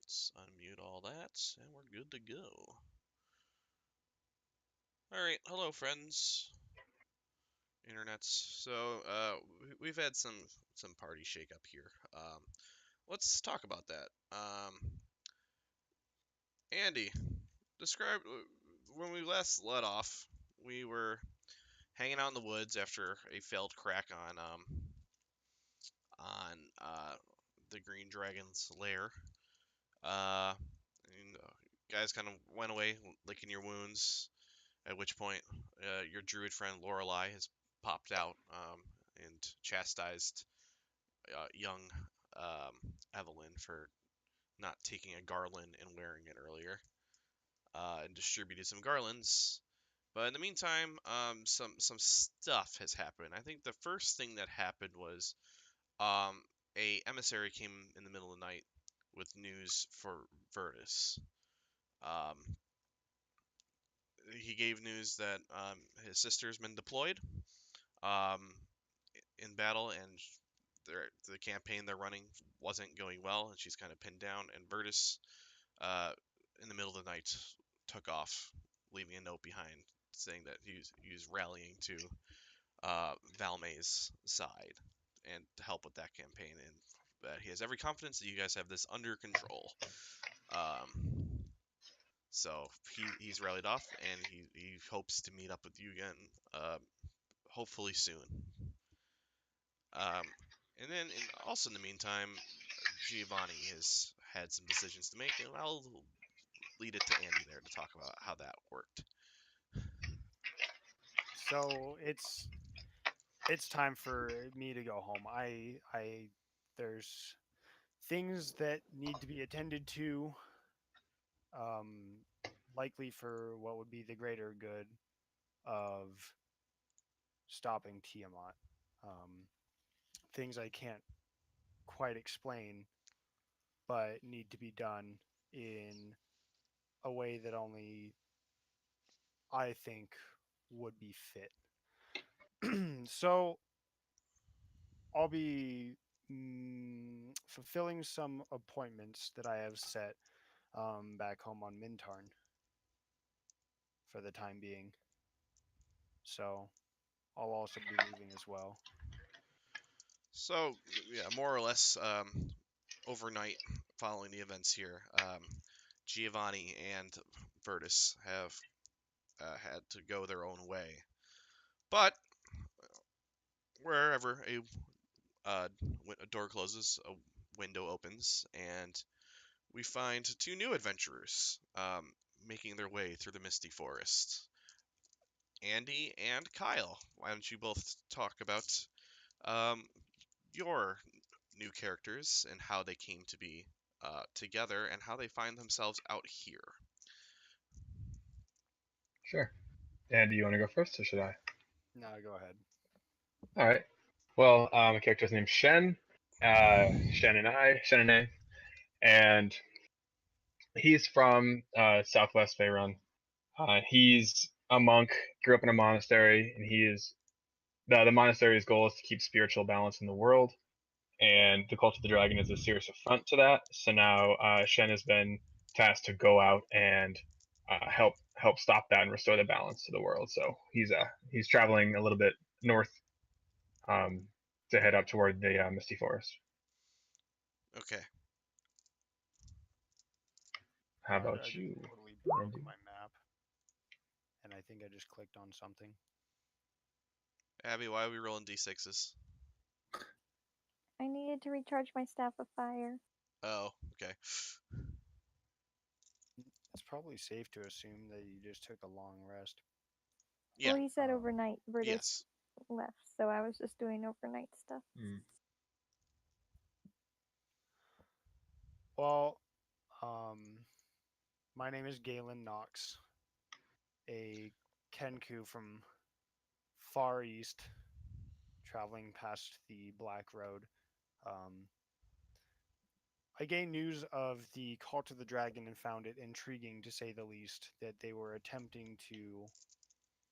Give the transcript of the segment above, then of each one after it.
Let's unmute all that, and we're good to go. All right, hello, friends, internets. So, we've had some party shakeup here. Let's talk about that. Andy, describe when we last let off. We were hanging out in the woods after a failed crack on the Green Dragon's lair. And guys kind of went away, licking your wounds. At which point, your druid friend Lorelei has popped out and chastised young Evelyn for not taking a garland and wearing it earlier, and distributed some garlands. But in the meantime, some stuff has happened. I think the first thing that happened was um, a emissary came in the middle of the night with news for Virtus. Um, he gave news that his sister's been deployed um, in battle, and the campaign they're running wasn't going well, and she's kind of pinned down. And Virtus, uh, in the middle of the night, took off, leaving a note behind saying that he was rallying to Valmay's side and to help with that campaign, and that he has every confidence that you guys have this under control. Um, so he's rallied off, and he hopes to meet up with you again, hopefully soon. Um, and then, also in the meantime, Giovanni has had some decisions to make, and I'll lead it to Andy there to talk about how that worked. So it's time for me to go home. I there's things that need to be attended to, um, likely for what would be the greater good of stopping Tiamat. Um, Things I can't quite explain, but need to be done in a way that only I think would be fit. So I'll be fulfilling some appointments that I have set back home on Mintarn for the time being. So I'll also be leaving as well. So, yeah, more or less, overnight following the events here, Giovanni and Virtus have had to go their own way. But wherever uh, a door closes, a window opens, and we find two new adventurers making their way through the misty forest. Andy and Kyle, why don't you both talk about um, your new characters and how they came to be together and how they find themselves out here? Sure. And do you want to go first, or should I? No, go ahead. All right. Well, my character's name's Shen. Shen and A, and he's from Southwest Faerun. He's a monk, grew up in a monastery, and he is the monastery's goal is to keep spiritual balance in the world. And the cult of the dragon is a serious affront to that. So now Shen has been tasked to go out and help stop that and restore the balance to the world. So he's traveling a little bit north um, to head up toward the Misty Forest. Okay. How I about just you, totally broke Andy? my map, and I think I just clicked on something. Abby, why are we rolling d6s? I needed to recharge my staff of fire. Oh, okay. It's probably safe to assume that you just took a long rest. Yeah. Well, he said Um, overnight. Virtus Yes. left, so I was just doing overnight stuff. well, my name is Galen Knox, a Kenku from Far East, traveling past the Black Road. Um, I gained news of the Cult of the Dragon and found it intriguing, to say the least, that they were attempting to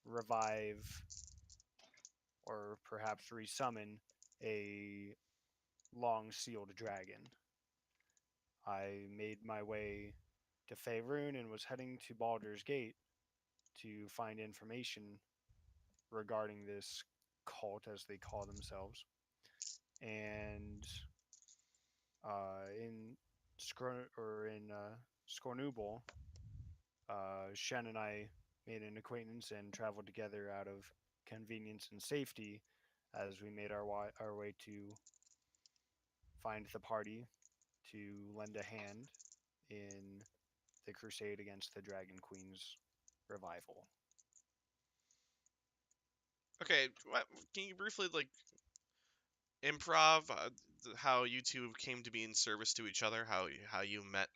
revive or perhaps resummon a long sealed dragon. I made my way to Faerun and was heading to Baldur's Gate to find information regarding this cult, as they call themselves. And in Scornubel, Shen and I made an acquaintance and traveled together out of convenience and safety as we made our way to find the party to lend a hand in the crusade against the Dragon Queen's revival. Okay, can you briefly like improv how you two came to be in service to each other, how you met,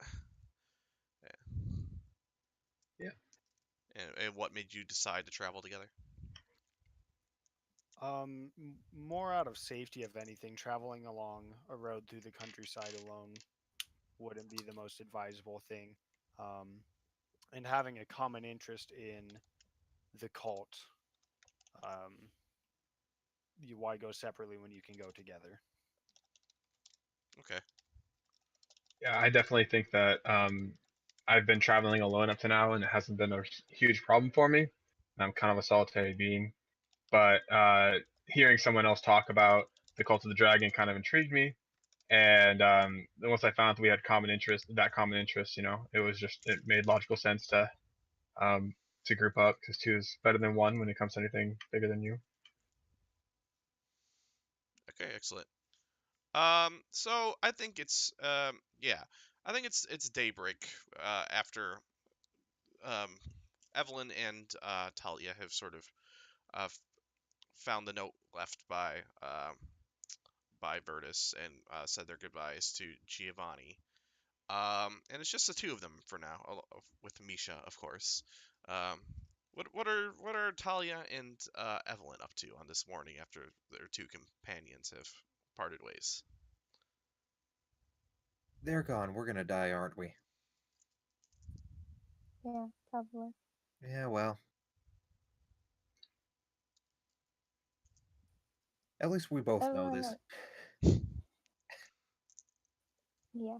Yeah. and what made you decide to travel together? More out of safety, if anything. Traveling along a road through the countryside alone wouldn't be the most advisable thing. Um, and having a common interest in the cult, um, why go separately when you can go together? Okay. Yeah, I definitely think that I've been traveling alone up to now, and it hasn't been a huge problem for me. I'm kind of a solitary being, but hearing someone else talk about the Cult of the Dragon kind of intrigued me. And then once I found out that we had common interest, it made logical sense um, to group up because two is better than one when it comes to anything bigger than you. Okay, excellent. So I think it's yeah, I think it's daybreak after um Evelyn and Talia have sort of found the note left by Virtus and said their goodbyes to Giovanni. And it's just the two of them for now, with Misha, of course. Um, what are Talia and Evelyn up to on this morning after their two companions have parted ways? They're gone. We're gonna die, aren't we? Yeah, probably. Yeah, well. At least we both know Everyone, this. yeah.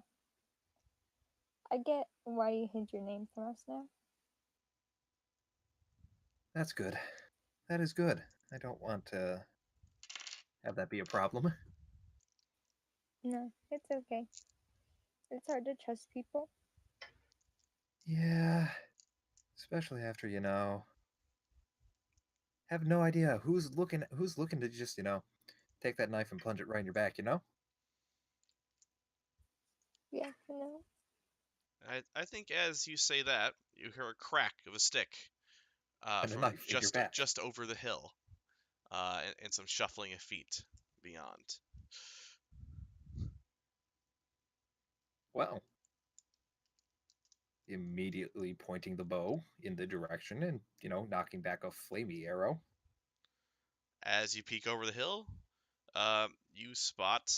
I get why you hid your name from us now. That's good. That is good. I don't want to have that be a problem. No, it's okay. It's hard to trust people. Yeah, especially after, have no idea who's looking to just, take that knife and plunge it right in your back, Yeah, no. I think as you say that, you hear a crack of a stick and a from knife in your back. just over the hill, and some shuffling of feet beyond. Well, immediately pointing the bow in the direction and, knocking back a flamey arrow. As you peek over the hill, you spot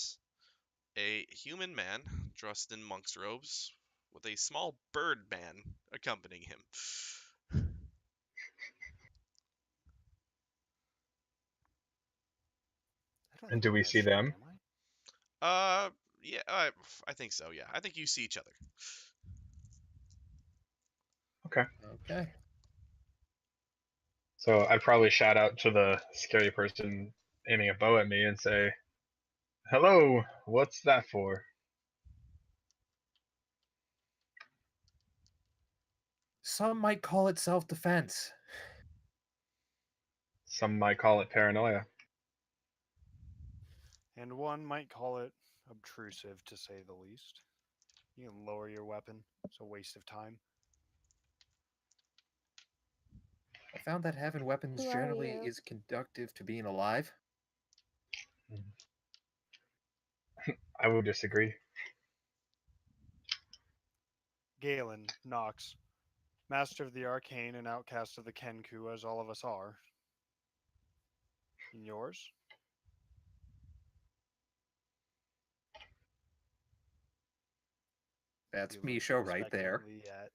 a human man dressed in monk's robes with a small bird man accompanying him. I don't And think do I'm we that see short, them? am I? Yeah, I think so. Yeah, I think you see each other. Okay. Okay. So I'd probably shout out to the scary person aiming a bow at me and say, "Hello, what's that for?" Some might call it self-defense. Some might call it paranoia. And one might call it obtrusive, to say the least. You can lower your weapon. It's a waste of time. I found that having weapons Who are generally you? is conductive to being alive. I would disagree. Galen, Nox, master of the arcane and outcast of the Kenku, as all of us are. And yours? That's You look Misha right there. expectantly at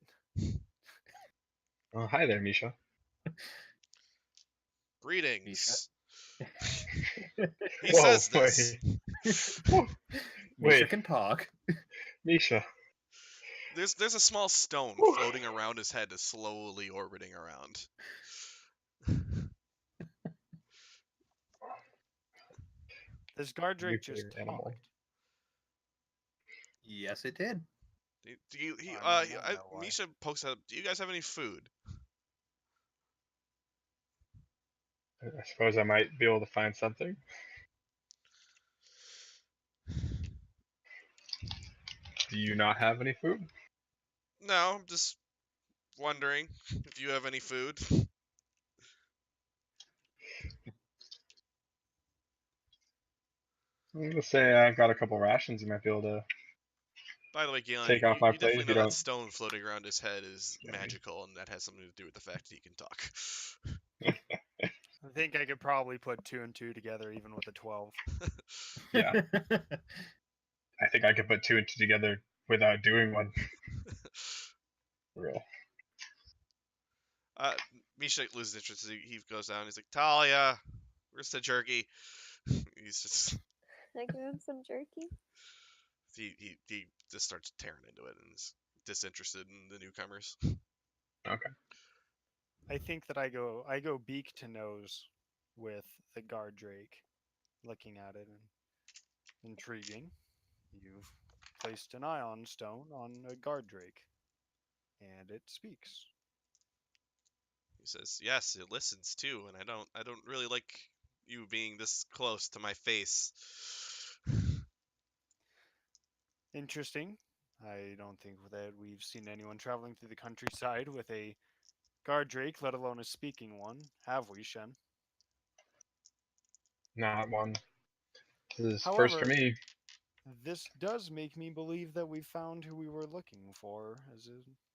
Oh, hi there, Misha. Misha. Greetings. He Whoa, says wait. this. Whoa, Misha wait, can talk. Misha. There's a small stone Whew. floating around his head, is slowly orbiting around. This guard New drake just favorite animal. talked. Yes, it did. Do you? I may not know why. Misha pokes up. Do you guys have any food? I suppose I might be able to find something. Do you not have any food? No, I'm just wondering if you have any food. I'm gonna say I've got a couple rations. You might be able to By the way, Galen, take off my you plate definitely if you know that don't. stone floating around his head is Yeah. magical, and that has something to do with the fact that he can talk. I think I could probably put 2 and 2 together, even with a 12. Yeah, I think I could put 2 and 2 together without doing one. For real. Misha loses interest. He goes down. He's like, Talia, where's the jerky? He's just I give him some jerky. he just starts tearing into it and is disinterested in the newcomers. Okay. I think that I go beak to nose with the guard drake, looking at it and intriguing. You've placed an ion stone on a guard drake, and it speaks. He says, "Yes, it listens too, and I don't really like you being this close to my face." Interesting. I don't think that we've seen anyone traveling through the countryside with a guard drake, let alone a speaking one, have we, Shen? Not one. This is first for However, me. this does make me believe that we found who we were looking for,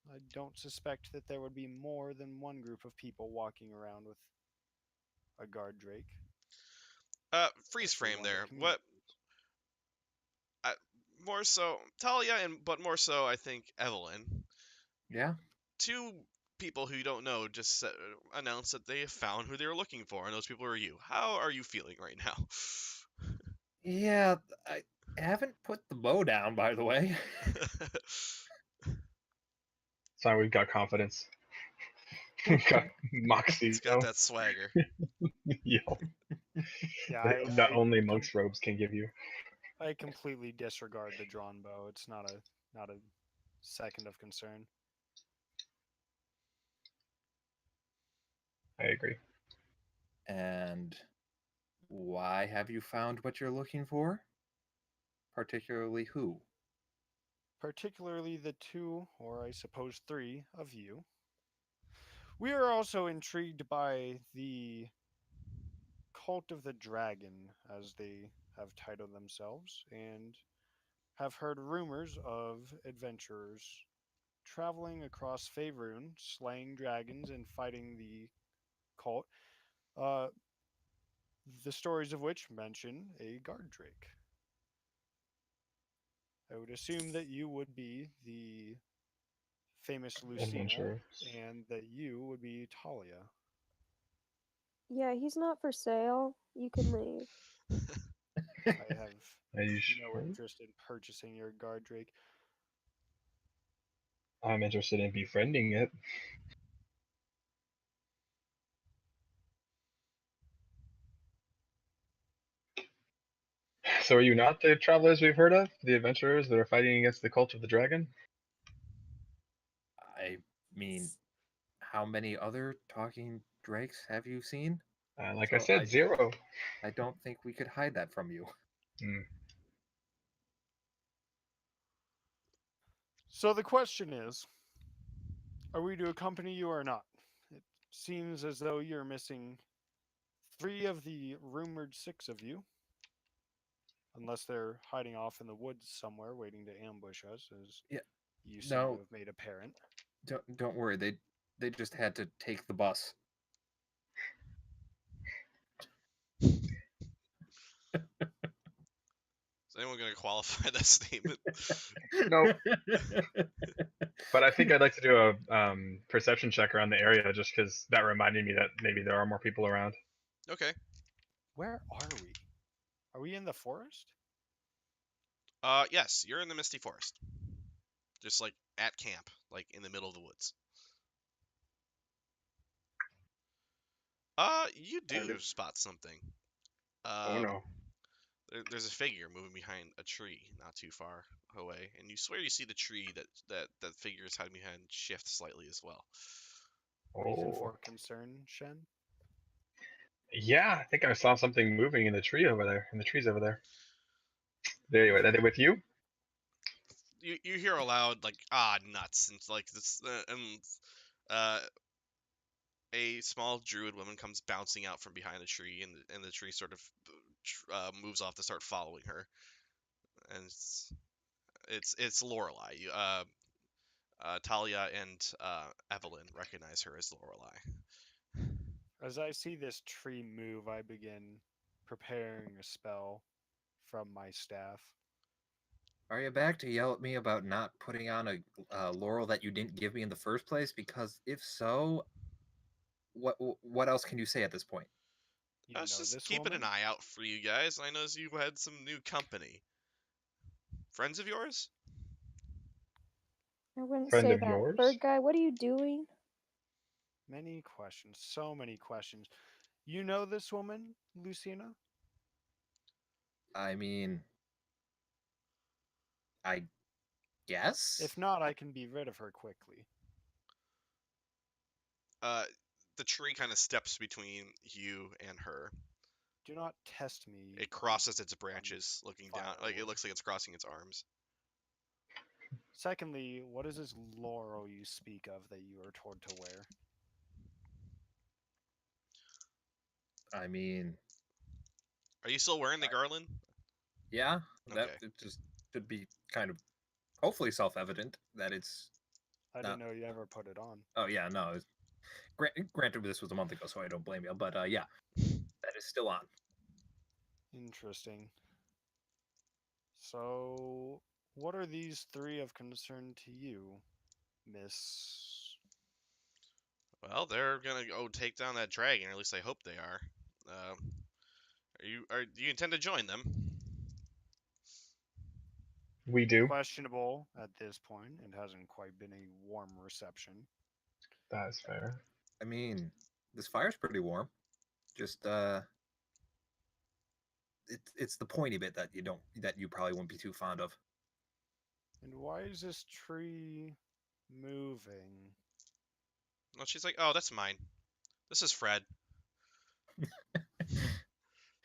I don't suspect that there would be more than one group of people walking around with a guard drake. Freeze Especially frame one that there. What? communicates. More so Talia, but more so I think Evelyn. Yeah. Two people who you don't know just announced that they have found who they were looking for, and those people are you. How are you feeling right now? Yeah, I haven't put the bow down, by the way. So we've got confidence. We've got moxie. It's got that swagger. Yo, Yeah, that only monk's robes can give you. I completely disregard the drawn bow. It's not a second of concern. I agree. And why have you found what you're looking for? Particularly who? Particularly the 2, or I suppose 3, of you. We are also intrigued by the Cult of the Dragon, as they have titled themselves, and have heard rumors of adventurers traveling across Faerun, slaying dragons and fighting the cult. Uh, the stories of which mention a guard drake. I would assume that you would be the famous Lucina, Adventurers. and that you would be Talia. Yeah, he's not for sale. You can leave. I have Are you no sure? interest in purchasing your guard drake. I'm interested in befriending it. So are you not the travelers we've heard of? The adventurers that are fighting against the cult of the dragon? I mean, how many other talking drakes have you seen? Like I So said, 0. I don't think we could hide that from you. Hmm. So the question is, are we to accompany you or not? It seems as though you're missing 3 of the rumored 6 of you, unless they're hiding off in the woods somewhere waiting to ambush us, as Yeah, you seem to no, have made apparent. don't worry. They just had to take the bus. Is anyone going to qualify that statement? No, but I think I'd like to do a perception check around the area just because that reminded me that maybe there are more people around. Okay. Where are we? Are we in the forest? Yes, you're in the Misty Forest. Just like at camp, like in the middle of the woods. You do spot something. Oh no. There's a figure moving behind a tree not too far away, and you swear you see the tree that figure is hiding behind shift slightly as well. Reason Oh. for concern, Shen? Yeah, I think I saw something moving in the tree over there, in the trees over there. Anyway, are they with you? You hear a loud like nuts, and it's like this uh a small druid woman comes bouncing out from behind a tree, and the tree sort of moves off to start following her, and it's Lorelei. Talia and Evelyn recognize her as Lorelei. As I see this tree move, I begin preparing a spell from my staff. Are you back to yell at me about not putting on a laurel that you didn't give me in the first place? Because if so, what else can you say at this point? You I was know just this keeping woman? an eye out for you guys. I noticed you had some new company. Friends of yours? I wouldn't Friend say of that. yours? Bird guy, what are you doing? Many questions, so many questions. You know this woman, Lucina? I mean, I guess. If not, I can be rid of her quickly. Uh, the tree kind of steps between you and her. Do not test me. It crosses its branches, looking down. Like it firewood. looks like it's crossing its arms. Secondly, what is this laurel you speak of that you are told to wear? I mean, Are you still wearing the garland? yeah, that Okay. it just should be kind of hopefully self-evident that it's. I Not- didn't know you ever put it on. Oh yeah, no. Granted, this was a month ago, so I don't blame you. But yeah, that is still on. Interesting. So, what are these three of concern to you, Miss? Well, they're gonna go take down that dragon, or at least I hope they are. Do you intend to join them? We do. Questionable at this point. It hasn't quite been a warm reception. That's fair. I mean, this fire's pretty warm. Just it's the pointy bit that you probably wouldn't be too fond of. And why is this tree moving? Well, she's like, oh, that's mine. This is Fred.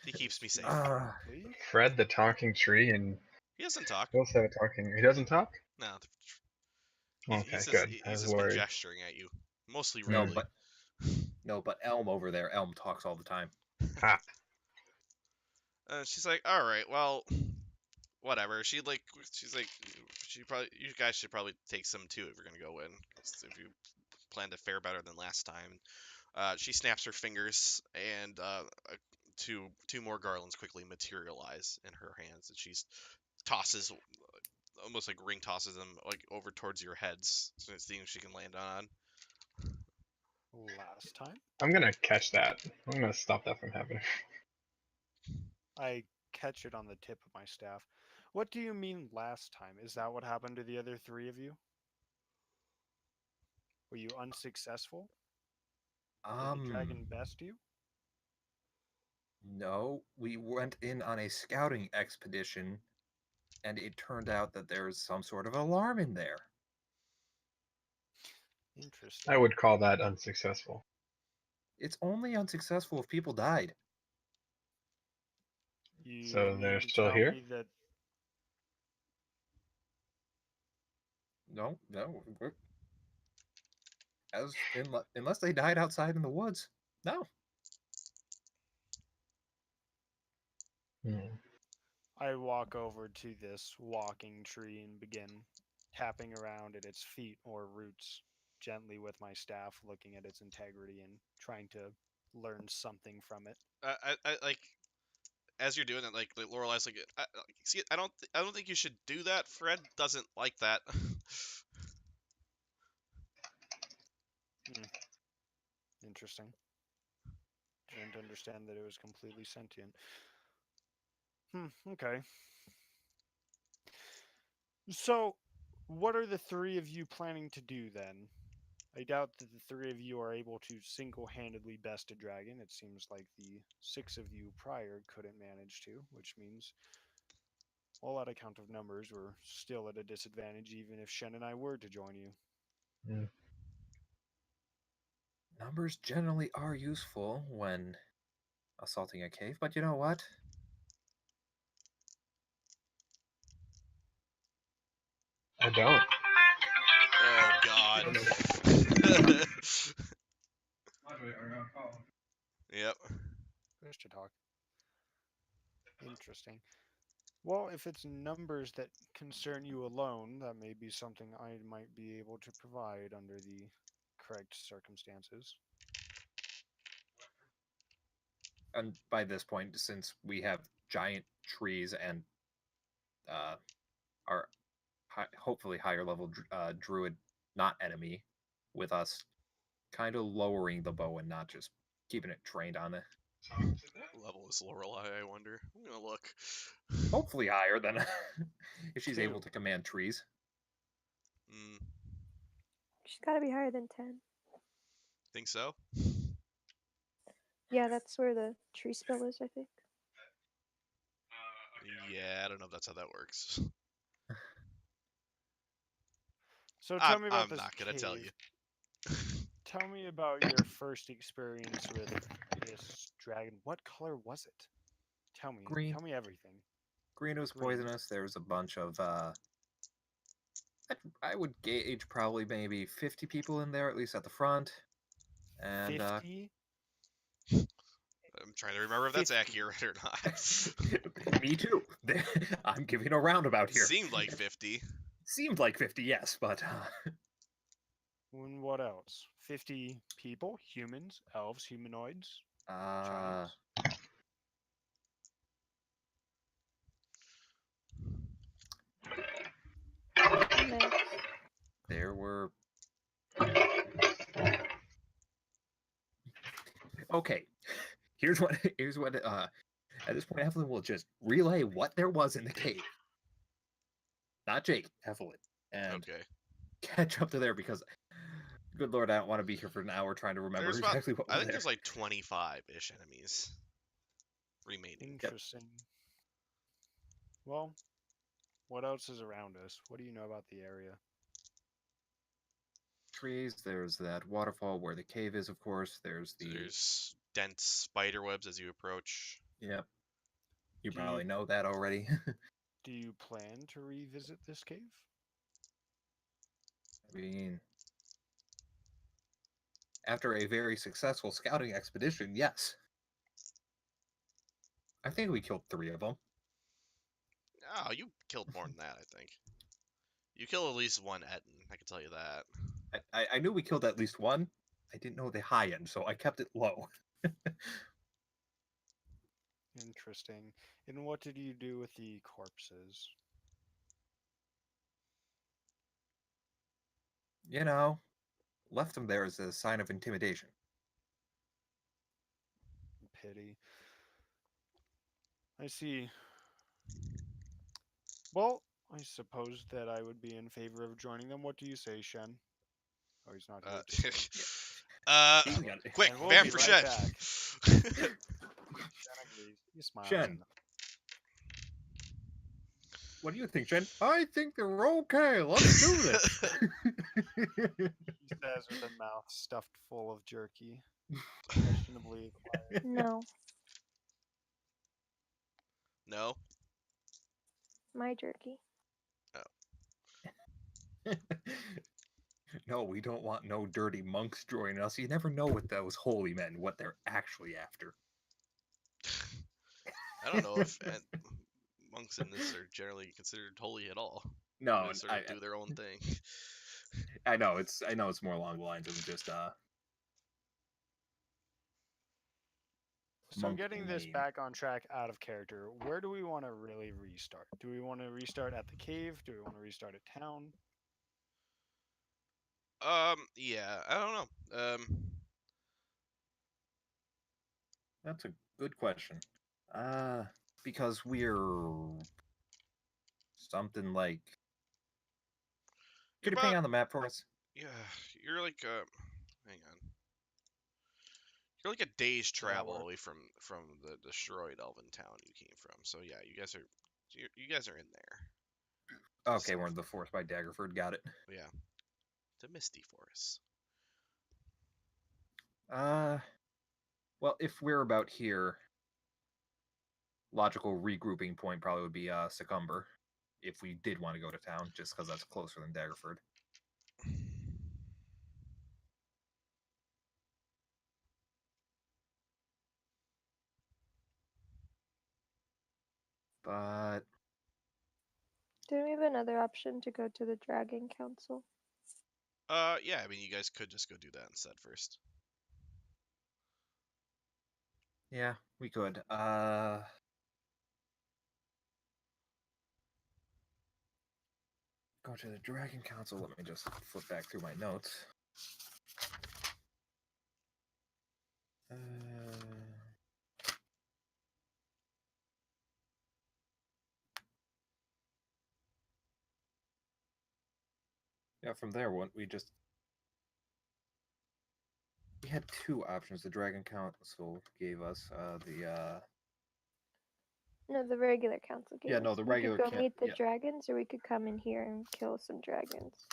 He keeps me safe. Please? Fred the talking tree, and He doesn't talk. he also have a talking. He doesn't talk? No, Okay, good. I he's was just been worried. gesturing at you, mostly No, rudely. but Elm over there, Elm talks all the time. Ha! She's like, all right, well, whatever. She's like, you guys should probably take some too if you're gonna go in, if you plan to fare better than last time. She snaps her fingers, and two more garlands quickly materialize in her hands, and she tosses, almost like ring tosses them like over towards your heads, so seeing if she can land on. Last time? I'm gonna catch that. I'm gonna stop that from happening. I catch it on the tip of my staff. What do you mean last time? Is that what happened to the other three of you? Were you unsuccessful? Did the dragon best you? No, we went in on a scouting expedition, and it turned out that there was some sort of alarm in there. Interesting. I would call that unsuccessful. It's only unsuccessful if people died. You So mean they're to still tell here? me that No, unless they died outside in the woods. No. Hmm. I walk over to this walking tree and begin tapping around at its feet or roots gently with my staff, looking at its integrity and trying to learn something from it. I like as you're doing it, like Lorelei's like, see, I don't think you should do that. Fred doesn't like that. Interesting. Didn't understand that it was completely sentient. Okay. So, What are the three of you planning to do then? I doubt that the three of you are able to single-handedly best a dragon. It seems like the six of you prior couldn't manage to, which means, well, on account of numbers, we're still at a disadvantage, even if Shen and I were to join you. Mm. Numbers generally are useful when assaulting a cave, but you know what? I don't. Oh God. Yep. Push to talk. Interesting. Well, if it's numbers that concern you alone, that may be something I might be able to provide under the correct circumstances. And by this point, since we have giant trees and our hopefully higher level druid not enemy with us, kind of lowering the bow and not just keeping it trained on it. What level is Lorelei, I wonder? I'm gonna look. Hopefully higher than if she's able 2. to command trees. Mm, She's got to be higher than 10. think so? Yeah, that's where the tree spell is, I think. Yeah, I don't know if that's how that works. So tell I'm, me about I'm this not gonna tell cave. you. Tell me about your first experience with this dragon. What color was it? Tell me. Green. Tell me everything. Green was Green. poisonous. There was a bunch of I would gauge probably maybe 50 people in there, at least at the front. And 50? I'm trying to remember if that's 50. accurate or not. me too. I'm giving a roundabout here. Seemed like 50. Seemed like 50, yes, but And what else? 50 people? Humans? Elves? Humanoids? uh, Giants? Mix. there were. Okay, here's what. Here's what. At this point, Evelyn will just relay what there was in the cave. Not Jake, Evelyn, and Okay. catch up to there because, good lord, I don't want to be here for an hour trying to remember There's about, exactly what I was think there. there's like 25-ish enemies remaining. Interesting. Well, what else is around us? What do you know about the area? Trees. There's that waterfall where the cave is, of course. There's the. There's dense spider webs as you approach. Yep. You Do probably you- know that already. Do you plan to revisit this cave? I mean, after a very successful scouting expedition, yes. I think we killed 3 of them. Oh, you killed more than that, I think. You killed at least one Etten, I can tell you that. I knew we killed at least one. I didn't know the high end, so I kept it low. Interesting. And what did you do with the corpses? You know, left them there as a sign of intimidation. Pity. I see. Well, I suppose that I would be in favor of joining them. What do you say, Shen? Oh, he's not here. To say. He's got it. Quick, And we'll ban be for right Shen. back. Shen agrees. He smiles. Shen. What do you think, Jen? I think they're okay. Let's do this. He says with a mouth stuffed full of jerky. Questionably acquired. No, No? my jerky. No, we don't want no dirty monks joining us. You never know with those holy men what they're actually after. I don't know if monks in this are generally considered holy at all. No, They sort of do their own thing. I know it's more along the lines of just So monk getting this lane. back on track out of character, where do we want to really restart? Do we want to restart at the cave? Do we want to restart at town? Yeah, I don't know. That's a good question. Because we're something like Could you about ping on the map for us? yeah, you're like hang on. You're like a day's travel work. away from the destroyed elven town you came from. So yeah, you guys are in there. Okay, we're in South. the forest by Daggerford. Got it. Yeah, the Misty Forest. Well, if we're about here, logical regrouping point probably would be Succumber, if we did want to go to town, just because that's closer than Daggerford. But Do we have another option to go to the Dragon Council? Yeah, I mean, you guys could just go do that instead first. yeah, we could. Go to the Dragon Council. Let me just flip back through my notes. Uh, yeah, from there, we had two options. The Dragon Council gave us No, the regular council gave Yeah, us. no, the We regular could go can- meet the yeah. dragons, or we could come in here and kill some dragons.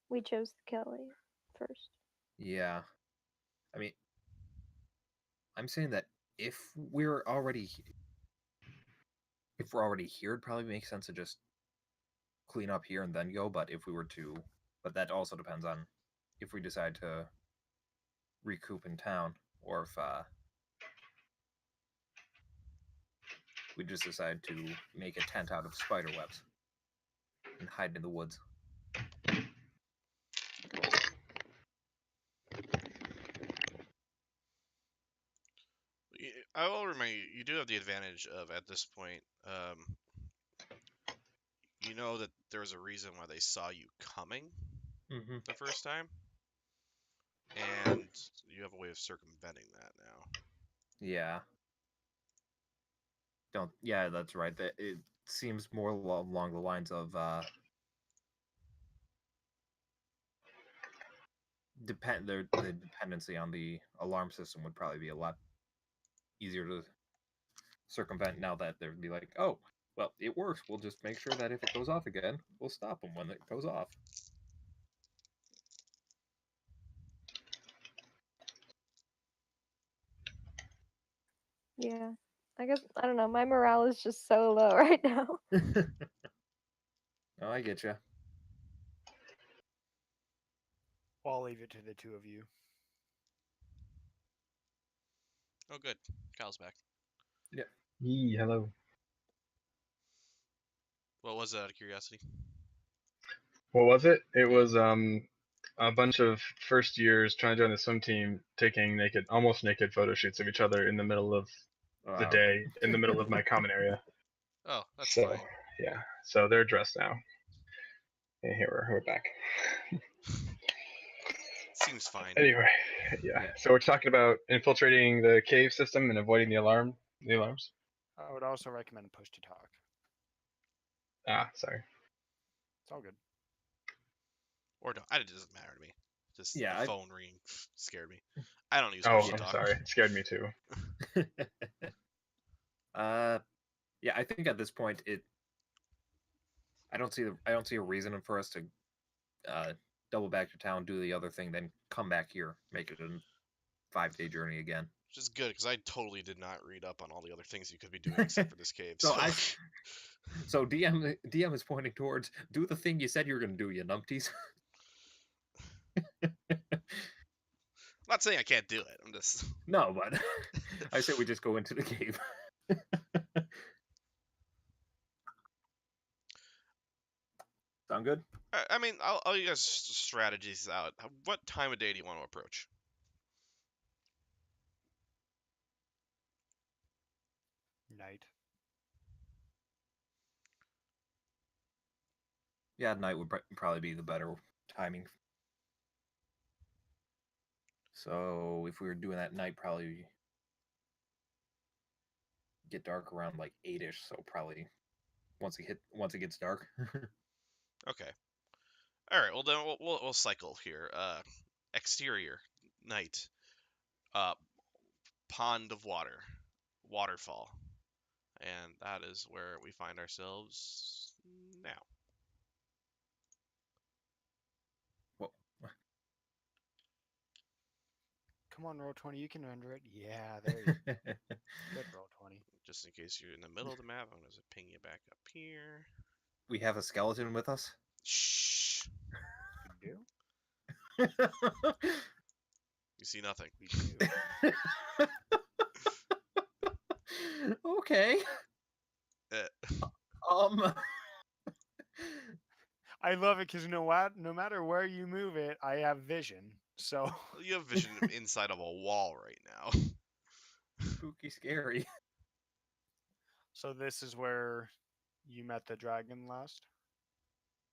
We chose the killing first. Yeah. I mean, I'm saying that if we're already here, it'd probably make sense to just clean up here and then go. But that also depends on if we decide to recoup in town, or if we just decide to make a tent out of spider webs and hide in the woods. I will remind you, you do have the advantage of at this point, you know that there was a reason why they saw you coming Mm-hmm. the first time, and you have a way of circumventing that now. Yeah. Yeah, that's right. That it seems more along the lines of the dependency on the alarm system would probably be a lot easier to circumvent now that they'd be like, oh, well, it works. We'll just make sure that if it goes off again, we'll stop them when it goes off. Yeah. I guess, I don't know, my morale is just so low right now. Oh, I get you. Well, I'll leave it to the two of you. Oh, good. Kyle's back. Yee, hello. What was it, out of curiosity? What was it? It Yeah. was a bunch of first years trying to join the swim team, taking almost naked photo shoots of each other in the middle of the Wow. day, in the middle of my common area. Oh, that's So fine. yeah, so they're dressed now. And here we're back. Seems fine. Anyway, yeah. Yeah. So we're talking about infiltrating the cave system and avoiding the alarms. I would also recommend push to talk. Ah, sorry. It's all good. Or no, it doesn't matter to me. Just Yeah, the phone ring scared me. I don't use Oh, push to I'm talk. sorry. It scared me too. Yeah, I think at this point I don't see a reason for us to double back to town, do the other thing, then come back here, make it a 5-day journey again. Which is good, because I totally did not read up on all the other things you could be doing except for this cave. So So, So DM is pointing towards do the thing you said you were going to do, you numpties. I'm not saying I can't do it. I'm just No, but I say we just go into the cave. Sound good? I mean, I'll you guys strategies out. What time of day do you want to approach? Night. Yeah, night would probably be the better timing. So if we were doing that night, probably get dark around like 8ish. So probably once it gets dark. Okay. All right. Well, then we'll cycle here. Exterior, night. Uh, pond of water, waterfall, and that is where we find ourselves now. Well, Come on, roll 20. You can render it. Yeah, there you go. Good roll 20. Just in case you're in the middle of the map, I'm gonna ping you back up here. we have a skeleton with us. Shh. You do? You see nothing. We do. Okay. Uh, Um. I love it because no matter where you move it, I have vision. So you have vision inside of a wall right now. Spooky, scary. so this is where you met the dragon last.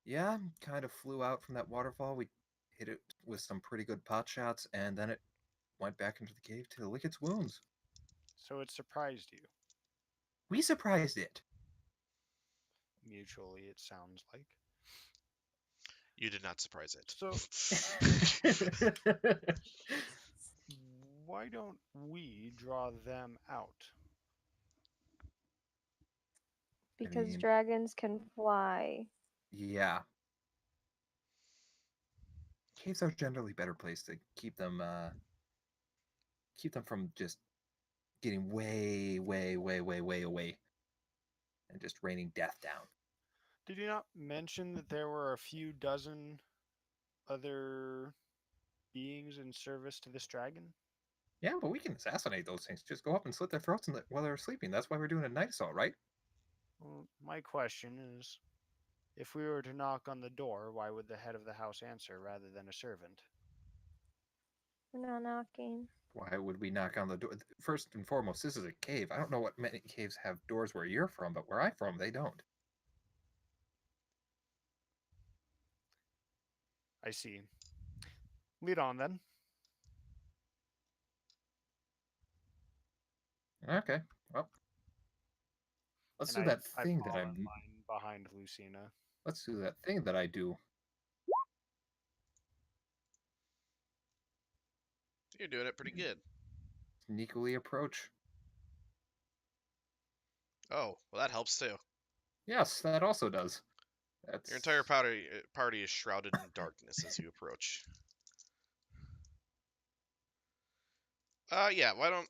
Yeah, kind of flew out from that waterfall. We hit it with some pretty good pot shots, and then it went back into the cave to lick its wounds. So it surprised you We surprised it. mutually. It sounds like. You did not surprise So it. why don't we draw them out? Because mean- dragons can fly. Yeah. Caves are generally better placed to keep them from just getting way, way, way, way, way away and just raining death down. Did you not mention that there were a few dozen other beings in service to this dragon? Yeah, but we can assassinate those things. Just go up and slit their throats while they're sleeping. That's why we're doing a night assault, right? Well, my question is, if we were to knock on the door, why would the head of the house answer rather than a servant? We're not knocking. Why would we knock on the door? First and foremost, this is a cave. I don't know what many caves have doors where you're from, but where I'm from, they don't. I see. Lead on then. Okay, well, let's And do that I thing that fall I'm. in line behind Lucina. Let's do that thing that I do. You're doing it pretty good. Sneakily approach. Oh, well, that helps too. Yes, that also does. That's Your entire party is shrouded in darkness as you approach. Yeah. Why don't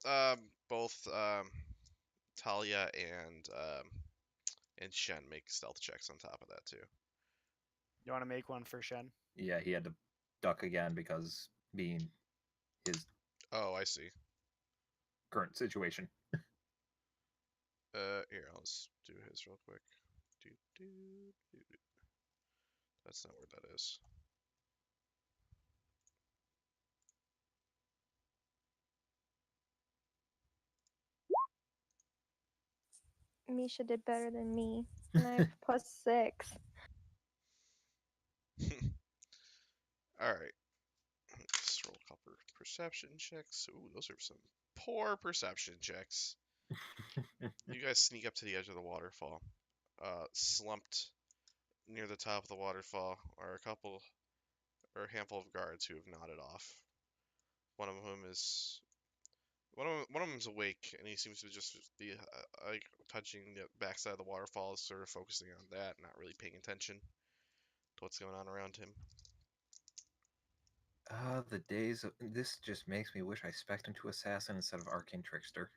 both Talia and Shen make stealth checks on top of that too. You want to make one for Shen? Yeah, he had to duck again because being his Oh, I see. current situation. Here, let's do his real quick. Do, do, do, do. That's not where that is. Misha did better than me. And I have +6. All right. Let's roll a couple perception checks. Ooh, those are some poor perception checks. You guys sneak up to the edge of the waterfall. Slumped near the top of the waterfall are a handful of guards who have nodded off. One of them is one of them's awake, and he seems to just be like touching the backside of the waterfall, sort of focusing on that, not really paying attention to what's going on around him. The days of this just makes me wish I spec'd into assassin instead of arcane trickster.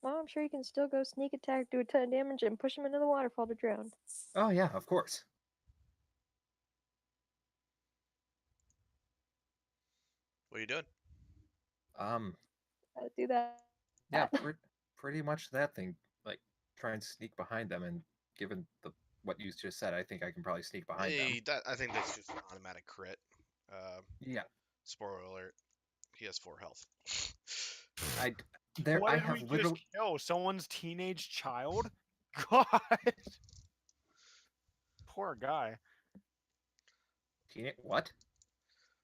Well, I'm sure you can still go sneak attack, do a ton of damage, and push him into the waterfall to drown. Oh yeah, of course. What are you doing? Gotta do that. Yeah, pretty much that thing. Like try and sneak behind them, and given what you just said, I think I can probably sneak behind them. I think that's just an automatic crit. Yeah, Spoiler alert: he has 4 health. I What I did have we literally. just kill? Someone's teenage child? God. Poor guy. What?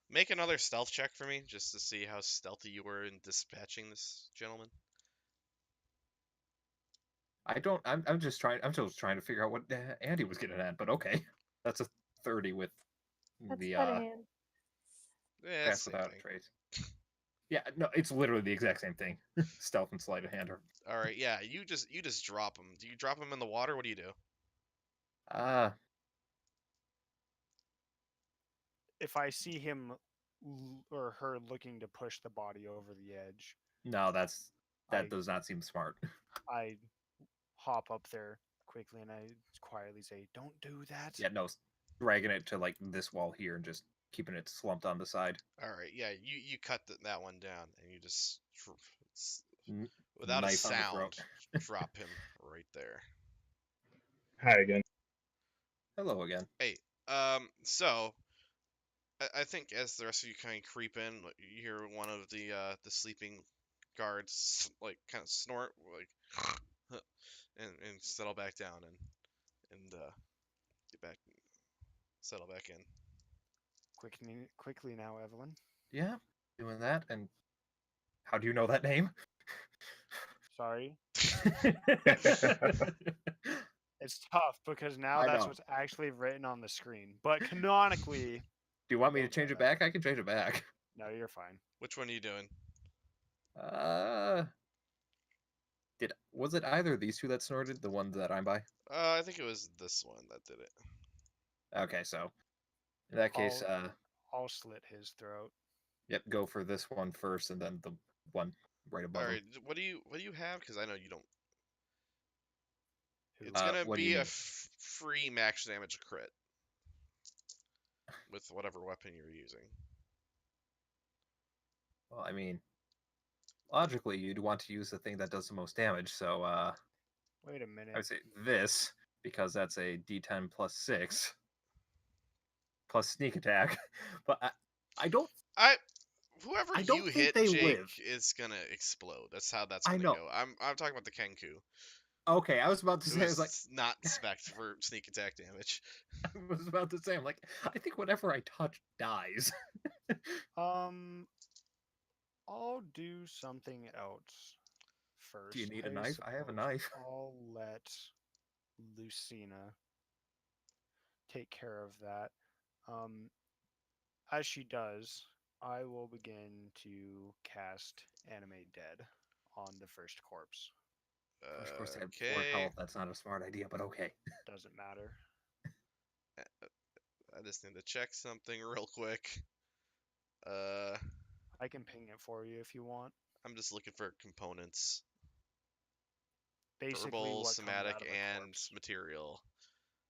Make another stealth check for me, just to see how stealthy you were in dispatching this gentleman. I don't. I'm just trying. I'm just trying to figure out what Andy was getting at. But okay, that's a 30 with That's the sleight of hand. Yeah, it's pass the same without a thing. trace. Yeah, no, it's literally the exact same thing. Stealth and sleight of hand are. All right, yeah, you just drop him. Do you drop him in the water? What do you do? Uh, If I see him or her looking to push the body over the edge, no, that I- does not seem smart. I hop up there quickly and I quietly say, "Don't do that." Yeah, no, dragging it to like this wall here and just keeping it slumped on the side. All right, yeah, you cut that one down and you just N- without a Knife on the throat. sound drop him right there. Hi again. Hello again. Hey, so I think as the rest of you kind of creep in, you hear one of the sleeping guards like kind of snort like and settle back down and get back settle back in. Quickly now, Evelyn. Yeah, doing that. And how do you know that name? Sorry. It's tough because now I that's know. what's actually written on the screen. But canonically, Do you want me to don't know change it that. back? I can change it back. No, you're fine. Which one are you doing? Uh, was it either of these two that snorted? The one that I'm by? I think it was this one that did it. Okay, so in that case, I'll slit his throat. yep, go for this one first, and then the one right above All him. right, what do you have? Because I know you don't. Who- It's gonna What do you be a mean? free max damage crit with whatever weapon you're using. Well, I mean, logically, you'd want to use the thing that does the most damage. So, Wait a I minute. would say this because that's a D10 plus 6 plus sneak attack. But I don't. Whoever I you don't think hit, they Jake, live. is gonna explode. That's how that's I gonna know. go. I'm talking about the Kenku, Okay, I was about to who say. I was like, is not spec for sneak attack damage. I was about to say. I'm like, I think whatever I touch dies. Um, I'll do something else first. Do you need a knife? I have a suppose knife. I'll let Lucina take care of that. Um, as she does, I will begin to cast Animate Dead on the first corpse. First course, I had 4 Okay, health. That's not a smart idea, but okay. Doesn't matter. I just need to check something real quick. Uh, I can ping it for you if you want. I'm just looking for components. Basically, Verbal, what comes somatic, out of a and corpse. material.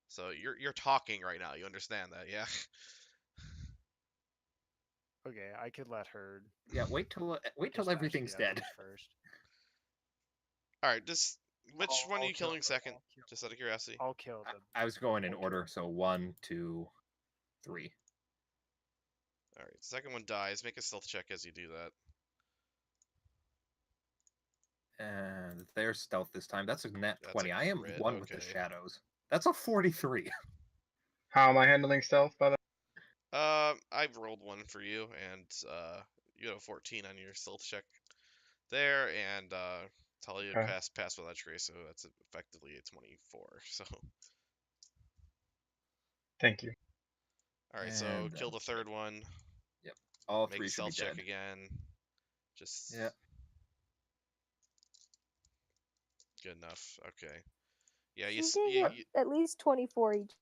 So you're talking right now. You understand that, yeah? Okay, I could let her Yeah, wait till dispatch everything's the dead. others first. All right, just which one are I'll you kill killing the- second? I'll kill- Just out of curiosity. I'll kill the. I was going in Okay. order, so 1, 2, 3. All right, second one dies. Make a stealth check as you do that. And there's stealth this time. That's a nat That's 20. a I am crit, 1 with the okay. shadows. That's a 43. How am I handling stealth, by the way? I rolled one for you, and you have a 14 on your stealth check there, and tell you Okay. pass without trace, so that's effectively a 24. So, Thank you. all right, so And kill the third one. Yep. All Make 3 a should be stealth check dead. again. Just Yep. good enough. Okay. Yeah, She's gonna get at least 24 each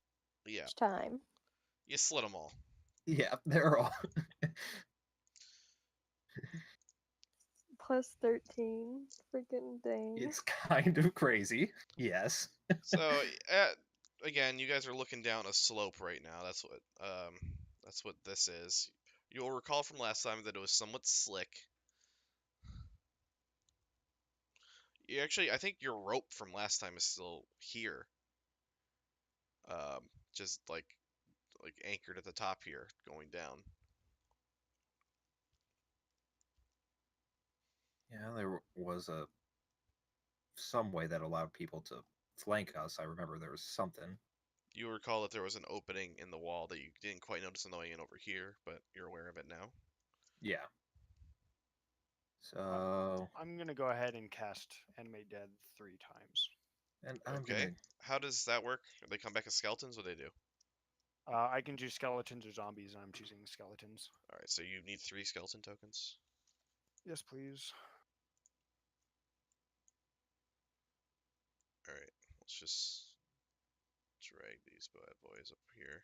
yeah, time. you slit them all. Yeah, they're all. Plus 13. Freaking dang. It's kind of crazy. Yes. So, again, you guys are looking down a slope right now. That's what this is. You'll recall from last time that it was somewhat slick. I think your rope from last time is still here. Just like anchored at the top here, going down. Yeah, there was some way that allowed people to flank us. I remember there was something. You recall that there was an opening in the wall that you didn't quite notice on the way in over here, but you're aware of it now. Yeah. So I'm gonna go ahead and cast Animate Dead 3 times. And I'm Okay. gonna. How does that work? They come back as skeletons? What do they do? I can choose skeletons or zombies, and I'm choosing skeletons. All right, so you need 3 skeleton tokens. Yes, please. All right, let's just drag these bad boys up here.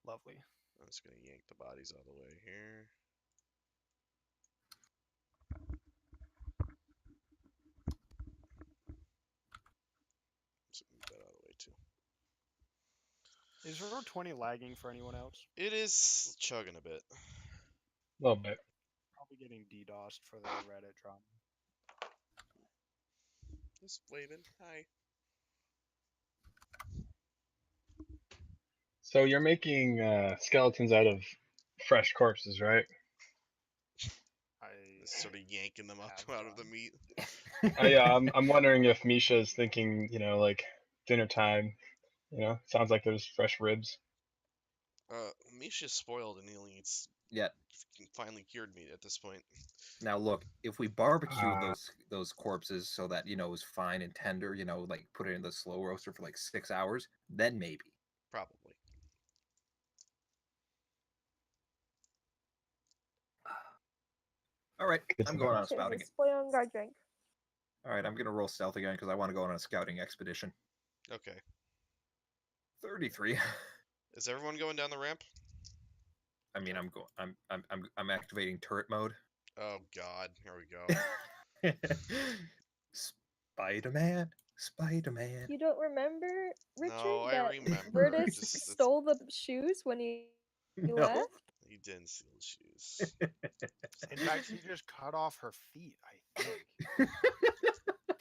Lovely. I'm just gonna yank the bodies out of the way here. Let's move that out of the way too. Is Road 20 lagging for anyone else? It is chugging a bit. A little bit. Probably getting DDoSed for the Reddit drama. Just waving. Hi. So you're making skeletons out of fresh corpses, right? I Just sort of yanking them up have out of the done. meat. Yeah, I'm wondering if Misha's thinking, like dinner time. Sounds like there's fresh ribs. Misha's spoiled and he only eats Yeah. finely cured meat at this point. Now look, if we barbecue Ah. those corpses so that it was fine and tender, like put it in the slow roaster for like 6 hours, then maybe. Probably. All right, Good I'm to going know. on a scouting. Spoil and drink. All right, I'm gonna roll stealth again because I want to go on a scouting expedition. Okay. 33. Is everyone going down the ramp? I mean, I'm activating turret mode. Oh God, here we go. Spider-Man, Spider-Man. You don't remember, Richard, No, I that remember. Vertus Just stole the shoes when he No. left? he didn't steal the shoes. In fact, he just cut off her feet, I think.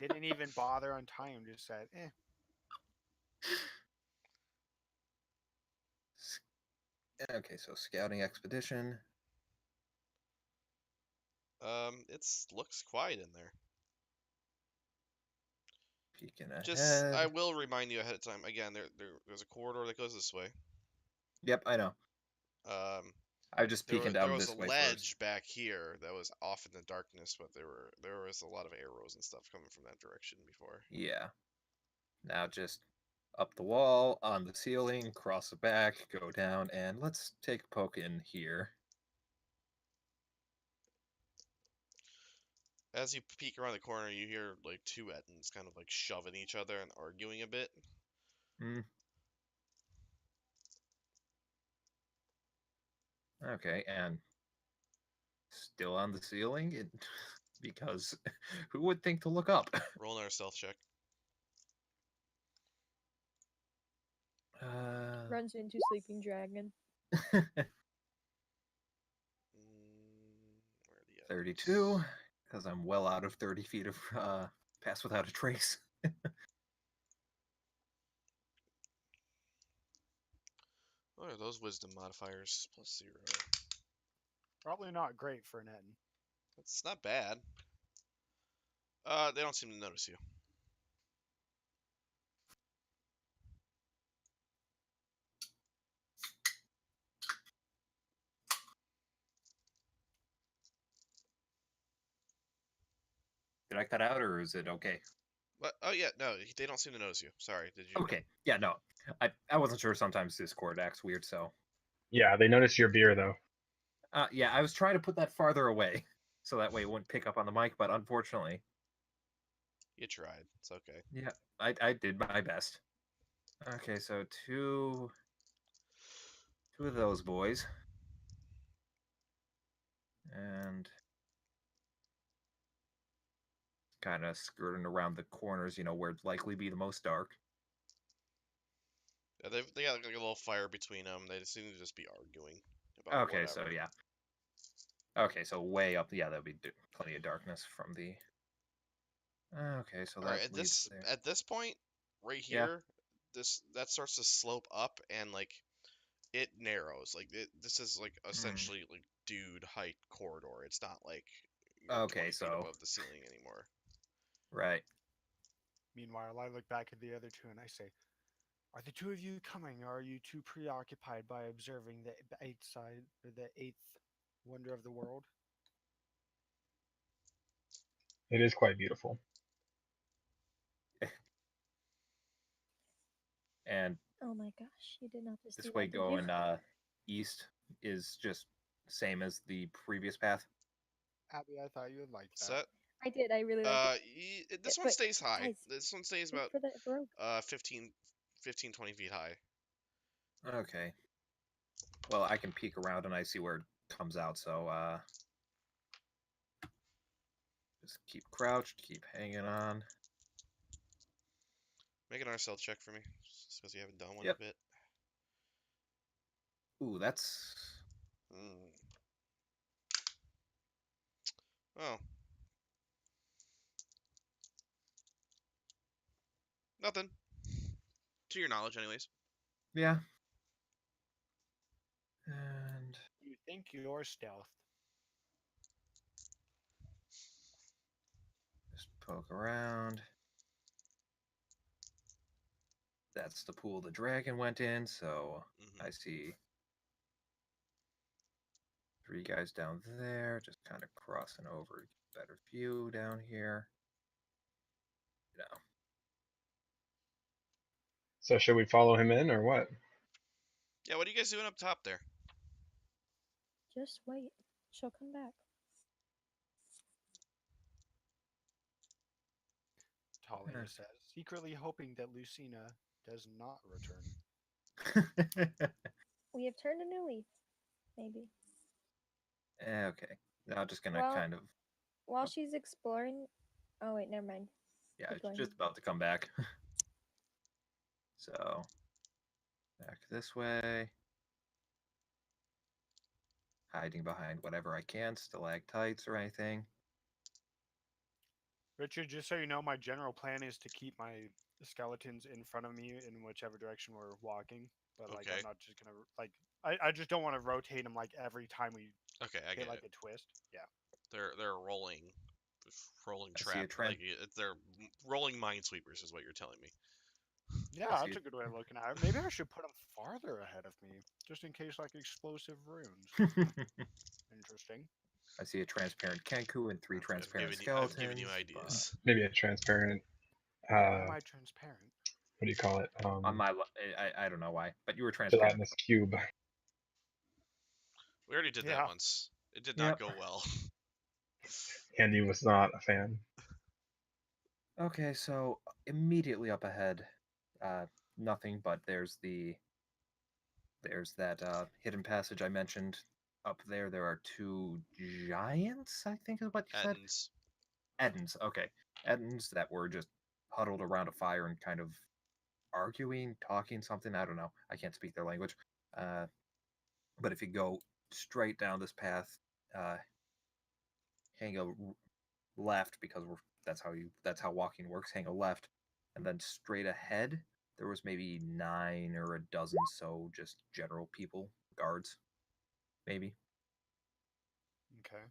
Didn't even bother untying him, just said, eh. Okay, so scouting expedition. It's looks quiet in there. Peeking ahead. Just, I will remind you ahead of time. Again, there's a corridor that goes this way. Yep, I know. Um, I just peeking there down was this a way ledge back here that was off in the darkness, but there was a lot of arrows and stuff coming from that direction before. first. Yeah. Now just up the wall, on the ceiling, cross the back, go down, and let's take a poke in here. As you peek around the corner, you hear like 2 Ettins kind of like shoving each other and arguing a bit. Okay, and still on the ceiling, because who would think to look up? Roll another stealth check. Runs into sleeping dragon. Where are the 32, because I'm well out of 30 feet of pass without a trace. What are those wisdom modifiers? +0. Probably not great for an Etten. That's not bad. They don't seem to notice you. Did I cut out, or is it okay? But oh yeah, no, they don't seem to notice you. Sorry, did you? Okay, yeah, no. I wasn't sure, sometimes Discord acts weird, so. Yeah, they noticed your beer though. Yeah, I was trying to put that farther away, so that way it wouldn't pick up on the mic, but unfortunately. You tried. It's okay. Yeah, I did my best. Okay, so two of those boys. And kind of skirting around the corners, where it'd likely be the most dark. Yeah, they got like a little fire between them. They seem to just be arguing about Okay, whatever. so yeah. Okay, so way up, yeah, that'd be plenty of darkness from the. Okay, so All that right, leads there. at this point, right Yeah. here, that starts to slope up and like it narrows. Like this is like essentially like dude height corridor. It's not like you're Okay, 20 feet so above the ceiling anymore. right. Meanwhile, I look back at the other two and I say, are the two of you coming, or are you too preoccupied by observing the eighth side, or the eighth wonder of the world? It is quite beautiful. And Oh my gosh, you did not just this see way that, did you? going east is just same as the previous path. Abby, I thought you would like that. Set. I did. I really liked This one but stays high. guys, This one stays wait about for the road. 15, 20 feet high. Okay. Well, I can peek around and I see where it comes out, so just keep crouched, keep hanging on. Make an stealth check for me, just because you haven't done one Yep. in a bit. Ooh, that's Mm. Oh. Nothing. To your knowledge, anyways. yeah. And You think you're stealth? just poke around. That's the pool the dragon went in, so Mm-hmm. I see 3 guys down there, just kind of crossing over. Better view down here. You know. So should we follow him in or what? Yeah, what are you guys doing up top there? Just wait. She'll come back. Talia says, secretly hoping that Lucina does not return. We have turned a new leaf. Maybe. Okay. Now just gonna Well, kind of while she's exploring. Oh wait, never mind. yeah, Keep it's going. just about to come back. So back this way. Hiding behind whatever I can, stalactites or anything. Richard, just so you know, my general plan is to keep my skeletons in front of me in whichever direction we're walking. But like, Okay. I'm not just gonna like. I just don't want to rotate them like every time we Okay, I hit get like it. a twist. Yeah. They're rolling I see a trap. trend. Like they're rolling minesweepers, is what you're telling me. Yeah, I see that's it. a good way of looking at it. Maybe I should put them farther ahead of me, just in case like explosive runes. Interesting. I see a transparent Kenku and 3 I've transparent given you, skeletons. I've given you but ideas. Maybe a transparent. Why am I transparent? What do you call it? on my, I don't know why, but you were transparent. Gelatinous cube. We already did Yeah. that once. It did not Yep. go well. Andy was not a fan. Okay, so immediately up ahead, nothing, but there's that hidden passage I mentioned. Up there, there are 2 giants, I think is what you said. Ends. Edens, okay. Edens that were just huddled around a fire and kind of arguing, talking something. I don't know. I can't speak their language. But if you go straight down this path, hang a left because that's how walking works. Hang a left, and then straight ahead there was maybe 9 or a dozen so just general people, guards, maybe. Okay.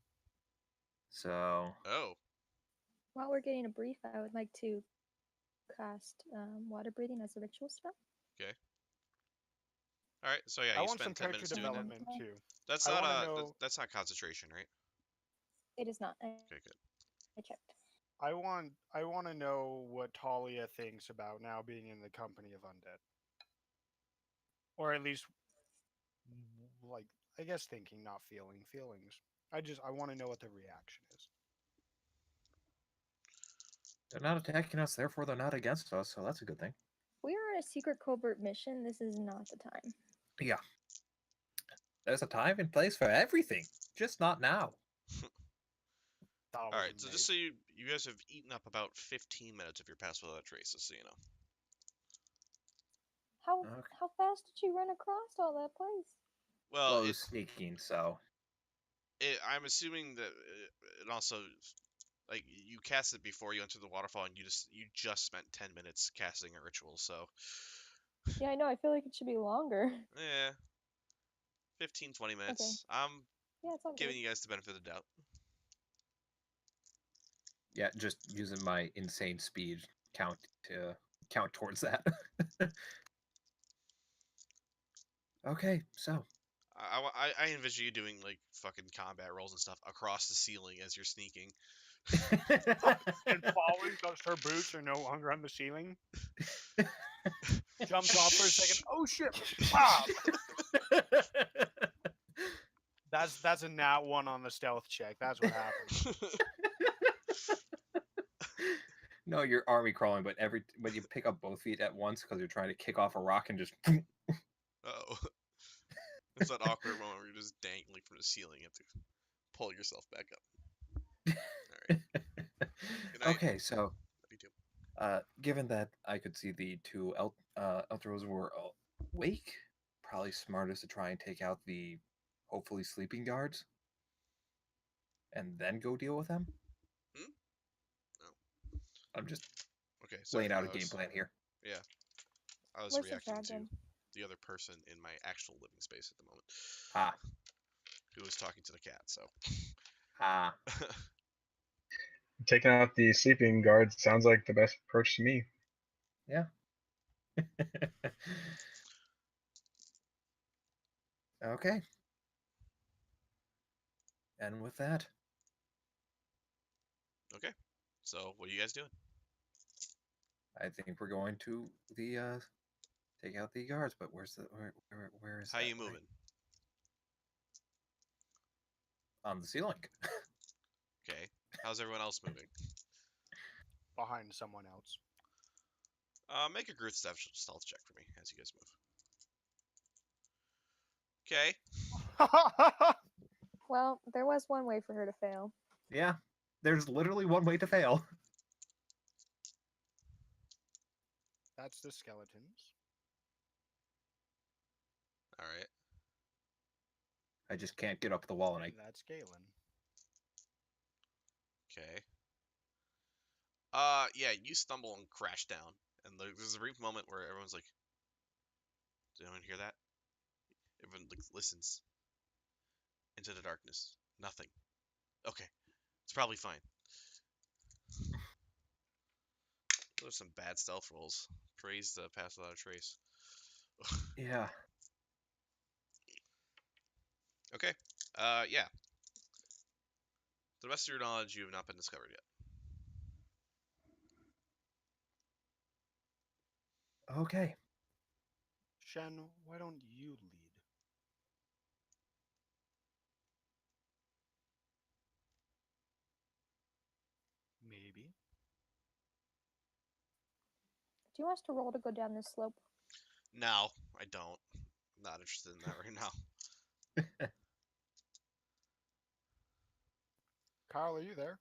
So Oh. While we're getting a brief, I would like to cast water breathing as a ritual spell. Okay. All right. So yeah, I you want some spend 10 character minutes doing that. development that. too. That's I not wanna know- that's not concentration, right? It is not. Okay, good. I checked. I want to know what Talia thinks about now being in the company of undead, or at least like I guess thinking, not feeling feelings. I want to know what the reaction is. they're not attacking us, therefore they're not against us, so that's a good thing. We are on a secret covert mission. This is not the time. Yeah. There's a time and place for everything, just not now. That All was right. So just so amazing. you guys have eaten up about 15 minutes of your pass without a trace, just so you know. How Okay. how fast did you run across all that place? Well, Well, it was sneaking, so I'm assuming that it also, like, you cast it before you entered the waterfall, and you just spent 10 minutes casting a ritual. So Yeah, I know. I feel like it should be longer. 15, 20 minutes. Yeah, it's all Giving good. you guys the benefit of the doubt. yeah, just using my insane speed count towards that. Okay, so I envision you doing like fucking combat rolls and stuff across the ceiling as you're sneaking. And falling because her boots are no longer on the ceiling. Jumps off for a second. Oh shit! Pop! That's a nat 1 on the stealth check. That's what happened. No, you're army crawling, but when you pick up both feet at once because you're trying to kick off a rock and just Oh, it's that awkward moment where you're just dangling from the ceiling. You have to pull yourself back up. All right. Good night. Okay, so Love you too. given that I could see the two Eltros were awake, probably smartest to try and take out the hopefully sleeping guards and then go deal with them. Hmm? No. I'm just Okay. Sorry. laying out a I game was, plan here. yeah. I was Where's the reacting to dragon? the other person in my actual living space at the moment, Ah, who was talking to the cat. So. ah. Taking out the sleeping guards sounds like the best approach to me. Yeah. Okay. And with that, Okay. So what are you guys doing? I think we're going to the take out the guards. But where is How that? you moving? On the ceiling. Okay. How's everyone else moving? Behind someone else. Make a group stealth check for me as you guys move. Okay. Well, there was one way for her to fail. Yeah. There's literally one way to fail. That's the skeletons. All right. I just can't get up the wall, and I That's Galen. Okay. Yeah, you stumble and crash down, and there's a brief moment where everyone's like, "Did anyone hear that?" Everyone listens into the darkness. Nothing. Okay, it's probably fine. Those are some bad stealth rolls. Praise the pass without a trace. yeah. Okay. Yeah. To the best of your knowledge, you have not been discovered yet. Okay. Shen, why don't you lead? Maybe. Do you want us to roll to go down this slope? No, I don't. I'm not interested in that right now. Kyle, are you there?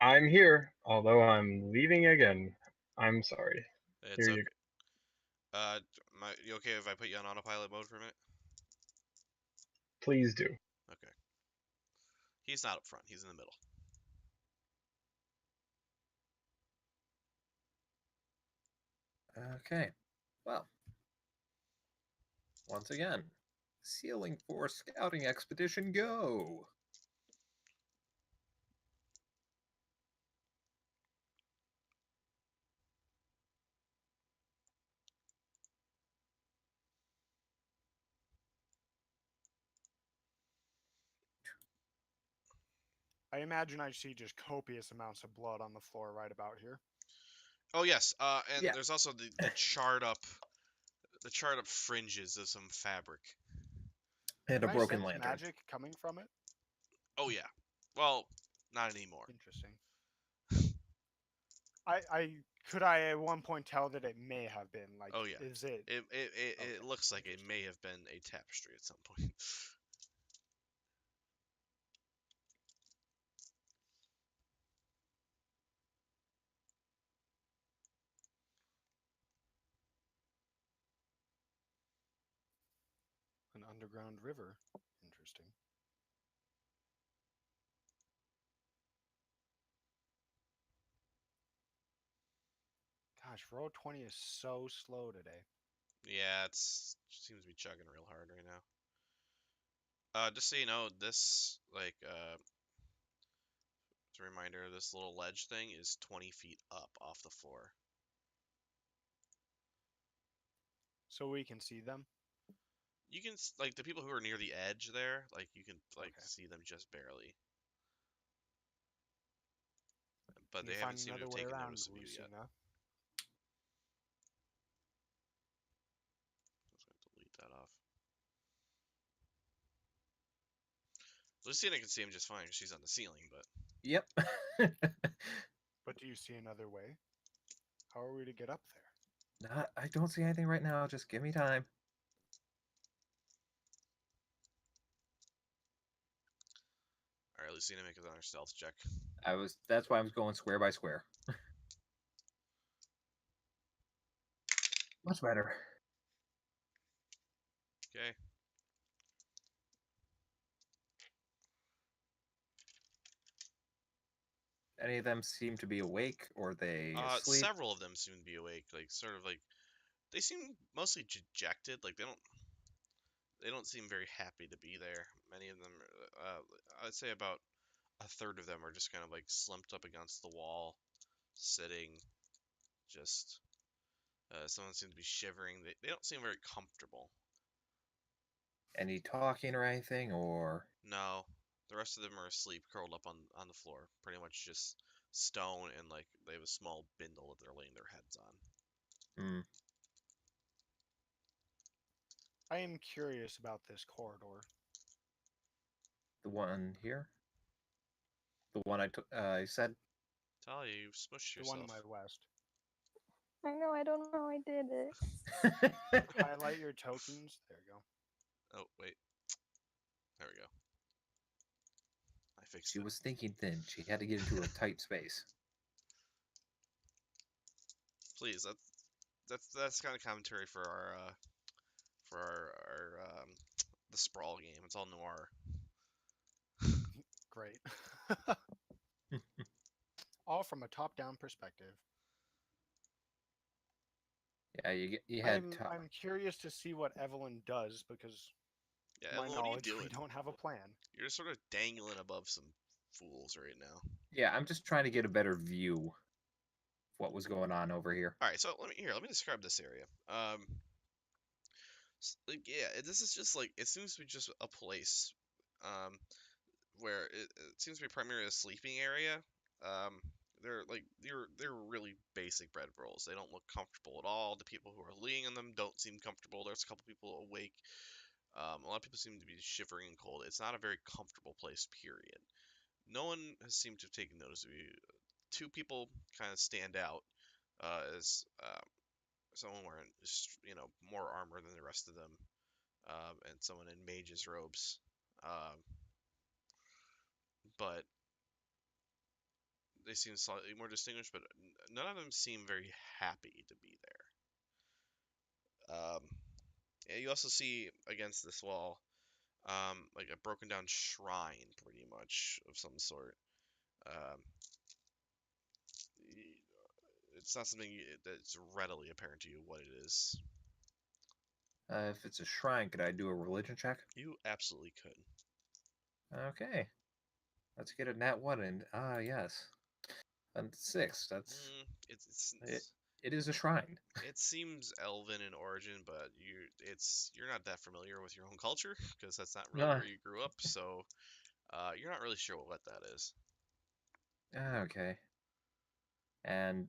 I'm here, although I'm leaving again. I'm sorry. It's Here okay. you go. You okay if I put you on autopilot mode for a minute? Please do. Okay. He's not up front. He's in the middle. Okay. Well. Once again, ceiling for scouting expedition go. I imagine I see just copious amounts of blood on the floor right about here. Oh yes. And Yeah. there's also the charred up fringes of some fabric. And Can a I broken sense lantern. magic coming from it? Oh yeah. Well, not anymore. Interesting. I at one point tell that it may have been like. Oh yeah. Is it? It Okay, looks like it may have been a tapestry at some point. An underground river. Interesting. Gosh, roll 20 is so slow today. Yeah, it seems to be chugging real hard right now. Just so you know, this as a reminder, this little ledge thing is 20 feet up off the floor. So we can see them. You can like the people who are near the edge there, like you can like Okay. see them just barely, but Can they you haven't find seemed to another have way taken around, notice of you yet. Lucina? Let's delete that off. Lucina can see him just fine because she's on the ceiling, but Yep. But do you see another way? How are we to get up there? I don't see anything right now. Just give me time. all right, Lucina, make another stealth check. That's why I was going square by square. Much better. Okay. Any of them seem to be awake, or are they asleep? Several of them seem to be awake, like sort of like they seem mostly dejected. Like they don't seem very happy to be there. Many of them, I'd say about a third of them are just kind of like slumped up against the wall, sitting. Just someone seems to be shivering. They don't seem very comfortable. Any talking or anything, or No, the rest of them are asleep, curled up on the floor, pretty much just stone, and like they have a small bindle that they're laying their heads on. hmm, I am curious about this corridor. the one here, the one I said. Talia, you've smushed The one yourself. to my west. I know, I don't know how I did it. Highlight your tokens. There you go. Oh wait, there we go. I fixed She it. was thinking thin. She had to get into a tight space. Please, that's kind of commentary for our the sprawl game. It's all noir. Great. All from a top-down perspective. Yeah, you had I'm curious to see what Evelyn does because, Yeah, to my Evelyn, what are you knowledge, we doing? don't have a plan. You're just sort of dangling above some fools right now. Yeah, I'm just trying to get a better view of what was going on over here. All right, so let me describe this area. Like yeah, this is just like it seems to be just a place, where it seems to be primarily a sleeping area. Um, they're really basic bread rolls. They don't look comfortable at all. The people who are laying on them don't seem comfortable. There's a couple people awake. A lot of people seem to be shivering and cold. It's not a very comfortable place, period. No one has seemed to have taken notice of you. Two people kind of stand out as someone wearing more armor than the rest of them, and someone in mage's robes. Um, but they seem slightly more distinguished, but none of them seem very happy to be there. Yeah, you also see against this wall, like a broken down shrine, pretty much of some sort. Um, it's not something that's readily apparent to you what it is. If it's a shrine, could I do a religion check? You absolutely could. Okay. Let's get a nat 1 and yes. And 6. That's Mm, it. It is a shrine. it seems elven in origin, but you're not that familiar with your own culture because that's not really No. where you grew up. So you're not really sure what that is. Okay. And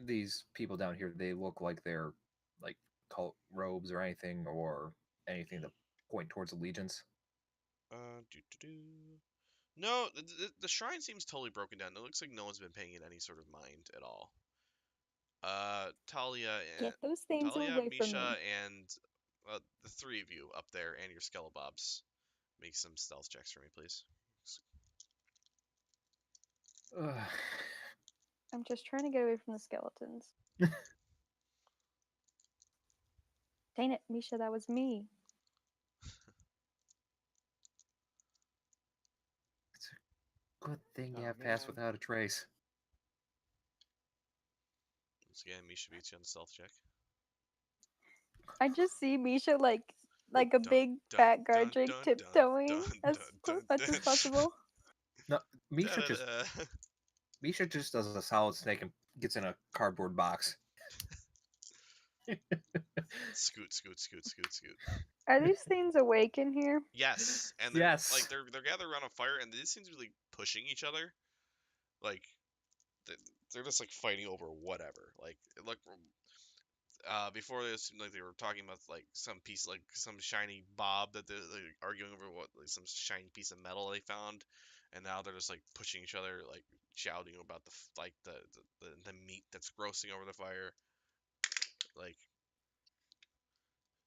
these people down here, they look like they're like cult robes or anything, or anything that point towards allegiance. Do. No, the shrine seems totally broken down. It looks like no one's been paying it any sort of mind at all. Talia and Get those things away from Misha, me. and the three of you up there, and your Skelebobs. Make some stealth checks for me, please. Ugh. I'm just trying to get away from the skeletons. Dang it, Misha, that was me. It's a good thing you Oh, have passed man. without a trace. Once again, Misha beats you on the stealth check. I just see Misha like a Dun, big dun, fat dun, guard drake dun, tiptoeing dun, as dun, much dun. as possible. No, Misha Da-da-da. just does a solid snake and gets in a cardboard box. Scoot, scoot, scoot, scoot, scoot. Are these things awake in here? Yes, and Yes. they're gathered around a fire, and they seem to be like pushing each other. Like they're just like fighting over whatever. Like before this seemed like they were talking about like some piece, like some shiny bob that they're like, arguing over what, like some shiny piece of metal they found, and now they're just like pushing each other, like shouting about the meat that's roasting over the fire. Like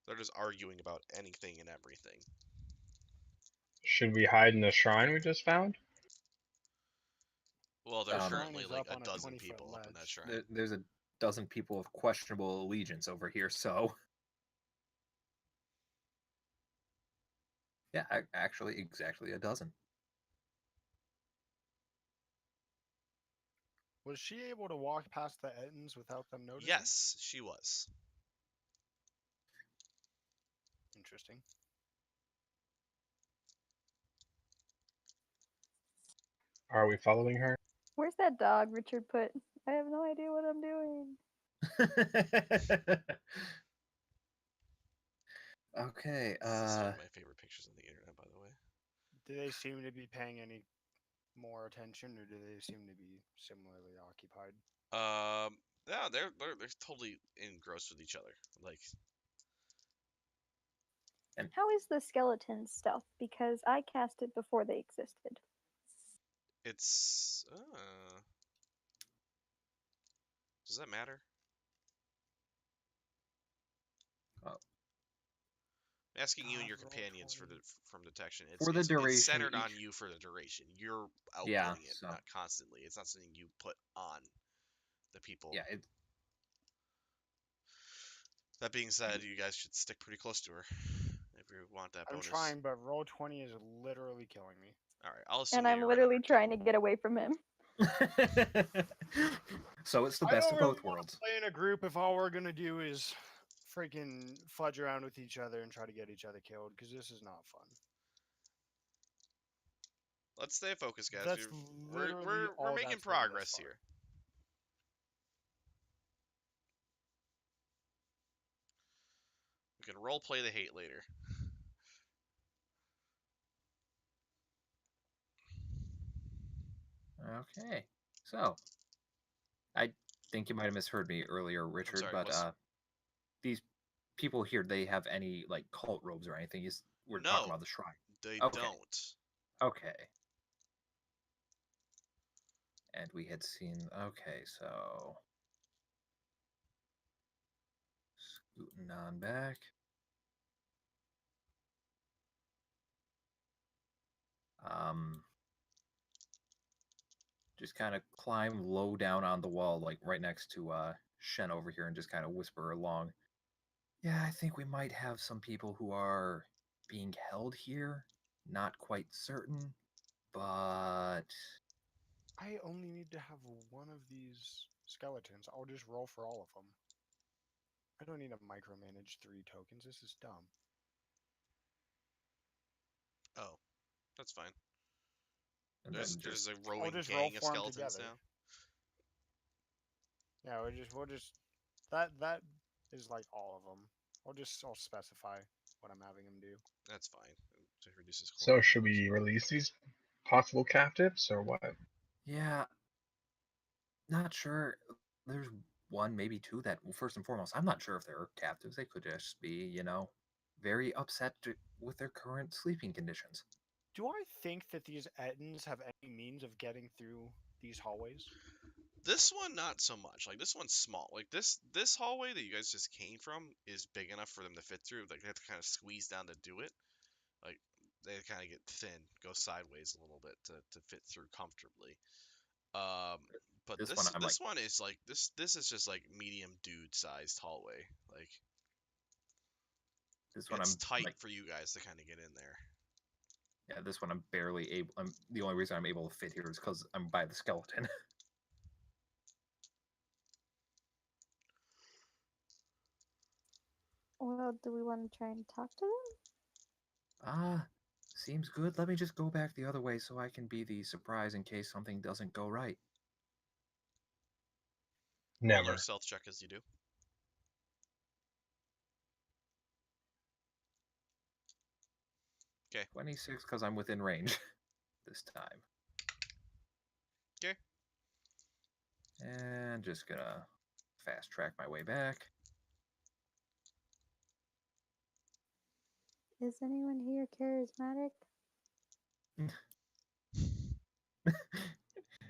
they're just arguing about anything and everything. Should we hide in the shrine we just found? Well, there's Um, currently Shrine is like up a on a dozen 20-foot people up in that ledge. shrine. There's a dozen people of questionable allegiance over here, so yeah, actually, exactly a dozen. Was she able to walk past the Ettins without them noticing? Yes, she was. Interesting. Are we following her? Where's that dog Richard put? I have no idea what I'm doing. Okay, This is one of my favorite pictures on the internet, by the way. Do they seem to be paying any more attention, or do they seem to be similarly occupied? Yeah, they're totally engrossed with each other. Like, How is the skeleton stealth? Because I cast it before they existed. it's does that matter? Oh. I'm asking you and your Roll companions 20. from detection. For the It's duration, centered on each- you for the duration. You're Yeah, outputting it, so- not constantly. It's not something you put on the people. yeah, That being said, you guys should stick pretty close to her if you want that I'm bonus. trying, but roll 20 is literally killing me. All right, I'll assume And that I'm you're literally running trying to get away from him. so it's the I best don't of really both wanna worlds. play in a group if all we're gonna do is freaking fudge around with each other and try to get each other killed, because this is not fun. Let's stay focused, guys. That's literally We're all making that's been thus progress far. here. We can role play the hate later. Okay, so I think you might have misheard me earlier, Richard, sorry, but what's- these people here, they have any like cult robes or anything? We're No. talking about the shrine. They Okay. don't. Okay. And we had seen. Okay, so scooting on back. Just kind of climb low down on the wall, like right next to Shen over here, and just kind of whisper along. Yeah, I think we might have some people who are being held here. Not quite certain, but I only need to have one of these skeletons. I'll just roll for all of them. I don't need to micromanage 3 tokens. This is dumb. Oh, that's fine. and There's then just a rowing just roll gang of for 'em skeletons together. now. Yeah, we'll just that is like all of them. I'll specify what I'm having them do. That's fine. To reduce his So should we release these possible captives or what? yeah, not sure. There's one, maybe two that, well, first and foremost, I'm not sure if they're captives. They could just be, very upset with their current sleeping conditions. Do I think that these Ettins have any means of getting through these hallways? This one, not so much. Like this one's small. Like this hallway that you guys just came from is big enough for them to fit through. Like they have to kind of squeeze down to do it. Like they kind of get thin, go sideways a little bit to fit through comfortably. But This this one, I'm this one is like this is just like medium dude sized hallway. Like this one, it's I'm tight like, for you guys to kind of get in there. yeah, this one I'm barely able. The only reason I'm able to fit here is because I'm by the skeleton. Well, do we want to try and talk to them? Seems good. Let me just go back the other way so I can be the surprise in case something doesn't go right. Roll Never. your stealth check as you do. Okay. 26 because I'm within range this time. Okay. And just gonna fast track my way back. Is anyone here charismatic?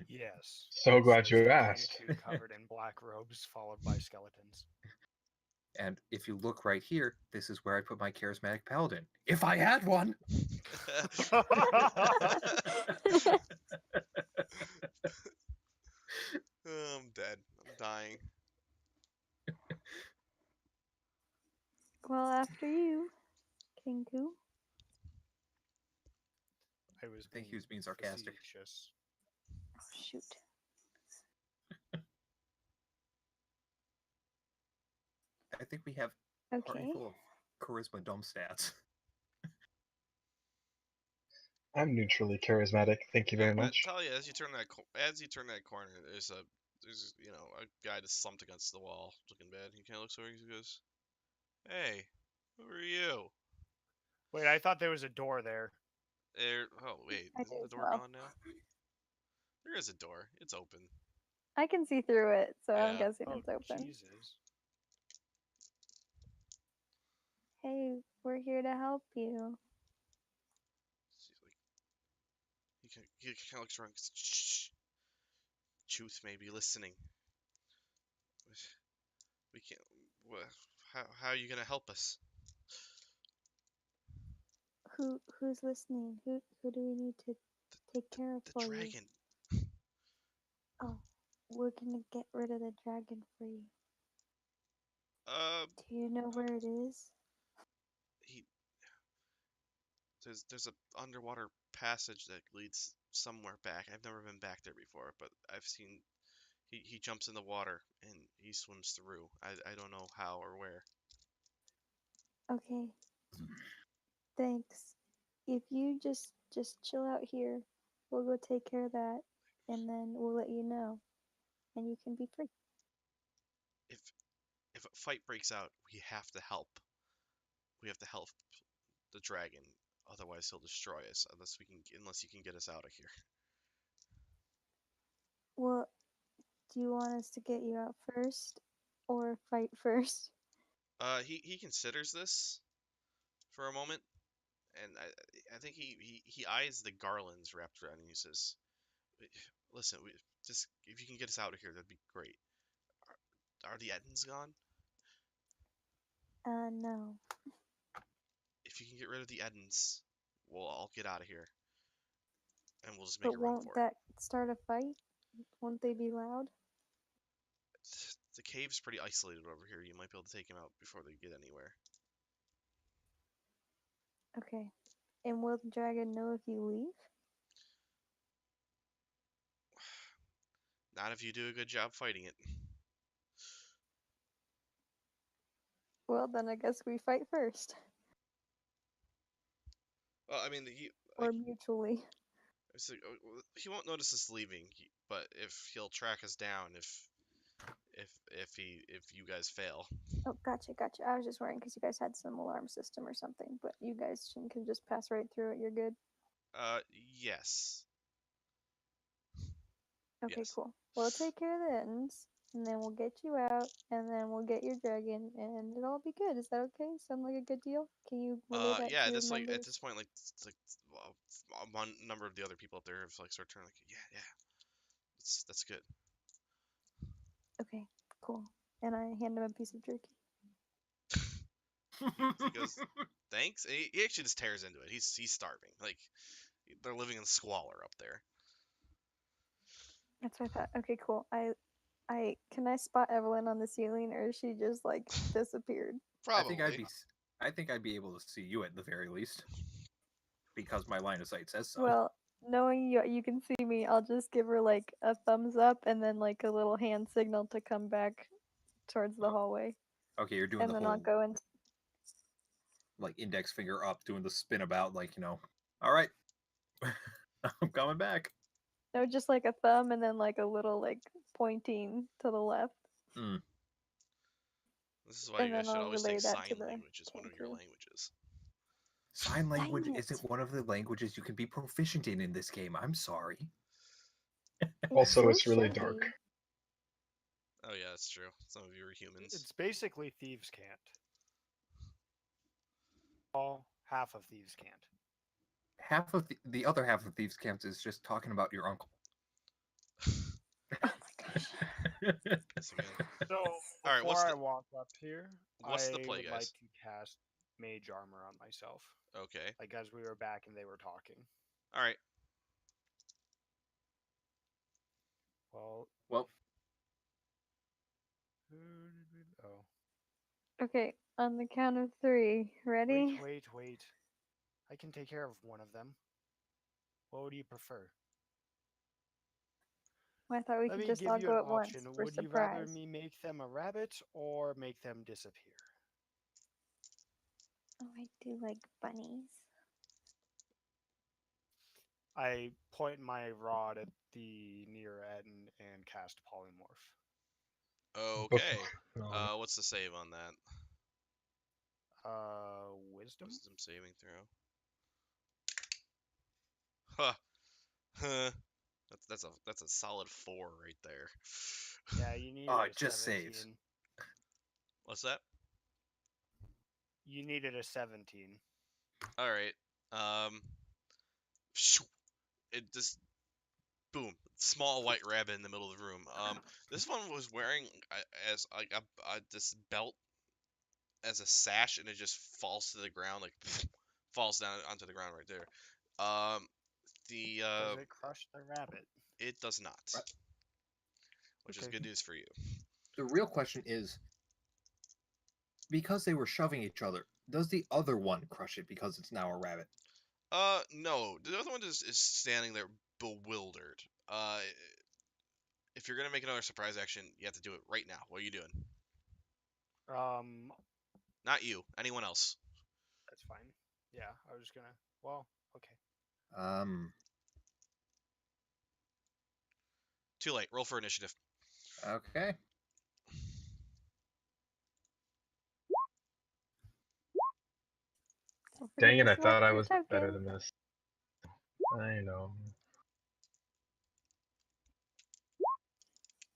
Yes. So glad says you the asked. dude covered in black robes, followed by skeletons. And if you look right here, this is where I put my charismatic paladin. If I had one! Oh, I'm dead. I'm dying. Well, after you, Kinku. I was I think he was being sarcastic. facetious. Oh, shoot. I think we have a party Okay. full of charisma dumb stats. I'm neutrally charismatic. Thank you very I much. tell you, as you turn that corner, there's a guy just slumped against the wall, looking bad. He kind of looks over. He goes, "Hey, who are you?" Wait, I thought there was a door there. Oh wait, I isn't do the as door well. gone now? There is a door. It's open. I can see through it, so I'm Yeah. guessing Oh, it's open. Jesus. Hey, we're here to help you. He's like, he kind of looks around. Goes, shh. Truth may be listening. We can't. How are you gonna help us? Who's listening? Who do we need to take care of The for you? dragon. Oh, we're gonna get rid of the dragon for you. Uh, Do you know where it is? he there's a underwater passage that leads somewhere back. I've never been back there before, but I've seen he jumps in the water and he swims through. I don't know how or where. Okay. Thanks. If you just chill out here, we'll go take care of that, and then we'll let you know, and you can be free. If if a fight breaks out, we have to help. We have to help the dragon. Otherwise, he'll destroy us. Unless you can get us out of here. Well, do you want us to get you out first, or fight first? He considers this for a moment, and I think he eyes the garlands wrapped around, and he says, "Listen, just if you can get us out of here, that'd be great. Are the Ettins gone? No. If you can get rid of the Ettins, we'll all get out of here, and we'll just make But a run won't for that start a fight? Won't they be loud? it. The cave's pretty isolated over here. You might be able to take him out before they get anywhere. Okay. And will the dragon know if you leave? Not if you do a good job fighting it. Well, then I guess we fight first. Well, I mean, Or mutually. he won't notice us leaving, but if he'll track us down if you guys fail. Oh, gotcha. I was just worrying because you guys had some alarm system or something, but you guys can just pass right through it. You're good. Yes. Okay, Yes. cool. We'll take care of the ends, and then we'll get you out, and then we'll get your dragon, and it'll all be good. Is that okay? Sound like a good deal? Can you relay that Yeah. to your This like at members? this point, like it's like one number of the other people up there have like start turning like, yeah, that's good. Okay, cool. And I hand him a piece of jerky. He goes, thanks. And he actually just tears into it. He's starving. Like they're living in squalor up there. That's what I thought. Okay, cool. I can I spot Evelyn on the ceiling, or is she just like disappeared? Probably. I think I'd be able to see you at the very least, because my line of sight says so. Well, knowing you can see me, I'll just give her like a thumbs up and then like a little hand signal to come back towards the hallway. Okay, you're doing And the then whole I'll go and like index finger up, doing the spin about, like, all right, I'm coming back. no, just like a thumb and then like a little like pointing to the left. Mm. This is why And you guys then should I'll always relay take that to sign the language as one of your Kenku. languages. Sign language Dang isn't it. one of the languages you can be proficient in this game. I'm sorry. Also, so it's really shitty. dark. Oh yeah, that's true. Some of you are humans. It's basically thieves can't. All half of thieves can't. Half of the other half of Thieves' Camps is just talking about your uncle. Oh my gosh. Yes, again. So right, before what's I the- walk up here, What's the I play, would like guys? to cast mage armor on myself. Okay. Like as we were back and they were talking. All right. Well, Well, who did we? Oh, Okay, on the count of 3. Ready? wait. I can take care of one of them. What would you prefer? I thought we Let could me just give all you go an at once option. for Would you rather surprise. me make them a rabbit or make them disappear? Oh, I do like bunnies. I point my rod at the near end and cast polymorph. Okay. Um, What's the save on that? Wisdom? Wisdom saving throw. Huh. Huh. That's a solid 4 right there. Yeah, you needed oh, a it just 17. saves. What's that? You needed a 17. All right. Shoo. It just boom. Small white rabbit in the middle of the room. This one was wearing as like this belt as a sash, and it just falls to the ground, like falls down onto the ground right there. The Does it crush the rabbit? it does not, Right. which is Okay. good news for you. The real question is, because they were shoving each other, does the other one crush it because it's now a rabbit? No, the other one is standing there bewildered. If you're gonna make another surprise action, you have to do it right now. What are you doing? Um, Not you. Anyone else? that's fine. Yeah, I was just gonna. Well, okay. Um. Too late. Roll for initiative. Okay. Don't forget dang it, to I select thought I your was better token. than this. I know.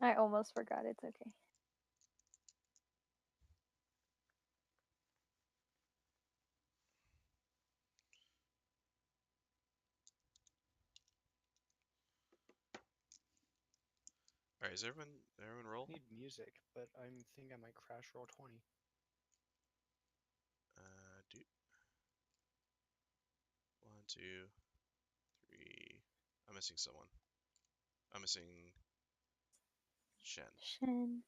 I almost forgot. It's okay. All right. Is everyone roll? I need music, but I think I might crash roll 20. Do 1, 2, 3. I'm missing someone. I'm missing Shen. Shen.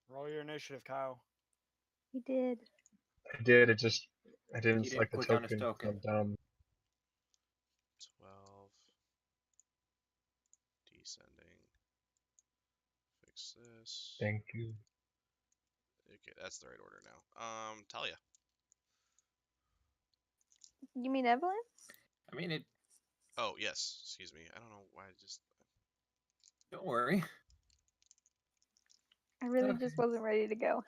Roll your initiative, Kyle. He did. I did. I didn't He didn't select the click on his token. token. I'm dumb. 12. Descending. Fix this. Thank you. Okay, that's the right order now. Talia. You mean Evelyn? I mean, it. Oh yes. Excuse me. I don't know why I just. Don't worry. I really Okay. just wasn't ready to go.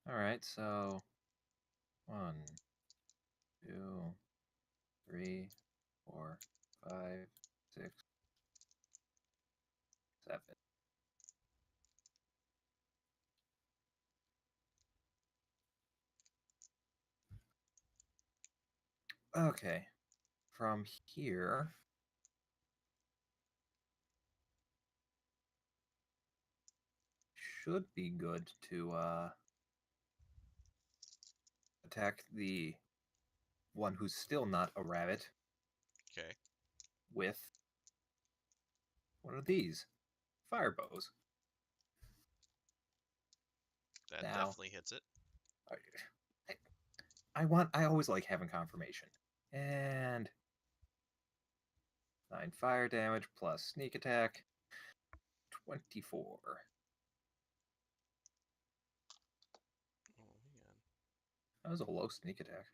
All right. So 1, 2, 3, 4, 5, 6, 7. Okay. From here, should be good to attack the one who's still not a rabbit Okay. with one of these fire bows. That Now, definitely hits it. I always like having confirmation. And 9 fire damage plus sneak attack. 24. Oh man. That was a low sneak attack.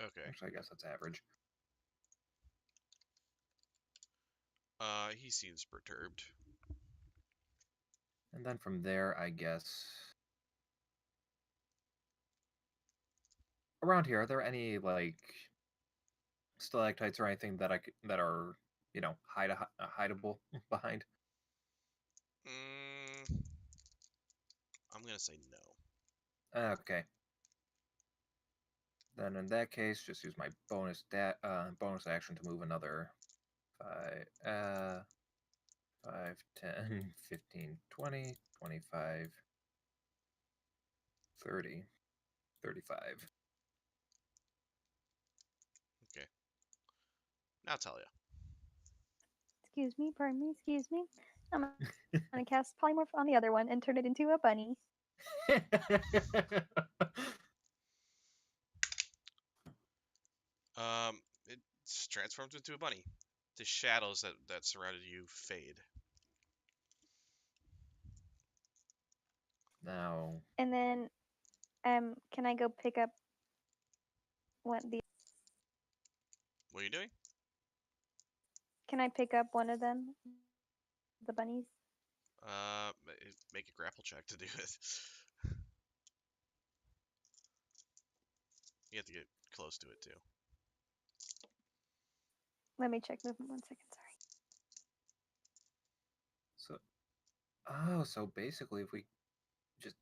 Okay. Actually, I guess that's average. He seems perturbed. And then from there, I guess. Around here, are there any like stalactites or anything that that are hideable behind? Mm, I'm gonna say no. Okay. Then in that case, just use my bonus action to move another 5, 5, 10, 15, 20, 25, 30, 35. Okay. Now Talia. Excuse me, pardon me, excuse me. I'm gonna cast polymorph on the other one and turn it into a bunny. It's transformed into a bunny. The shadows that surrounded you fade. Now, And then, can I go pick up the? What are you doing? Can I pick up one of them, the bunnies? Make a grapple check to do it. You have to get close to it too. Let me check movement 1 second. Sorry. so basically, if we just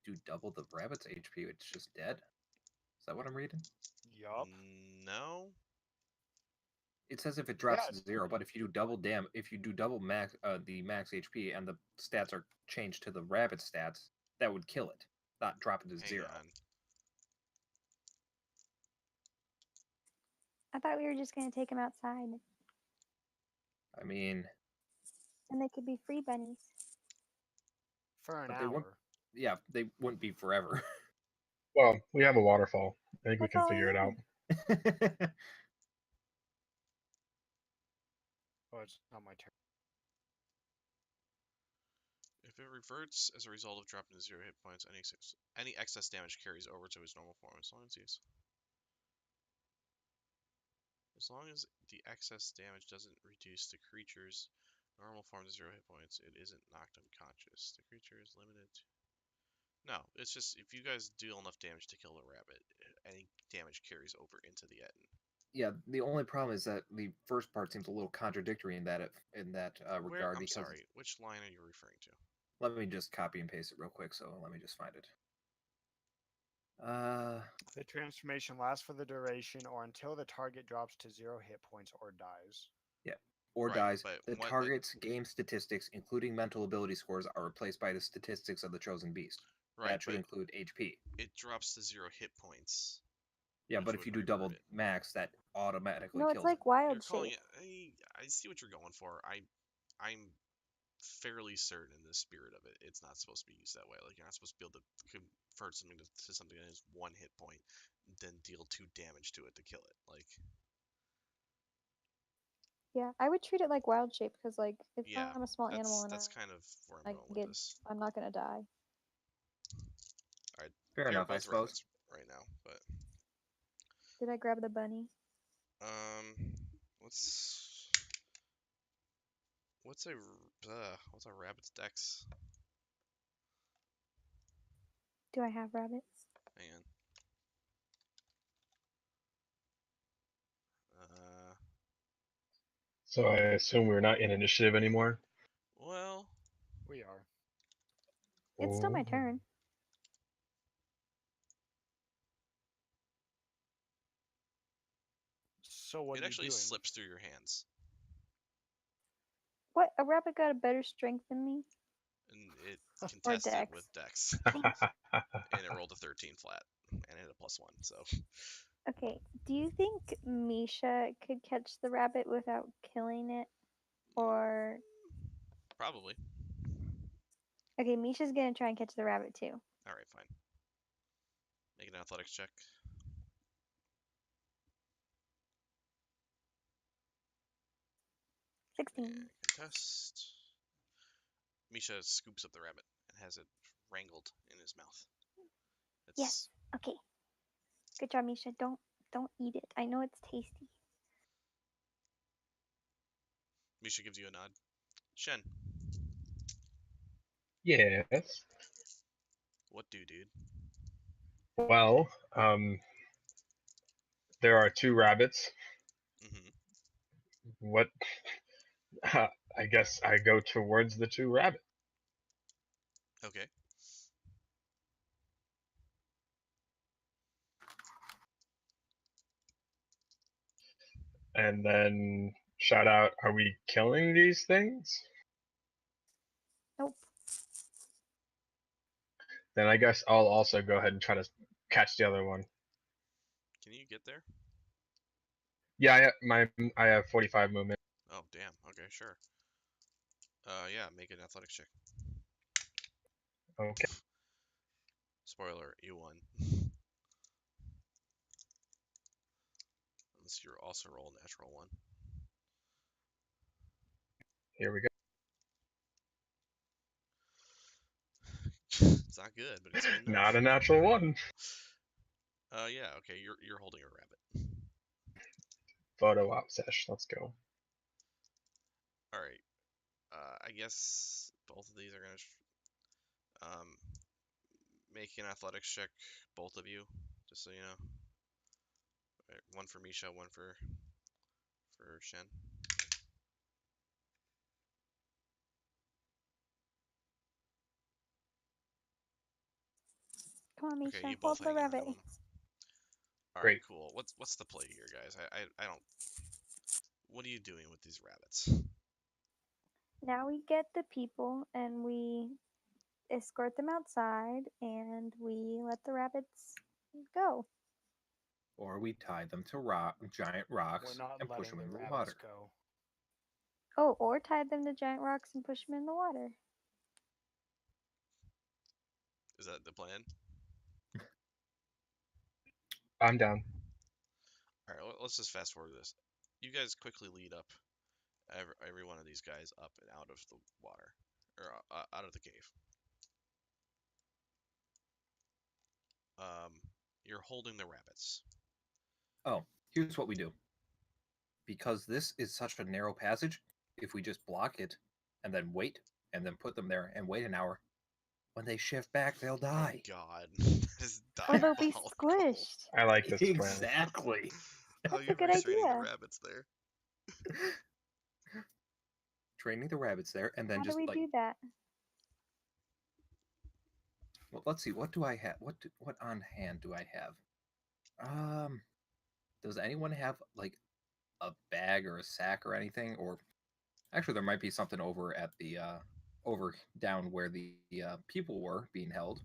do double the rabbit's HP, it's just dead. Is that what I'm reading? Yup. No. It says if it drops Yeah. to 0, but if you do double max the max HP and the stats are changed to the rabbit stats, that would kill it, not drop it to Hang 0. on. I thought we were just gonna take them outside, I mean, and they could be free bunnies. For an but they won't. hour. Yeah, they wouldn't be forever. Well, we have a waterfall. I think we That's can all I figure it out. need. Oh, it's not my turn. If it reverts as a result of dropping to 0 hit points, any excess damage carries over to his normal form as long as the excess damage doesn't reduce the creature's normal form to 0 hit points, it isn't knocked unconscious. The creature is limited to... No, it's just if you guys deal enough damage to kill the rabbit, any damage carries over into the Etten. Yeah, the only problem is that the first part seems a little contradictory in that regard. I'm Because sorry, which line are you referring to? let me just copy and paste it real quick. So let me just find it. The transformation lasts for the duration or until the target drops to 0 hit points or dies. Yeah, or Right, dies. but The target's game statistics, including mental ability scores, are replaced by the statistics of the chosen beast. Right, That should but include HP. it drops to 0 hit points. Yeah, which but if would you do revert double it. max, that automatically No, it's kills it. like wild You're calling shape. it. I see what you're going for. I'm fairly certain in the spirit of it, it's not supposed to be used that way. Like you're not supposed to be able to convert something to something that is 1 hit point, then deal 2 damage to it to kill it. Like Yeah, I would treat it like wild shape because, like, if yeah, I'm a small animal and that's kind of where I'm I going with get, this. I'm not gonna die. All right, Fair they're enough, I both suppose. rabbits right now, but Did I grab the bunny? um, what's what's a rabbit's dex? Do I have rabbits? Hang on. So I assume we're not in initiative anymore. Well, We are. It's still my Oh. turn. So what it are you actually doing? slips through your hands, What? A rabbit got a better strength than me? and it Or contested dex? with dex, and it rolled a 13 flat, and it hit a +1. So Okay, do you think Misha could catch the rabbit without killing it? Or. probably. Okay, Misha's gonna try and catch the rabbit too. All right, fine. Make an athletics check. 16. And contest. Misha scoops up the rabbit and has it wrangled in his mouth. Yes. Okay. Good job, Misha. Don't eat it. I know it's tasty. Misha gives you a nod. Shen. Yes. What do, dude? Well, there are two rabbits. Mm-hmm. What? I guess I go towards the two rabbits. Okay. And then shout out, are we killing these things? Nope. Then I guess I'll also go ahead and try to catch the other one. Can you get there? Yeah, I have 45 movement. Oh, damn. Okay, sure. Yeah, make an athletics check. Okay, Spoiler, you won. Unless you're also roll a natural one. here we go. It's not good, but it's good enough. Not a natural one. Yeah, okay, you're holding a rabbit. Photo op sesh. Let's go. Alright. I guess both of these are gonna make an athletics check, both of you, just so you know. Right, one for Misha, one for Shen. Come on, Okay, Misha. you both Hold the hang on to rabbit. him. All right, Great. cool. What's the play here, guys? I don't. What are you doing with these rabbits? Now we get the people and we escort them outside and we let the rabbits go. Or we tie them to giant We're rocks not and push letting them the in the rabbits water. go. Oh, or tie them to giant rocks and push them in the water. Is that the plan? I'm down. All right, let's just fast forward this. You guys quickly lead up every one of these guys up and out of the water, or out of the cave. Um, you're holding the rabbits. Oh, here's what we do. Because this is such a narrow passage, if we just block it and then wait and then put them there and wait an hour, when they shift back, they'll Oh die. God, that is Or they'll be diabolical. squished. I like this plan. Exactly. How are That's you a good restraining the idea. rabbits there? Training the rabbits there and then How do just we like, do that? well, let's see, what do I have? What on hand do I have? Does anyone have like a bag or a sack or anything? Or actually, there might be something over at the over down where the people were being held.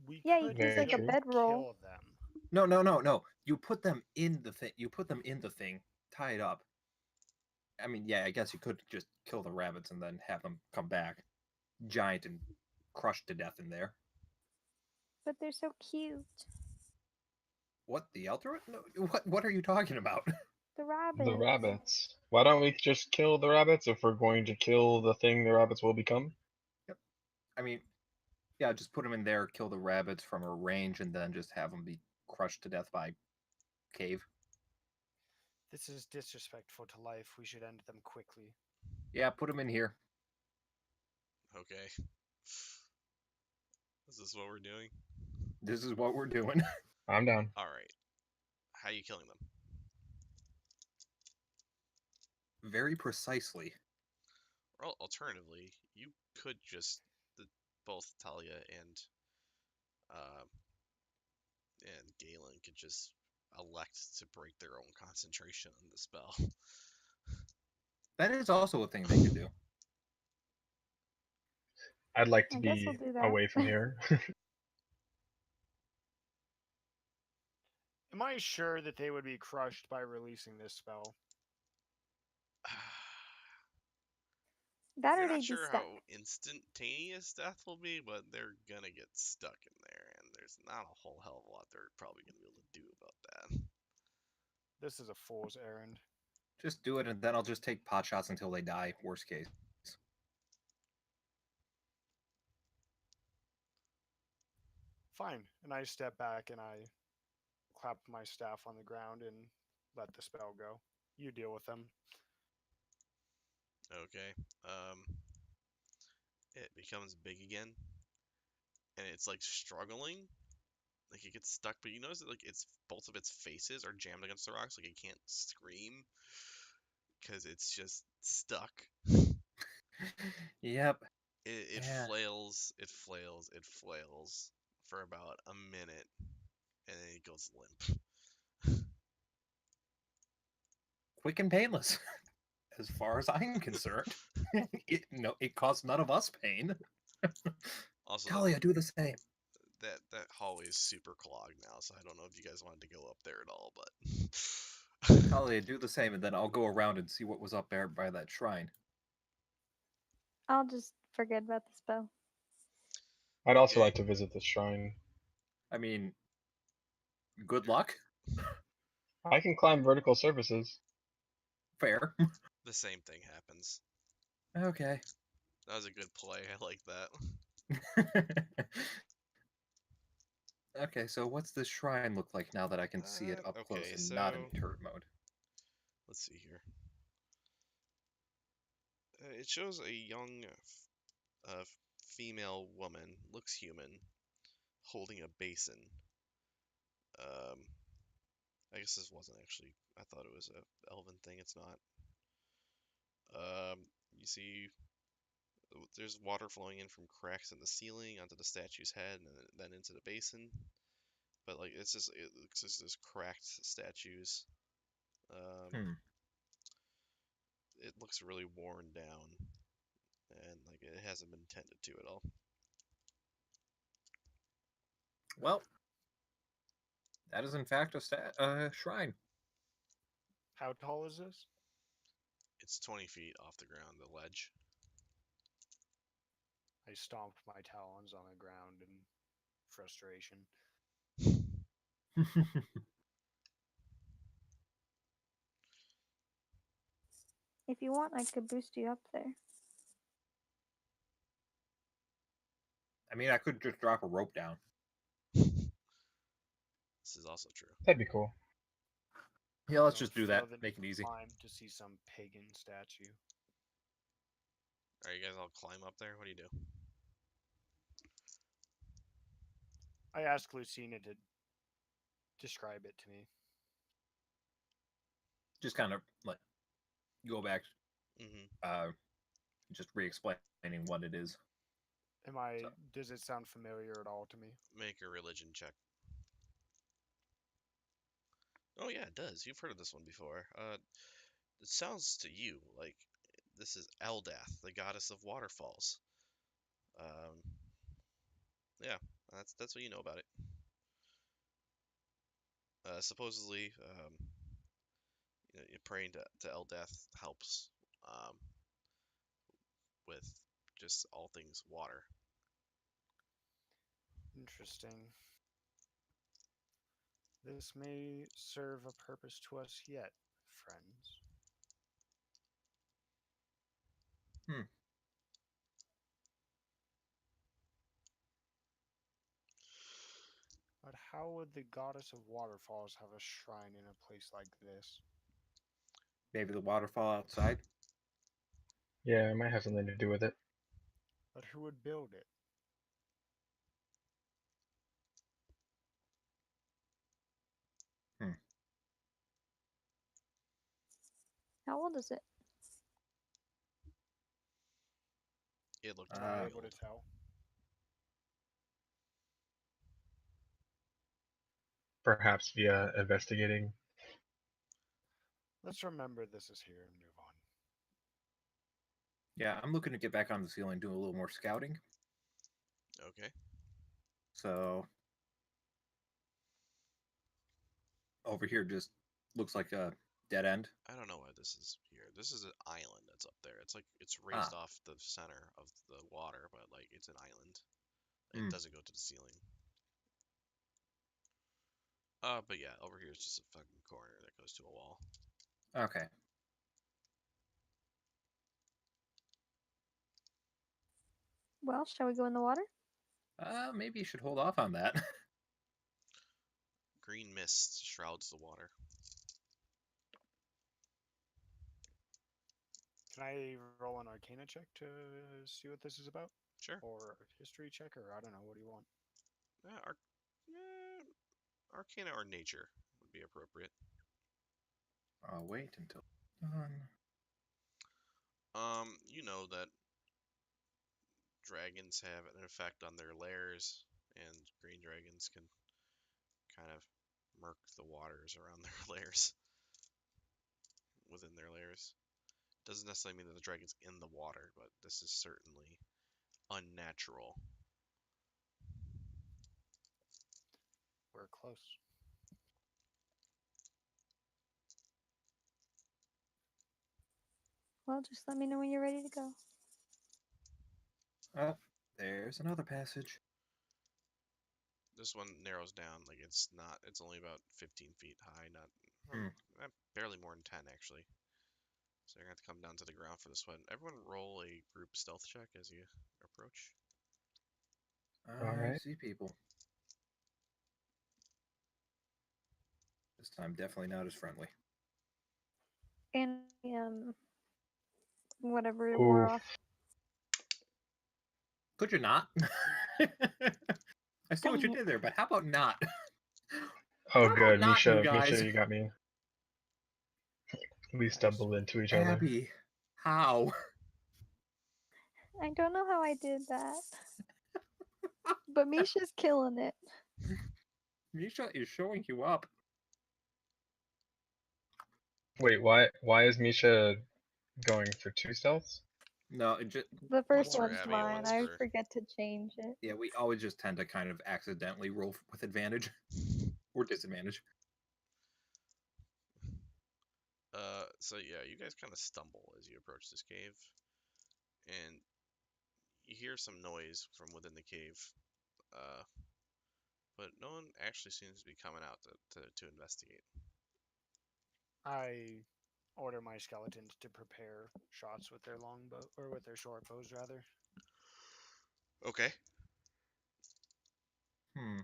We Yeah, you could could use Very like a true. just bedroll. kill them. No. You put them in the thing. You put them in the thing, tie it up. I mean, yeah, I guess you could just kill the rabbits and then have them come back, giant and crushed to death in there. But they're so cute. What, the Elder? No, what are you talking about? The rabbits. The rabbits. Why don't we just kill the rabbits if we're going to kill the thing the rabbits will become? Yep. I mean, yeah, just put them in there, kill the rabbits from a range, and then just have them be crushed to death by cave. This is disrespectful to life. We should end them quickly. Yeah, put them in here. Okay. Is this what we're doing? This is what we're doing. I'm down. All right. How are you killing them? Very precisely. Or alternatively, you could just both Talia uh, and Galen could just elect to break their own concentration on the spell. That is also a thing they could do. I'd like to I guess we'll be do that. away from here. Am I sure that they would be crushed by releasing this spell? That You're or not they'd be sure stuck. how instantaneous death will be, but they're gonna get stuck in there, and there's not a whole hell of a lot they're probably gonna be able to do about that. This is a fool's errand. Just do it, and then I'll just take pot shots until they die. Worst case. Fine. And I step back and I clap my staff on the ground and let the spell go. You deal with them. Okay. it becomes big again, and it's like struggling. Like it gets stuck, but you notice that like it's both of its faces are jammed against the rocks. Like it can't scream because it's just stuck. Yep. It Yeah. flails, it flails, it flails for about a minute, and then it goes limp. Quick and painless, as far as I'm concerned. It caused none of us pain. Also, Talia, do the same. that hallway is super clogged now, so I don't know if you guys wanted to go up there at all, but Talia, do the same, and then I'll go around and see what was up there by that shrine. I'll just forget about the spell. I'd also Okay. like to visit the shrine. I mean, good luck. I can climb vertical surfaces. Fair. The same thing happens. Okay. That was a good play. I like that. Okay, so what's this shrine look like now that I can see it up close Okay, and so not in turret mode? let's see here. It shows a young uh, female woman, looks human, holding a basin. Um, I guess this wasn't actually. I thought it was a elven thing. It's not. You see, there's water flowing in from cracks in the ceiling onto the statue's head, and then into the basin. But like, it's just this cracked statues. Hmm. It looks really worn down, and like it hasn't been tended to at all. Well, that is in fact a shrine. How tall is this? It's 20 feet off the ground, the ledge. I stomped my talons on the ground in frustration. If you want, I could boost you up there. I mean, I could just drop a rope down. This is also true. That'd be cool. Yeah, let's Don't just do feel that. the Make need it easy. to climb to see some pagan statue. Alright, you guys all climb up there? What do you do? I asked Lucina to describe it to me. Just kind of like go back, Mm-hmm. just re-explaining what it is. Am I? So, Does it sound familiar at all to me? Make a religion check. Oh yeah, it does. You've heard of this one before. It sounds to you like this is Eldath, the goddess of waterfalls. Um, yeah, that's what you know about it. Supposedly, praying to Eldath helps um, with just all things water. Interesting. This may serve a purpose to us yet, friends. hmm. But how would the goddess of waterfalls have a shrine in a place like this? Maybe the waterfall outside. Yeah, it might have something to do with it. But who would build it? Hmm. How old is it? It looked Am very I Uh, able to old. tell? Perhaps via investigating. Let's remember this is here and move on. Yeah, I'm looking to get back on the ceiling, do a little more scouting. Okay. So over here just looks like a dead end. I don't know why this is here. This is an island that's up there. It's like it's Ah. raised off the center of the water, but like it's an island. It Hmm. doesn't go to the ceiling. But yeah, over here is just a fucking corner that goes to a wall. Okay. Well, shall we go in the water? Maybe you should hold off on that. Green mist shrouds the water. Can I roll an Arcana check to see what this is about? Sure. or a history check, or I don't know. What do you want? Arcana or nature would be appropriate. I'll wait until done. You know that dragons have an effect on their lairs, and green dragons can kind of murk the waters around their lairs, within their lairs. Doesn't necessarily mean that the dragon's in the water, but this is certainly unnatural. We're close. Well, just let me know when you're ready to go. Oh, there's another passage. This one narrows down, like it's not. It's only about 15 feet high, not barely more than 10 actually. So you're gonna have to come down to the ground for this one. Everyone, roll a group stealth check as you approach. All I right. see people. This time, definitely not as friendly. And whatever Ooh. wore off. Could you not? I see what you Dang it. did there, but how about not? Oh, How about good, not, you Misha. guys? Misha, you got me. We stumbled into each other. Abby, how? I don't know how I did that. But Misha's killing it. Misha is showing you up. Wait, why is Misha going for 2 stealths? No, it just The One's first for one's Abby, mine. one's I for. forget to change it. yeah, we always just tend to kind of accidentally roll with advantage or disadvantage. So yeah, you guys kind of stumble as you approach this cave, and you hear some noise from within the cave. Uh, but no one actually seems to be coming out to investigate. I order my skeletons to prepare shots with their longbow, or with their short bows rather. Okay. Hmm.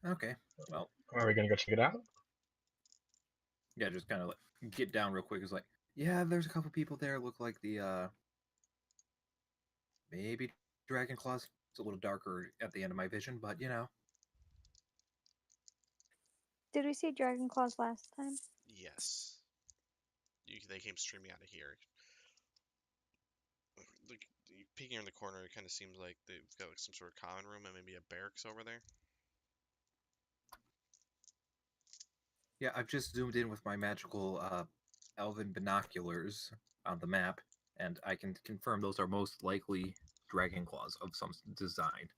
Okay. Well, Are we gonna go check it out? yeah, just kind of like get down real quick. It's like, yeah, there's a couple people there. Look like the maybe dragon claws. It's a little darker at the end of my vision, but you know. Did we see dragon claws last time? Yes. They came streaming out of here. Like, peeking in the corner, it kind of seems like they've got like some sort of common room and maybe a barracks over there. Yeah, I've just zoomed in with my magical elven binoculars on the map, and I can confirm those are most likely dragon claws of some design.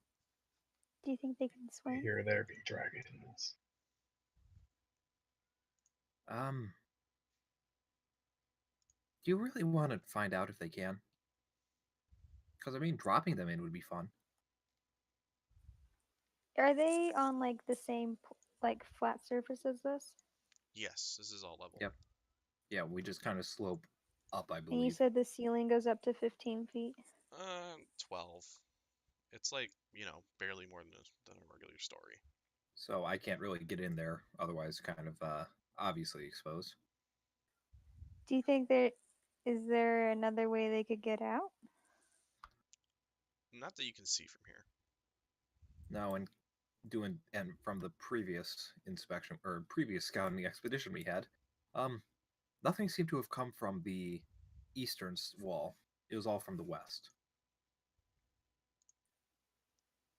Do you think they can swim? Here there be dragons. Do you really want to find out if they can? Because I mean, dropping them in would be fun. Are they on like the same like flat surface as this? Yes, this is all level. Yep. Yeah, we just kind of slope up, I And you believe. said the ceiling goes up to 15 feet. 12. It's like, barely more than a regular story. So I can't really get in there, otherwise kind of obviously exposed. Do you think is there another way they could get out? Not that you can see from here. No, and from the previous inspection or previous scouting expedition we had, nothing seemed to have come from the eastern wall. It was all from the west.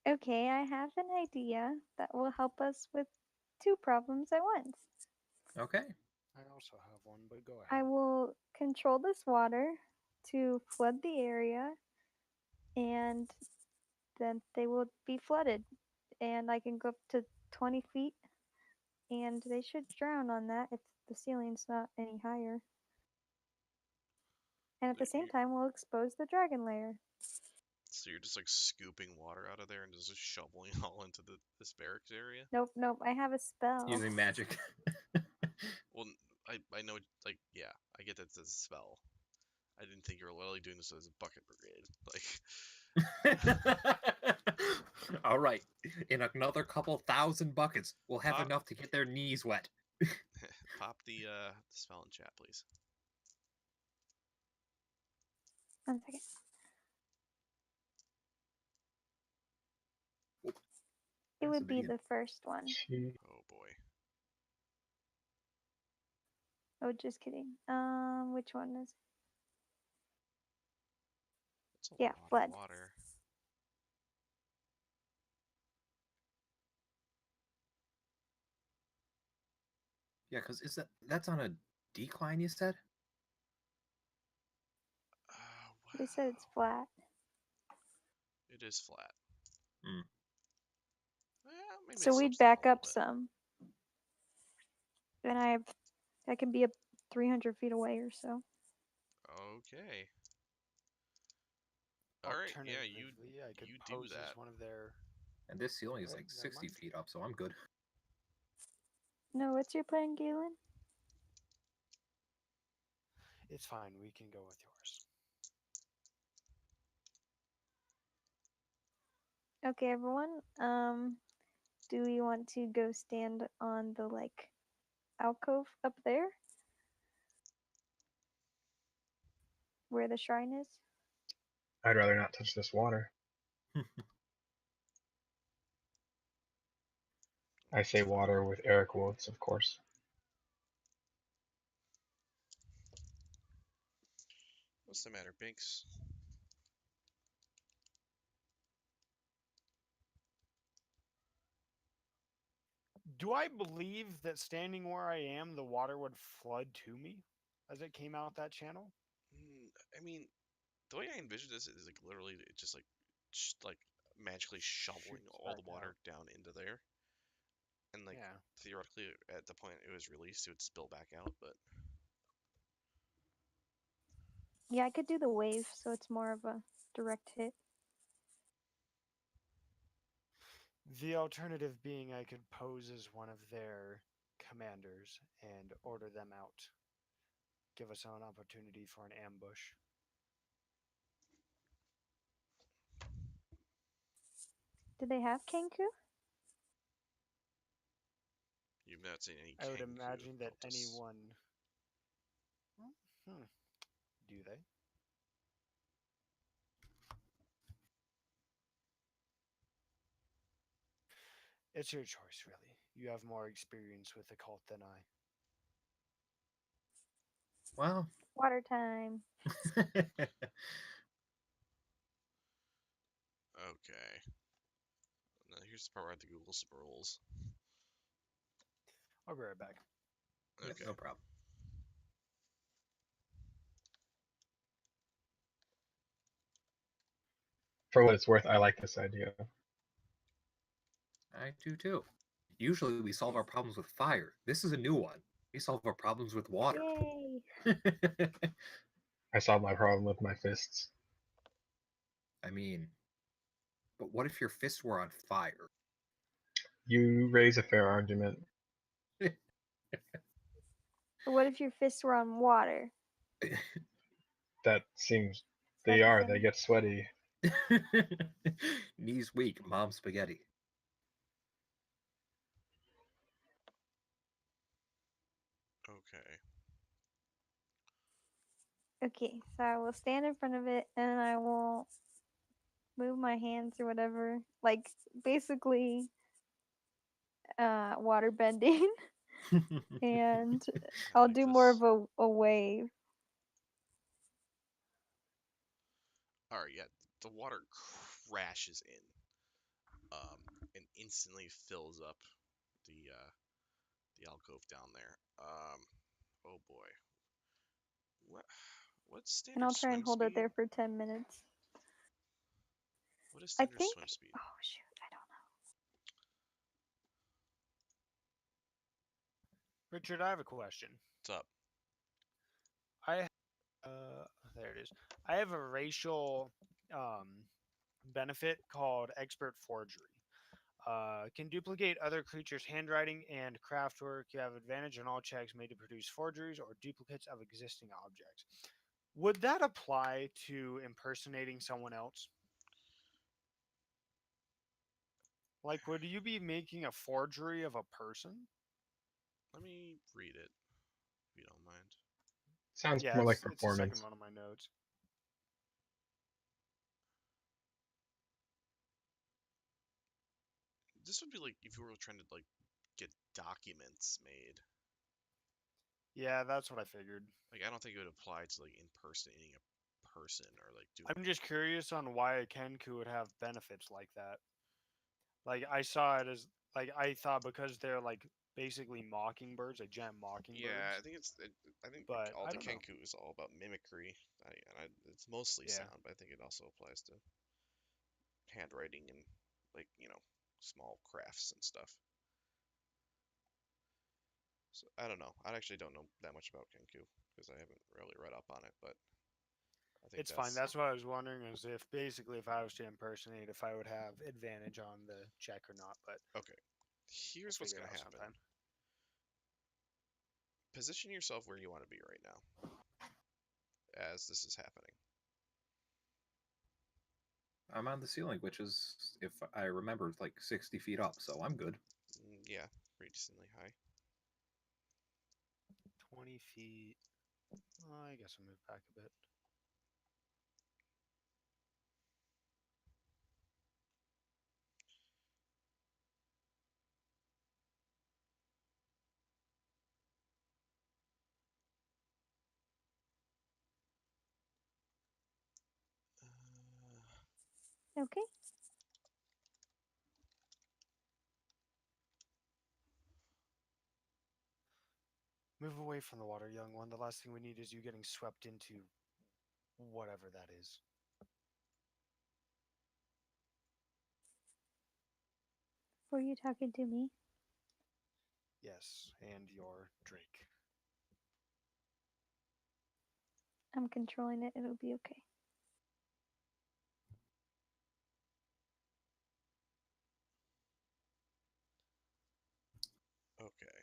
Okay, I have an idea that will help us with 2 problems at once. Okay. I also have one, but go I ahead. will control this water to flood the area, and then they will be flooded. And I can go up to 20 feet, and they should drown on that if the ceiling's not any higher. And at the same time, we'll expose the dragon lair. So you're just like scooping water out of there and just shoveling all into this barracks area? Nope, I have a spell. Using magic. Well, I know, like, yeah, I get that it's a spell. I didn't think you were literally doing this as a bucket brigade. Like, All right. In another couple thousand buckets, we'll have Pop- enough to get their knees wet. Pop the spell in chat, please. 1 second. It That's would a be big the first one. Oh boy. Oh, just kidding. Which one is? That's a Yeah, lot flood. of water. Yeah, because that's on a decline, you said? Wow. They said it's flat. It is flat. Hmm. Maybe So it we'd slopes down a back little up bit. some. And I can be up 300 feet away or so. Okay. All right. Yeah, Alternatively, I could you do pose as that. one of their. And this ceiling is Okay, like never 60 mind. feet up, so I'm good. No, what's your plan, Galen? It's fine. We can go with yours. Okay, everyone. Do we want to go stand on the like alcove up there? Where the shrine is? I'd rather not touch this water. I say water with air quotes, of course. What's the matter, Binks? Do I believe that standing where I am, the water would flood to me as it came out that channel? I mean, the way I envision this is like literally it just like magically shoveling Shoots all back the water out. down into there, and like Yeah. theoretically at the point it was released, it would spill back out. But Yeah, I could do the wave, so it's more of a direct hit. The alternative being I could pose as one of their commanders and order them out. Give us an opportunity for an ambush. Do they have Kenku? you've not seen any I would Kenku imagine that cultists. anyone. Hmm. Do they? It's your choice, really. You have more experience with the cult than I. Well, Water time. Okay. Now here's the part where I have to Google some rules. I'll be right back. yeah, Okay. no problem. For what it's worth, I like this idea. I do too. Usually we solve our problems with fire. This is a new one. We solve our problems with water. Yay! I solved my problem with my fists. I mean, but what if your fists were on fire? You raise a fair argument. But what if your fists were on water? That seems Is they that the are. They same? get sweaty. Knees weak, mom spaghetti. Okay. Okay, so I will stand in front of it and I will move my hands or whatever. Like basically water bending. And I'll Like do more this. of a wave. All right. Yeah. The water crashes in, and instantly fills up the alcove down there. Oh boy. What what's And standard I'll try and swim hold it speed? there for 10 minutes. What is I standard think. swim speed? Oh, shoot. I don't Richard, I have a question. What's up? I there it is. I have a racial benefit called expert forgery. Can duplicate other creatures' handwriting and craftwork. You have advantage on all checks made to produce forgeries or duplicates of existing objects. Would that apply to impersonating someone else? Like, would you be making a forgery of a person? Let me read it, if you don't mind. Sounds Yeah, more like it's the second performance. one of my notes. This would be like if you were trying to like get documents made. Yeah, that's what I figured. Like I don't think it would apply to like impersonating a person or like doing. I'm just curious on why a Kenku would have benefits like that. Like I saw it as like I thought because they're like basically mockingbirds, like giant Yeah, mockingbirds. I think I think But all I the don't know. Kenku is all about mimicry, it's mostly Yeah. sound, but I think it also applies to handwriting and like small crafts and stuff. So I don't know. I actually don't know that much about Kenku because I haven't really read up on it, but I think It's fine. that's That's what I was wondering is if basically if I was to impersonate, if I would have advantage on the check or not. But okay. we'll Here's what's figure it gonna out happen. sometime. Position yourself where you want to be right now as this is happening. I'm on the ceiling, which is, if I remember, like 60 feet up, so I'm good. Yeah, pretty decently high. 20 feet. I guess I'll move back a bit. Okay. Move away from the water, young one. The last thing we need is you getting swept into whatever that is. Were you talking to me? Yes, and your Drake. I'm controlling it. It'll be okay. Okay.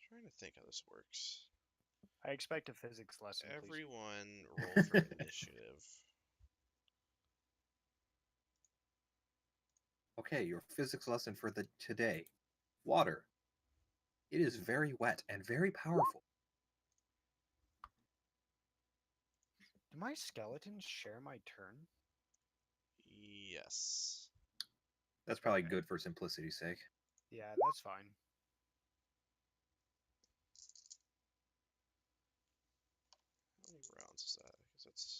Trying to think how this works. I expect a physics lesson, please. Everyone roll for initiative. Okay, your physics lesson for the today. Water. It is very wet and very powerful. Do my skeletons share my turn? Yes. That's probably Okay. good for simplicity's sake. Yeah, that's fine. How many rounds is that? Because that's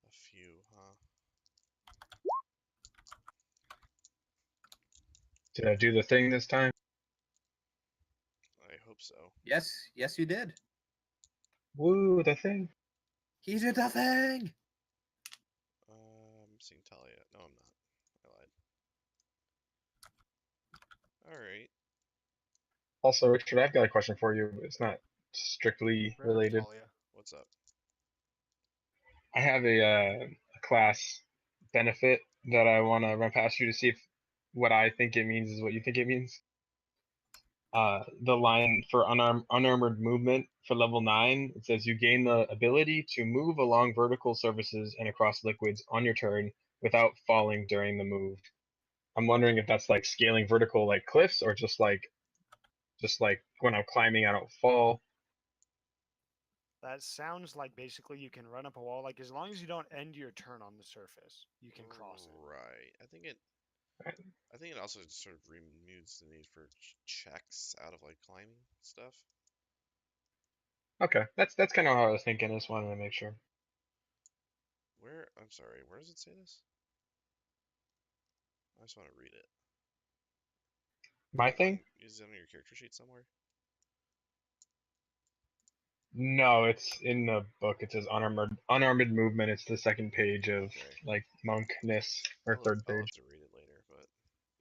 a few, huh? Did I do the thing this time? I hope so. Yes, yes, you did. Woo, the thing. He did the thing. I'm seeing Talia. No, I'm not. I lied. All right. Also, Richard, I've got a question for you. It's not strictly Bring up related. Talia. What's up? I have a class benefit that I want to run past you to see if what I think it means is what you think it means. The line for unarmored movement for level 9, it says you gain the ability to move along vertical surfaces and across liquids on your turn without falling during the move. I'm wondering if that's like scaling vertical like cliffs or just like when I'm climbing I don't fall. That sounds like basically you can run up a wall. Like as long as you don't end your turn on the surface, you can cross it. Right. I think it also sort of removes the need for checks out of like climbing stuff. Okay, that's kind of how I was thinking. I just wanted to make sure. Where? I'm sorry. Where does it say this? I just want to read it. My thing? Is it on your character sheet somewhere? No, it's in the book. It says unarmored movement. It's the second page of Okay. like monkness or third I'll page. have to read it later, but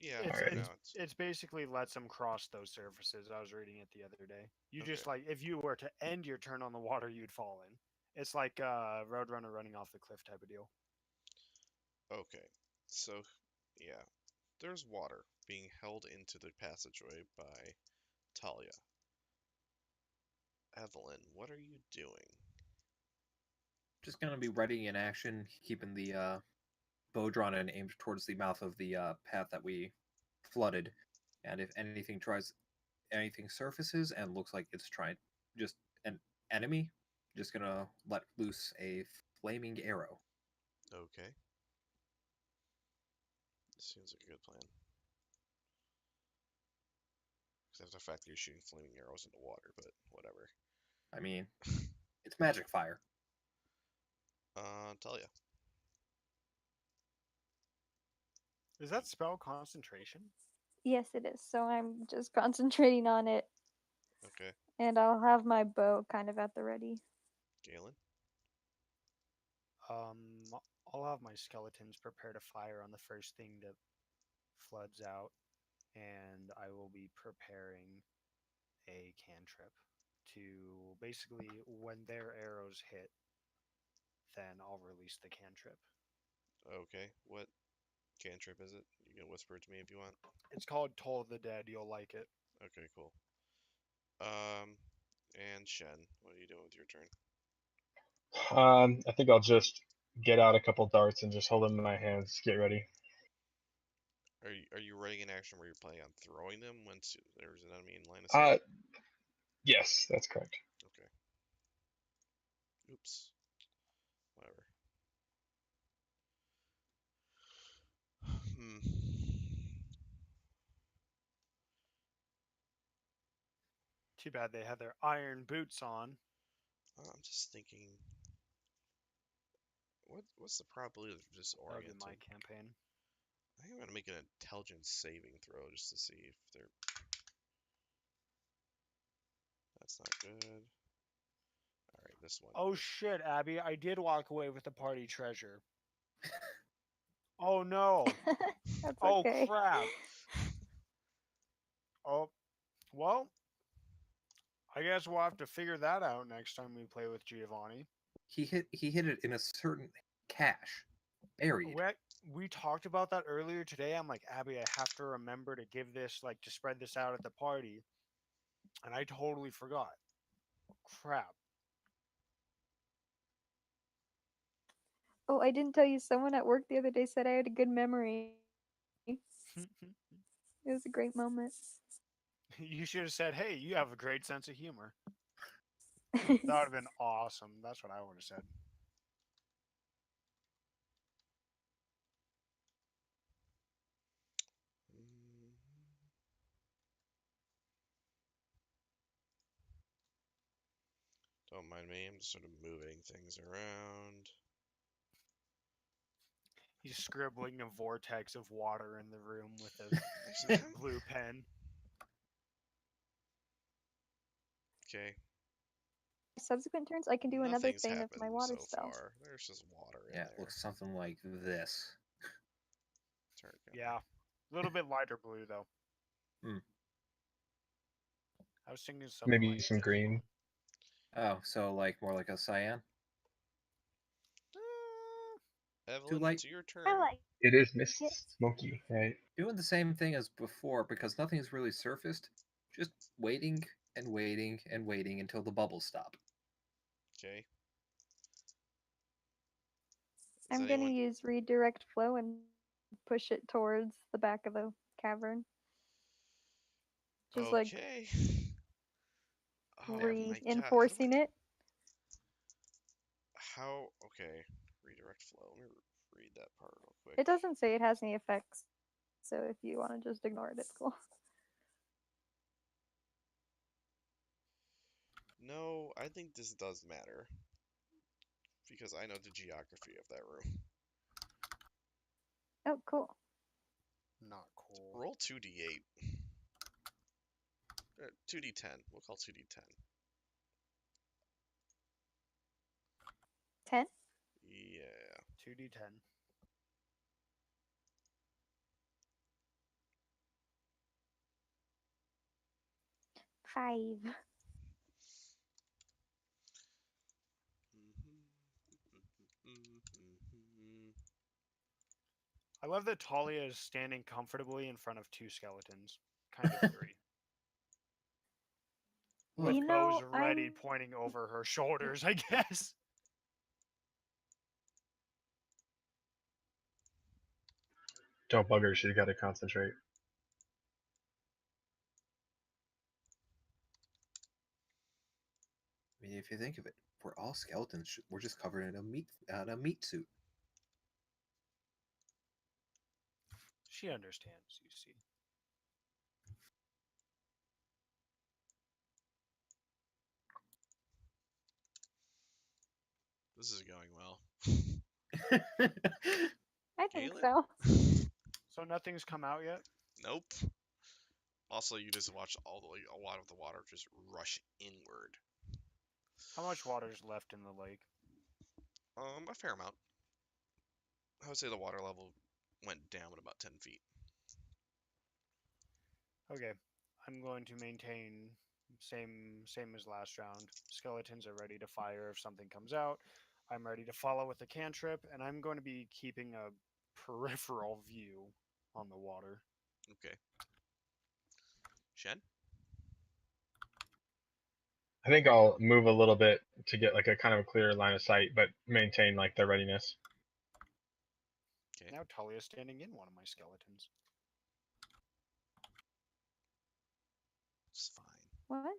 yeah, It's for Alright. it's now it's it's basically lets them cross those surfaces. I was reading it the other day. You just okay. like if you were to end your turn on the water, you'd fall in. It's like Roadrunner running off the cliff type of deal. Okay. So, yeah, there's water being held into the passageway by Talia. Evelyn, what are you doing? Just gonna be ready in action, keeping the bow drawn and aimed towards the mouth of the path that we flooded. And if anything tries, anything surfaces and looks like it's trying, just an enemy, just gonna let loose a flaming arrow. Okay. Seems like a good plan. Except the fact that you're shooting flaming arrows into water, but whatever. I mean, it's magic fire. Tell ya. Is that spell concentration? Yes, it is. So I'm just concentrating on it, Okay. and I'll have my bow kind of at the ready. Galen? I'll have my skeletons prepare to fire on the first thing that floods out, and I will be preparing a cantrip to basically, when their arrows hit, then I'll release the cantrip. Okay. What cantrip is it? You can whisper it to me if you want. It's called Toll of the Dead. You'll like it. Okay, cool. And Shen, what are you doing with your turn? I think I'll just get out a couple darts and just hold them in my hands. Get ready. Are you writing an action where you're planning on throwing them once there's an enemy in line of Uh, sight? yes, that's correct. Okay. Oops. Whatever. Hmm. Too bad they had their iron boots on. I'm just thinking. What's the probability of That would be my disorienting? campaign. I think I'm gonna make an intelligence saving throw just to see if they're. That's not good. All right, this one. Oh shit, Abby! I did walk away with the party treasure. Oh no! That's Oh okay. crap! Oh, well, I guess we'll have to figure that out next time we play with Giovanni. He hit it in a certain cache, buried. We talked about that earlier today. I'm like, Abby, I have to remember to give this, like, to spread this out at the party, and I totally forgot. Crap. Oh, I didn't tell you. Someone at work the other day said I had a good memory. It was a great moment. You should have said, "Hey, you have a great sense of humor." That would have been awesome. That's what I would have said. Mm, Don't mind me. I'm just sort of moving things around. He's scribbling a vortex of water in the room with a Actually, big blue pen. Okay. Subsequent turns, I can do another Nothing's thing of happened my water so spell. far. There's just water in Yeah, it there. looks something like this. Turn Yeah, a little bit lighter blue though. Hmm. I was thinking something Maybe like some this. green. Oh, so like more like a cyan. Too Evelyn, light. it's your turn. I like It is it. Miss Smoky, right? Doing the same thing as before because nothing's really surfaced. Just waiting and waiting and waiting until the bubbles stop. Okay. Is I'm gonna anyone use redirect flow and push it towards the back of the cavern. Just like okay? Oh my god! reinforcing it. How? Okay. Redirect flow. Let me read that part real quick. It doesn't say it has any effects, so if you want to just ignore it, it's cool. No, I think this does matter because I know the geography of that room. Oh, cool. Not cool. Roll 2d8. 2d10. We'll call 2d10. 10? Yeah. 2d10. 5. I love that Talia is standing comfortably in front of two skeletons. Kind of three. With You bows know, ready I'm pointing over her shoulders, I guess. Don't bug her. She's got to concentrate. if you think of it, we're all skeletons. We're just covered in a meat suit. She understands, you see. This is going well. I think Galen? so. So nothing's come out yet? Nope. Also, you just watch a lot of the water just rush inward. How much water's left in the lake? A fair amount. I would say the water level went down about 10 feet. Okay. I'm going to maintain same as last round. Skeletons are ready to fire if something comes out. I'm ready to follow with a cantrip, and I'm going to be keeping a peripheral view on the water. Okay. Shen? I think I'll move a little bit to get like a kind of a clear line of sight, but maintain like the readiness. Okay. Now Talia's standing in one of my skeletons. It's fine. What?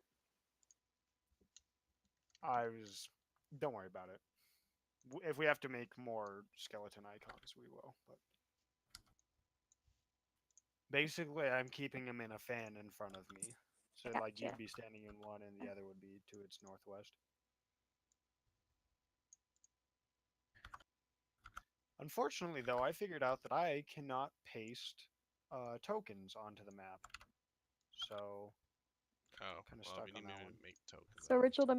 Don't worry about it. If we have to make more skeleton icons, we will. But basically, I'm keeping him in a fan in front of me. So, like, Gotcha. you'd be standing in one and the other would be to its northwest. Unfortunately, though, I figured out that I cannot paste tokens onto the map. So, Oh, Kinda well, stuck we on need that to one. make tokens. So Rachel to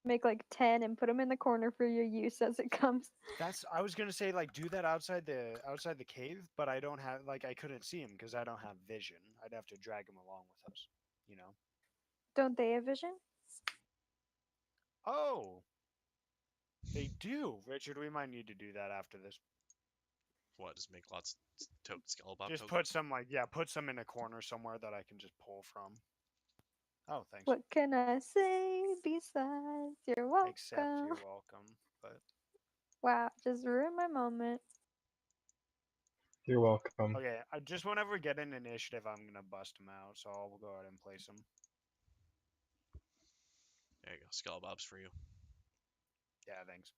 make like 10 and put them in the corner for your use as it comes. I was gonna say like do that outside the cave, but I don't have I couldn't see him because I don't have vision. I'd have to drag him along with us, you know. Don't they have vision? Oh, they do, Richard. We might need to do that after this. What? Just make lots of Skeleton Just tokens? put some put some in a corner somewhere that I can just pull from. Oh, thanks. What can I say besides you're welcome? Except you're welcome. But Wow, just ruined my moment. You're welcome. okay, just whenever we get an initiative, I'm gonna bust them out. So I'll go ahead and place them. There you go. Skelebobs for you. Yeah, thanks.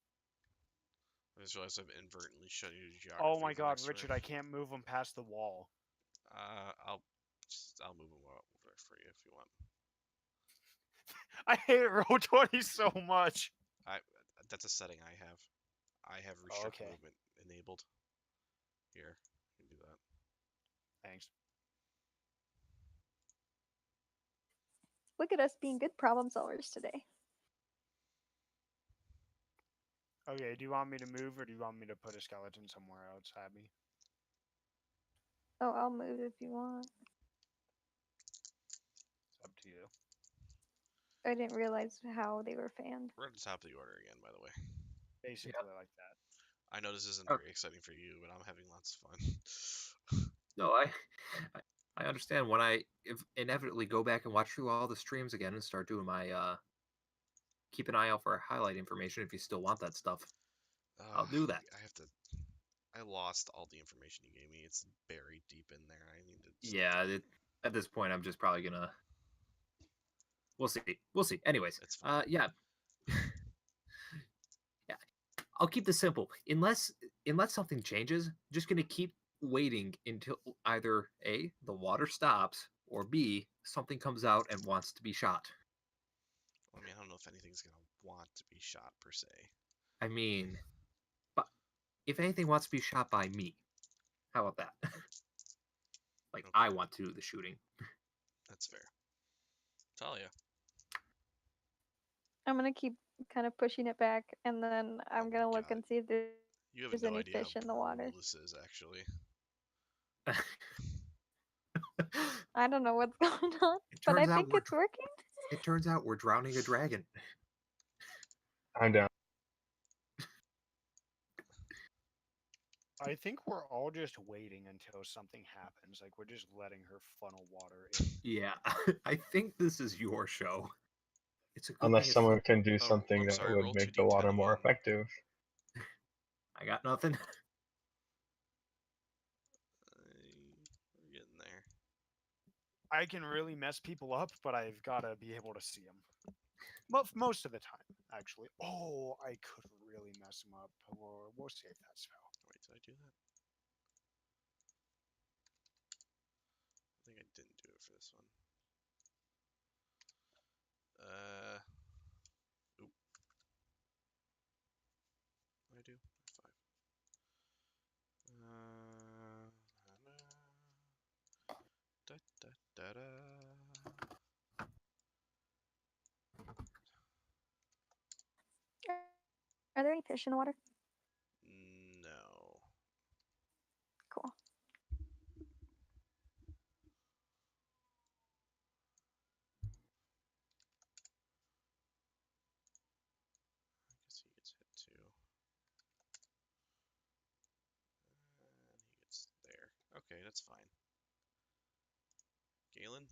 I just realized I've inadvertently shut you to geography. Oh my for God, next Richard, room. I can't move them past the wall. I'll move them over for you if you want. I hate roll 20 so much. That's a setting I have. I have Oh, restrict okay. movement enabled. Here, you can do that. Thanks. Look at us being good problem solvers today. Okay, do you want me to move or do you want me to put a skeleton somewhere else, Abby? Oh, I'll move if you want. It's up to you. I didn't realize how they were fanned. We're at the top of the order again, by the way. Basically like that. I know this isn't Okay. very exciting for you, but I'm having lots of fun. No, I understand when if inevitably go back and watch through all the streams again and start doing my keep an eye out for our highlight information if you still want that stuff. I'll do that. I have to. I lost all the information you gave me. It's buried deep in there. I need to. Yeah, at this point, I'm just probably gonna. We'll see. We'll see. Anyways, It's fine. yeah, yeah. I'll keep this simple. Unless something changes, just gonna keep waiting until either A, the water stops, or B, something comes out and wants to be shot. I mean, I don't know if anything's gonna want to be shot per se. I mean, but if anything wants to be shot by me, how about that? Like Okay. I want to do the shooting. That's fair. Talia. I'm gonna keep kind of pushing it back, and then I'm Oh my gonna look God. and see if there's You have there's no any idea fish how in the water. brutal this is, actually. I don't know what's going on, It but I turns out think it's working. It turns out we're drowning a dragon. I'm down. I think we're all just waiting until something happens. Like we're just letting her funnel water in. Yeah, I think this is your show. It's a good Unless thing it's someone can do Oh, something I'm that sorry, would roll make the 2d10 water more again. effective. I got nothing. We're getting there. I can really mess people up, but I've got to be able to see them. Most of the time, actually. Oh, I could really mess him up. We'll save that spell. Wait, did I do that? I think I didn't do it for this one. Oop. What did I do? 5. Da, da, da, da. Are there any fish in the water? No. Cool. I guess he gets hit too. And he gets there. Okay, that's fine. Galen?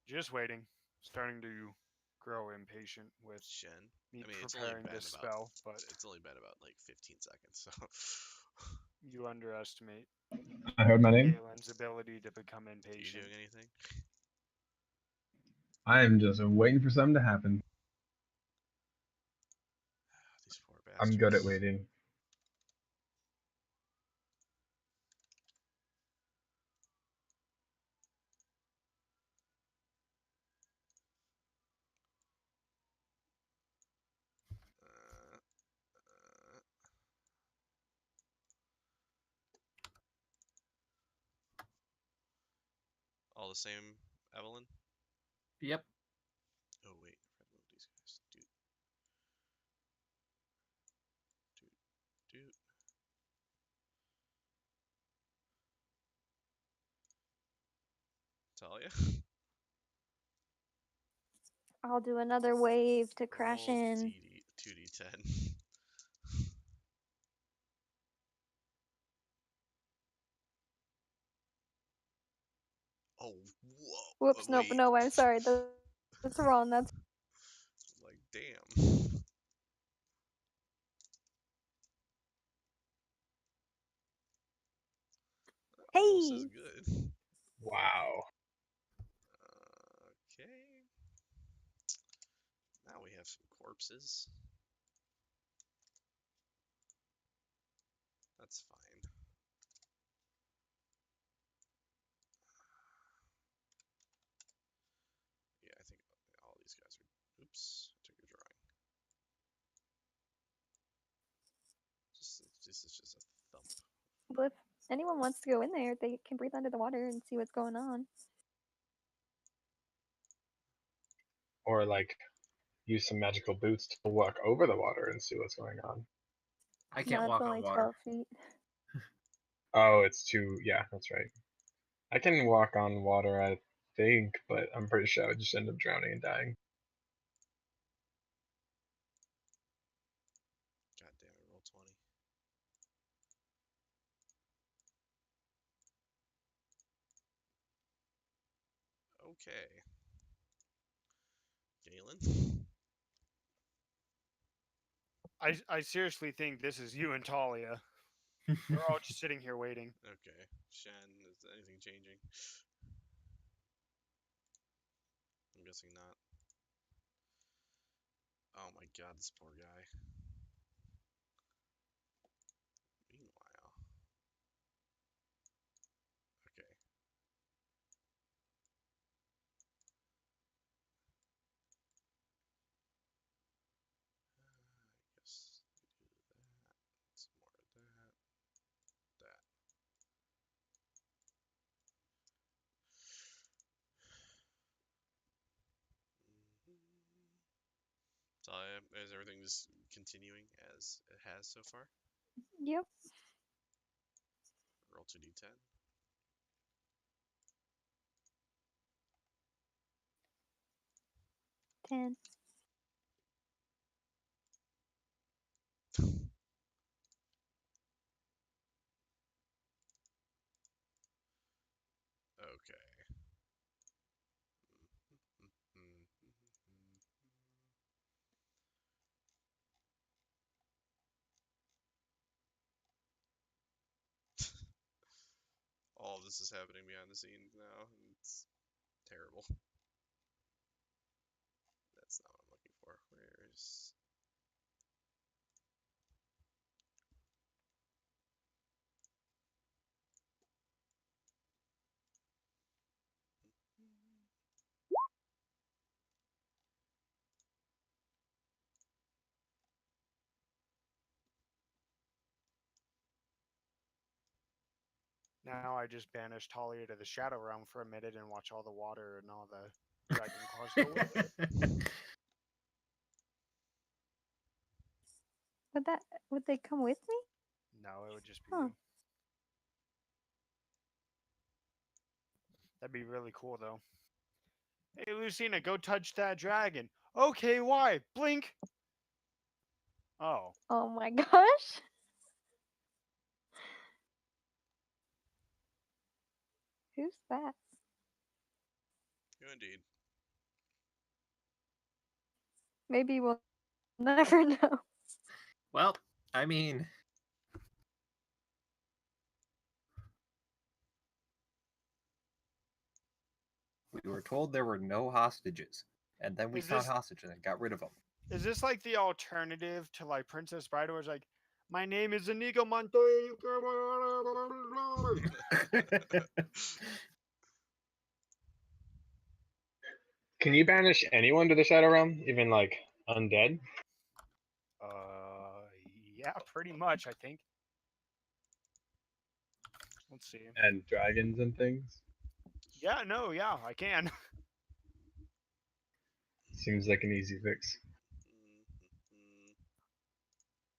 Just waiting. Starting to grow impatient with Shen? me I mean, preparing this spell, but it's only been about like 15 seconds, so. you underestimate I heard my name. Galen's ability to become You impatient. doing anything? I am just waiting for something to happen. These poor I'm good at bastards. waiting. Uh, uh, all the same, Evelyn? Yep. Oh, wait. I forgot to move these guys. Dude. Dude. Talia? I'll do another wave to crash Roll in. 2d10. Oh, whoa. Whoops, nope, Wait. no, I'm sorry. That's wrong. That's Like, damn. Almost as hey. good. Wow. Okay. Now we have some corpses. That's fine. Yeah, I think all these guys are. Oops, I took a drawing. This is just a thump. But if anyone wants to go in there, they can breathe under the water and see what's going on. Or like use some magical boots to walk over the water and see what's going on. I can't No, it's walk on only water. 12 feet. Oh, it's too. Yeah, that's right. I can walk on water, I think, but I'm pretty sure I would just end up drowning and dying. God damn it, roll 20. Okay. Galen? I seriously think this is you and Talia. We're all just sitting here waiting. Okay. Shen, is anything changing? I'm guessing not. Oh my god, this poor guy. Meanwhile. Okay. I guess we do that. Some more of that. That. So, is everything just continuing as it has so far? Yep. Roll 2d10. 10. Okay. All this is happening behind the scenes now. And it's terrible. That's not what I'm looking for. Where's... Now I just banished Talia to the Shadow Realm for a minute and watch all the water and all the dragon claws go with it. Would they come with me? No, it would just be Huh. you. That'd be really cool, though. Hey, Lucina, go touch that dragon. Okay, why? Blink. Oh, Oh my gosh. Who's that? You indeed. Maybe we'll never know. Well, I mean, we were told there were no hostages, and then we Is found this- hostages and got rid of them. is this like the alternative to like Princess Bride, where it's like, my name is Inigo Montoya. Can you banish anyone to the Shadow Realm, even like undead? Yeah, pretty much, I think. Let's see. And dragons and things? Yeah, no, yeah, I can. Seems like an easy fix.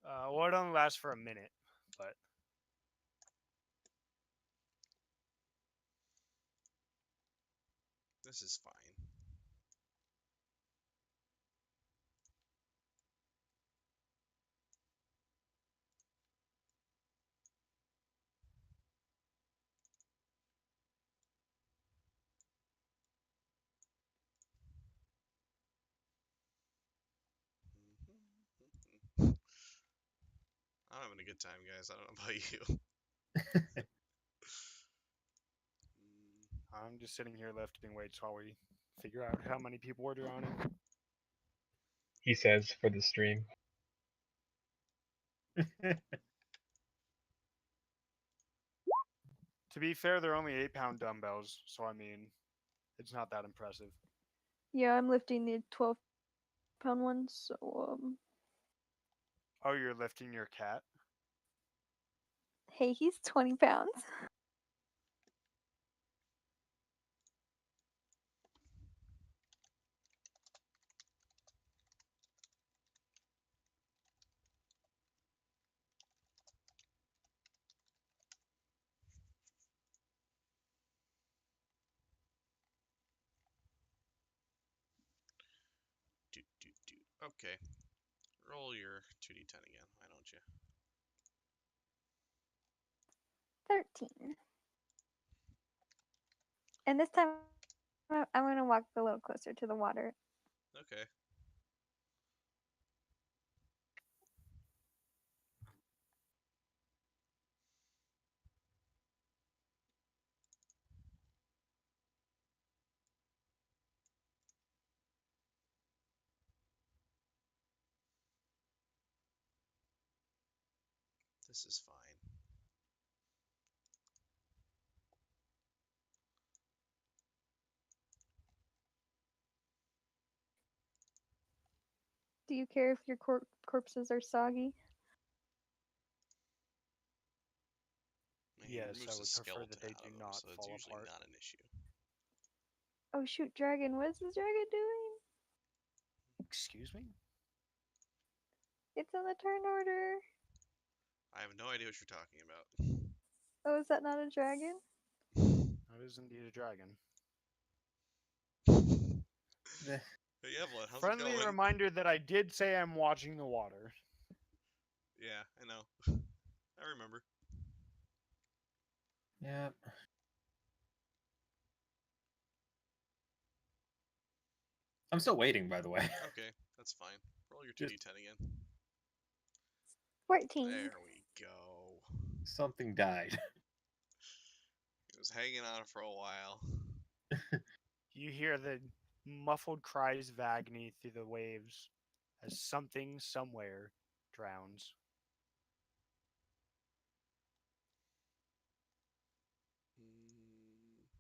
Well, it only lasts for a minute, but This is fine. I'm having a good time, guys. I don't know about you. I'm just sitting here lifting weights while we figure out how many people we're drowning. He says for the stream. To be fair, they're only 8-pound dumbbells, so I mean, it's not that impressive. Yeah, I'm lifting the 12-pound ones, so Oh, you're lifting your cat? hey, he's 20 pounds. Okay. Roll your 2d10 again, why don't you? 13. And this time I'm going to walk a little closer to the water. Okay. This is fine. Do you care if your corpses are soggy? I mean, he Yes, removes I the would prefer skeleton that they out do of him, not so it's fall usually apart. not an issue. Oh shoot, dragon, what is this dragon doing? Excuse me? It's on the turn order. I have no idea what you're talking about. Oh, is that not a dragon? That is indeed a dragon. Hey Evelyn, how's it Friendly going? reminder that I did say I'm watching the water. Yeah, I know. I remember. Yeah. I'm still waiting, by the way. Okay, that's fine. Roll your Just- 2d10 again. 14. There we go. Something died. He was hanging on for a while. You hear the Muffled cries Vagny through the waves as something somewhere drowns.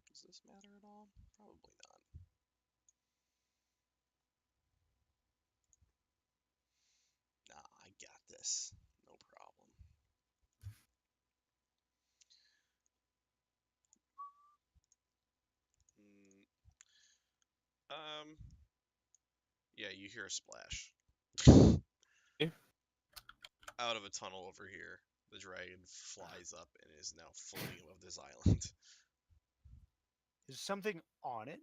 Does this matter at all? Probably not. Nah, I got this. No problem. Mm, um, yeah, you hear a splash. Out of a tunnel over here, the dragon flies up and is now floating above this island. Is something on it?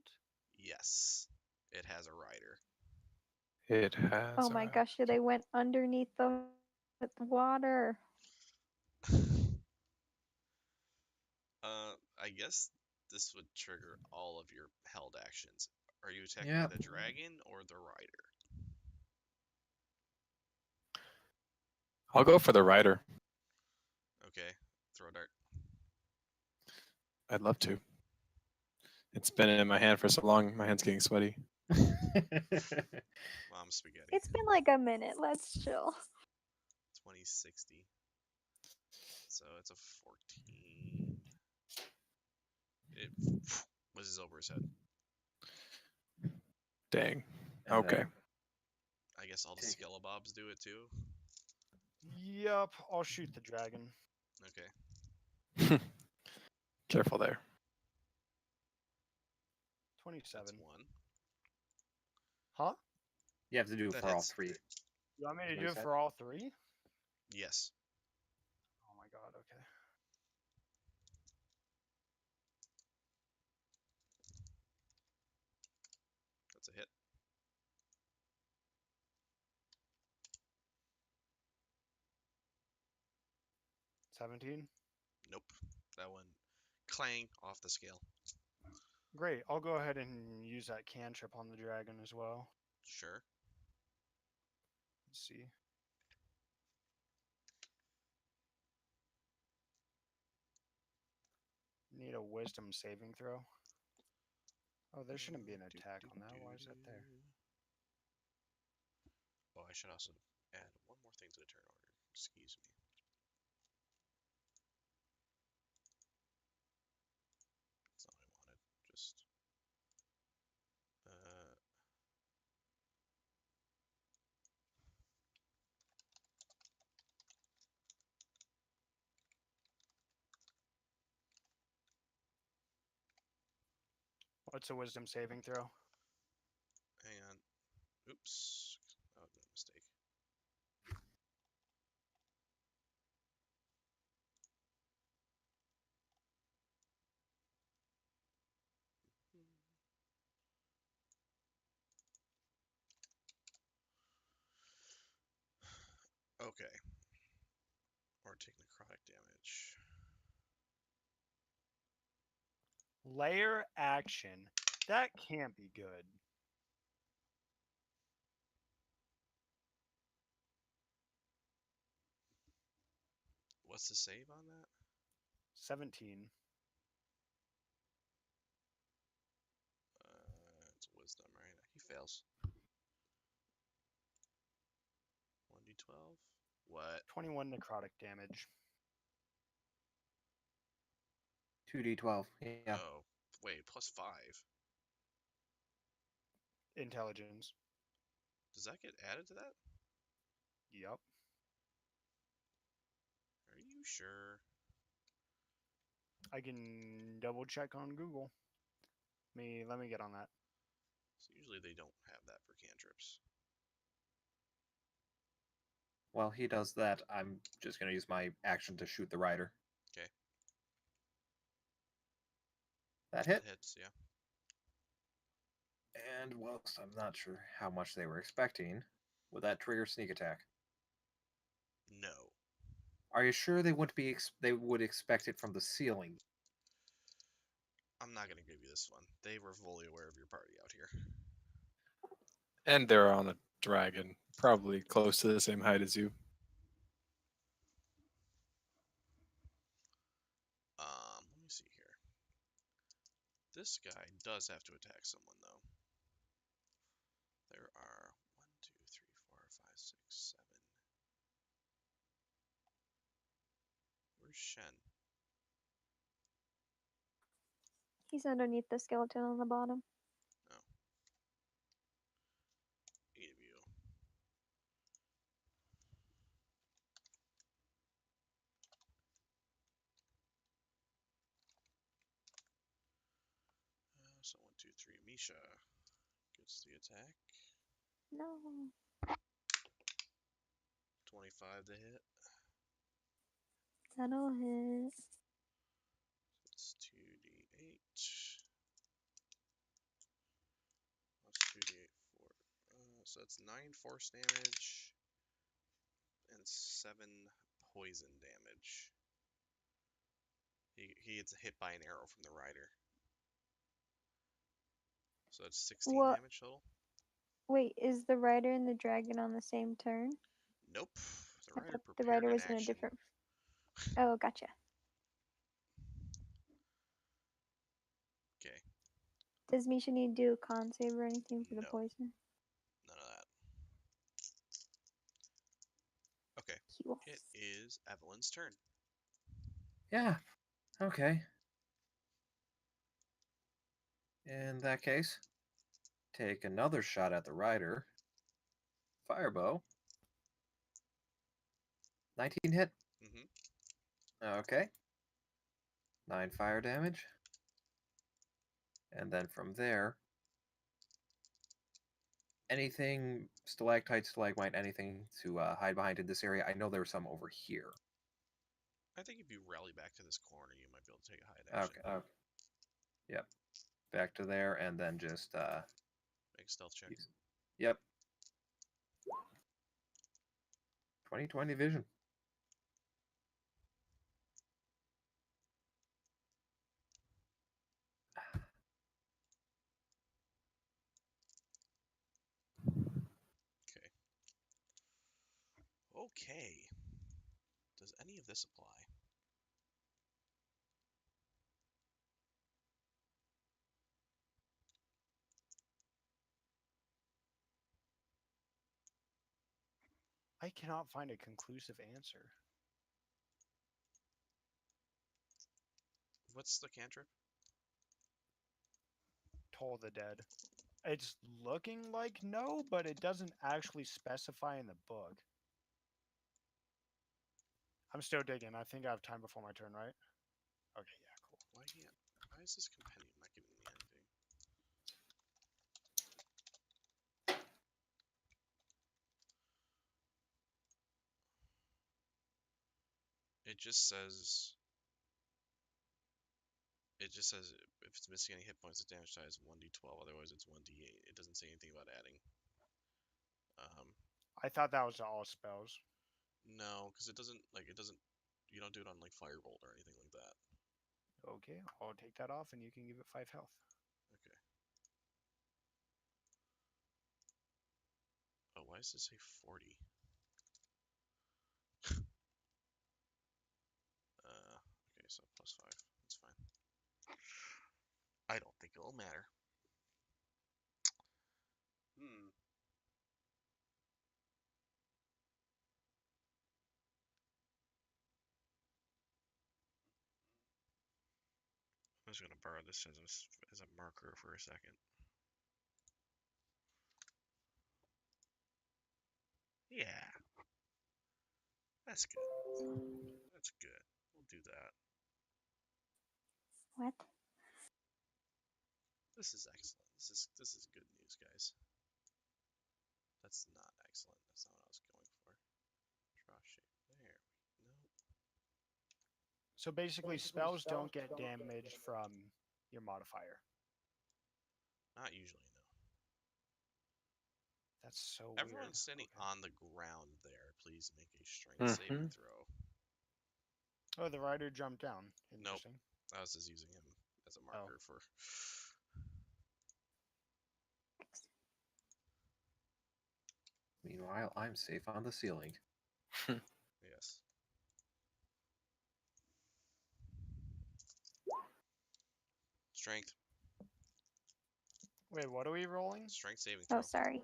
Yes, it has a rider. It has. Oh my gosh, they went underneath the water. I guess this would trigger all of your held actions. Are you attacking Yeah. the dragon or the rider? I'll go for the rider. Okay, throw a dart. I'd love to. It's been in my hand for so long, my hand's getting sweaty. Mom spaghetti. It's been like a minute. Let's chill. 2060. So it's a 14. It whizzes over his head. Dang. And Okay. then I guess all the Take it. Skelebobs do it too. Yup, I'll shoot the dragon. Okay, Careful there. 27. that's one. Huh? you have to do it That for all hits. three. You want me to What do is it that? for all three? Yes. Oh my god, okay. That's a hit. $17. Nope. That one clang off the scale. Great, I'll go ahead and use that cantrip on the dragon as well. Sure. Let's see. Need a wisdom saving throw. Oh, there shouldn't be an attack on that. Why is that there? Oh, I should also add one more thing to the turn order. Excuse me. That's not what I wanted. Just What's a wisdom saving throw? hang on. Oops. That was a mistake. Okay. Or take necrotic damage. Layer action. That can't be good. What's the save on that? 17. It's wisdom, right? He fails. 1d12. What? 21 necrotic damage. 2d12. Yeah. Oh, wait, plus 5. Intelligence. Does that get added to that? Yup. Are you sure? I can double check on Google. Let me get on that. So usually they don't have that for cantrips. While he does that, I'm just going to use my action to shoot the rider. Okay. That hit. That hits, yeah. And whilst I'm not sure how much they were expecting, would that trigger sneak attack? No. Are you sure they wouldn't be? They would expect it from the ceiling. I'm not gonna give you this one. They were fully aware of your party out here. And they're on a dragon, probably close to the same height as you. Let me see here. This guy does have to attack someone though. There are 1, 2, 3, 4, 5, 6, 7. Where's Shen? He's underneath the skeleton on the bottom. 8 of you. So 1, 2, 3. Misha gets the attack. No. 25 to hit. That'll hit. It's 2d8 plus 2d8 4. So that's 9 force damage and 7 poison damage. He gets hit by an arrow from the rider. So that's 16 What? damage total. Wait, is the rider and the dragon on the same turn? Nope. The I rider thought the prepared rider an was in a action. different. Oh, gotcha. Okay, Does Misha need to do a con save or anything for the No. poison? none of that. Okay, He will. it is Evelyn's turn. Yeah. Okay. In that case, take another shot at the rider. Firebow. 19 hit. Mm-hmm. Okay. 9 fire damage. And then from there, anything stalactite, stalagmite, anything to hide behind in this area. I know there's some over here. I think if you rally back to this corner, you might be able to take a hide action. Okay. Yep. Back to there, and then just Make a stealth check. Yep. 20/20 vision. Okay. Does any of this apply? I cannot find a conclusive answer. What's the cantrip? Toll the Dead. It's looking like no, but it doesn't actually specify in the book. I'm still digging. I think I have time before my turn, right? Okay, yeah, cool. Why is this compendium not giving me anything? It just says if it's missing any hit points, the damage die is 1d12. Otherwise, it's 1d8. It doesn't say anything about adding. I thought that was all spells. No, because it doesn't. You don't do it on like firebolt or anything like that. Okay, I'll take that off and you can give it 5 health. Okay. Oh, why does it say 40? Okay, so plus 5. That's fine. I don't think it'll matter. I'm just gonna borrow this as a marker for a second. Yeah. That's good. That's good. We'll do that. What? This is excellent. This is good news, guys. That's not excellent. That's not what I was going for. Draw shape. There. No. So basically, spells don't get damaged from your modifier. Not usually, no. That's so Everyone weird. standing Okay. on the ground there, please make a strength saving throw. Oh, the rider jumped down. Nope. Interesting. I was just using him as a marker for. Meanwhile, I'm safe on the ceiling. Yes. Strength. Wait, what are we rolling? Strength saving throw. Oh, sorry.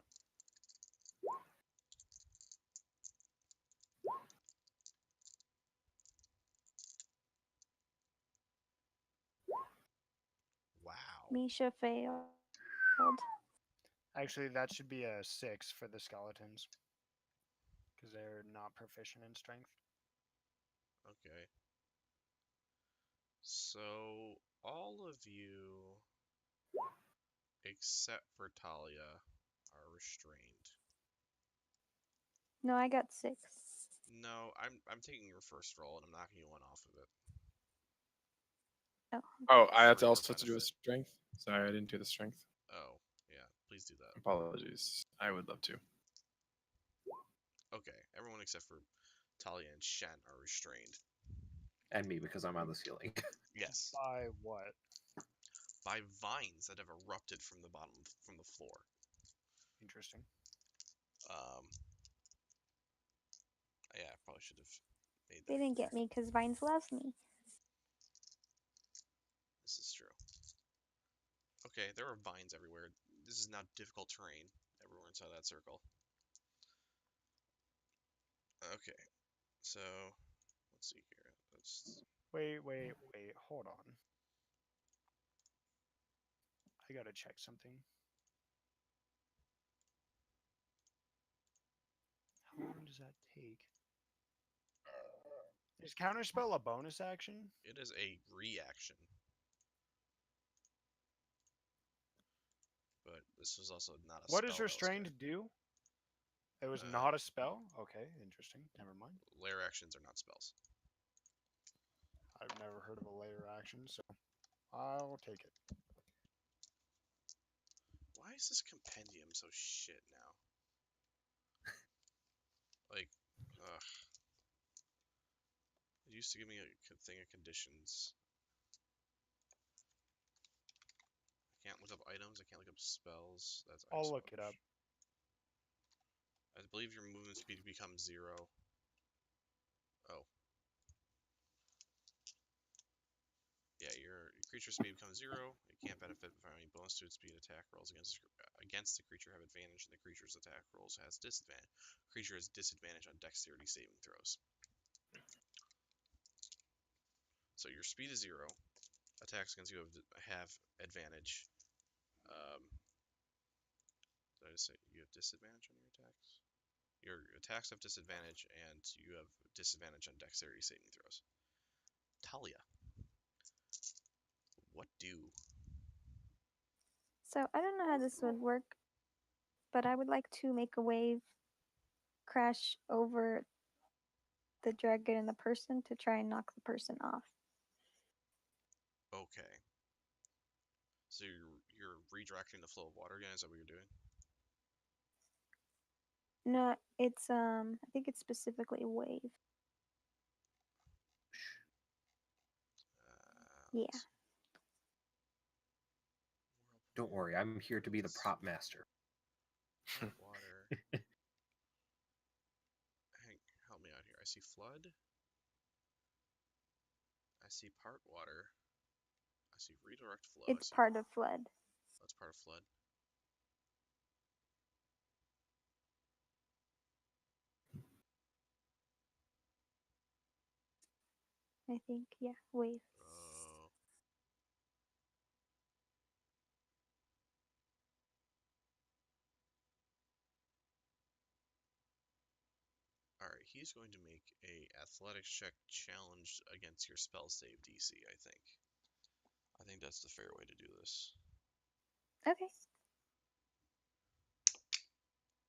Misha failed. Actually, that should be a 6 for the skeletons because they're not proficient in strength. Okay. So all of you except for Talia are restrained. No, I got 6. No, I'm taking your first roll and I'm knocking you one off of it. Oh, Oh, I have For to your also have to do a benefit. strength. Sorry, I didn't do the strength. Oh, yeah. Please do that. Apologies. I would love to. Okay, everyone except for Talia and Shen are restrained. And me, because I'm on the ceiling. Yes, By what? by vines that have erupted from the bottom from the floor. Interesting. Um, yeah, I probably should have made they that didn't clear. get me because Vines loves me. This is true. Okay, there are vines everywhere. This is now difficult terrain everywhere inside that circle. Okay, so let's see here. Wait. Hold on. I gotta check something. How long does that take? Is counterspell a bonus action? It is a reaction. But this was also not a What spell does that was restrained good. do? It was Uh, not a spell? Okay, interesting. Never mind. Lair actions are not spells. I've never heard of a layer action, so I'll take it. Why is this compendium so shit now? Like, ugh. It used to give me a thing of conditions. I can't look up items. I can't look up spells. That's I'll ice look it up. I believe your movement speed becomes 0. Oh. Yeah, your creature speed becomes 0. It can't benefit from any bonus to its speed. Attack rolls against the creature have advantage, and the creature's attack rolls has disadvantage. Creature has disadvantage on dexterity saving throws. So your speed is 0. Attacks against you have advantage. Did I just say you have disadvantage on your attacks? Your attacks have disadvantage, and you have disadvantage on dexterity saving throws. Talia, what do? So I don't know how this would work, but I would like to make a wave crash over the dragon and the person to try and knock the person off. Okay. So you're redirecting the flow of water again? Is that what you're doing? No, it's I think it's specifically wave. Yeah. Let's- Don't worry, I'm here to be the prop master. Water. Help me out here. I see flood. I see part water. I see redirect flow. It's I see part of flood. that's part of flood. I think, yeah, wave. Oh. Alright, he's going to make a athletics check challenge against your spell save DC, I think. I think that's the fair way to do this. Okay.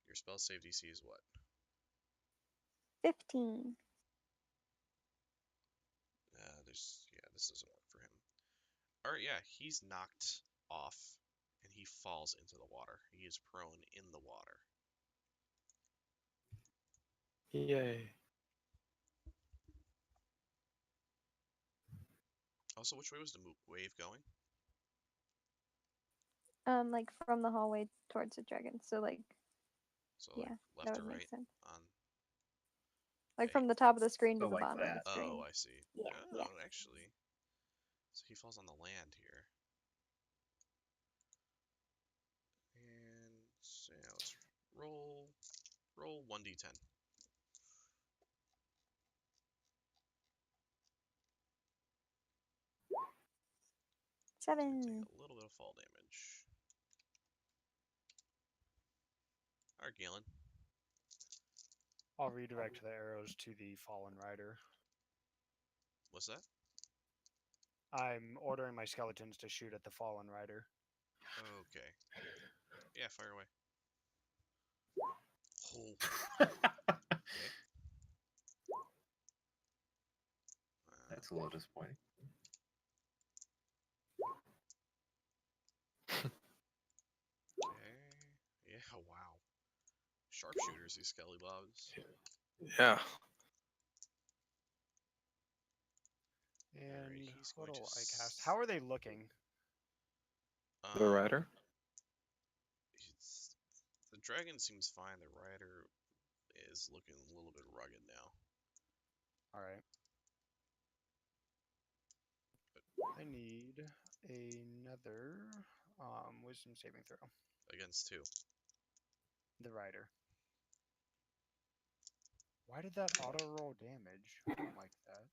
Your spell save DC is what? 15. This doesn't work for him. Alright, yeah, he's knocked off and he falls into the water. He is prone in the water. Yay. Also, which way was the wave going? Like from the hallway towards the dragon. So like, So yeah, like that left would or make right sense. on Like yeah, from the top of the screen to So the like bottom of the that. screen. oh, I see. Yeah, Oh, yeah. actually. So he falls on the land here. And so yeah, let's roll 1d10. 7. It's gonna take a little bit of fall damage. Alright, Galen. I'll redirect the arrows to the fallen rider. What's that? I'm ordering my skeletons to shoot at the fallen rider. Okay. Yeah, fire away. Oh. That's a little disappointing. Okay. Yeah, wow. Sharpshooters, these skelly bobs. Yeah. And he's what going do to I cast? How are they looking? The rider. The dragon seems fine. The rider is looking a little bit rugged now. All right. I need another wisdom saving throw. Against two. The rider. Why did that auto roll damage? I don't like that.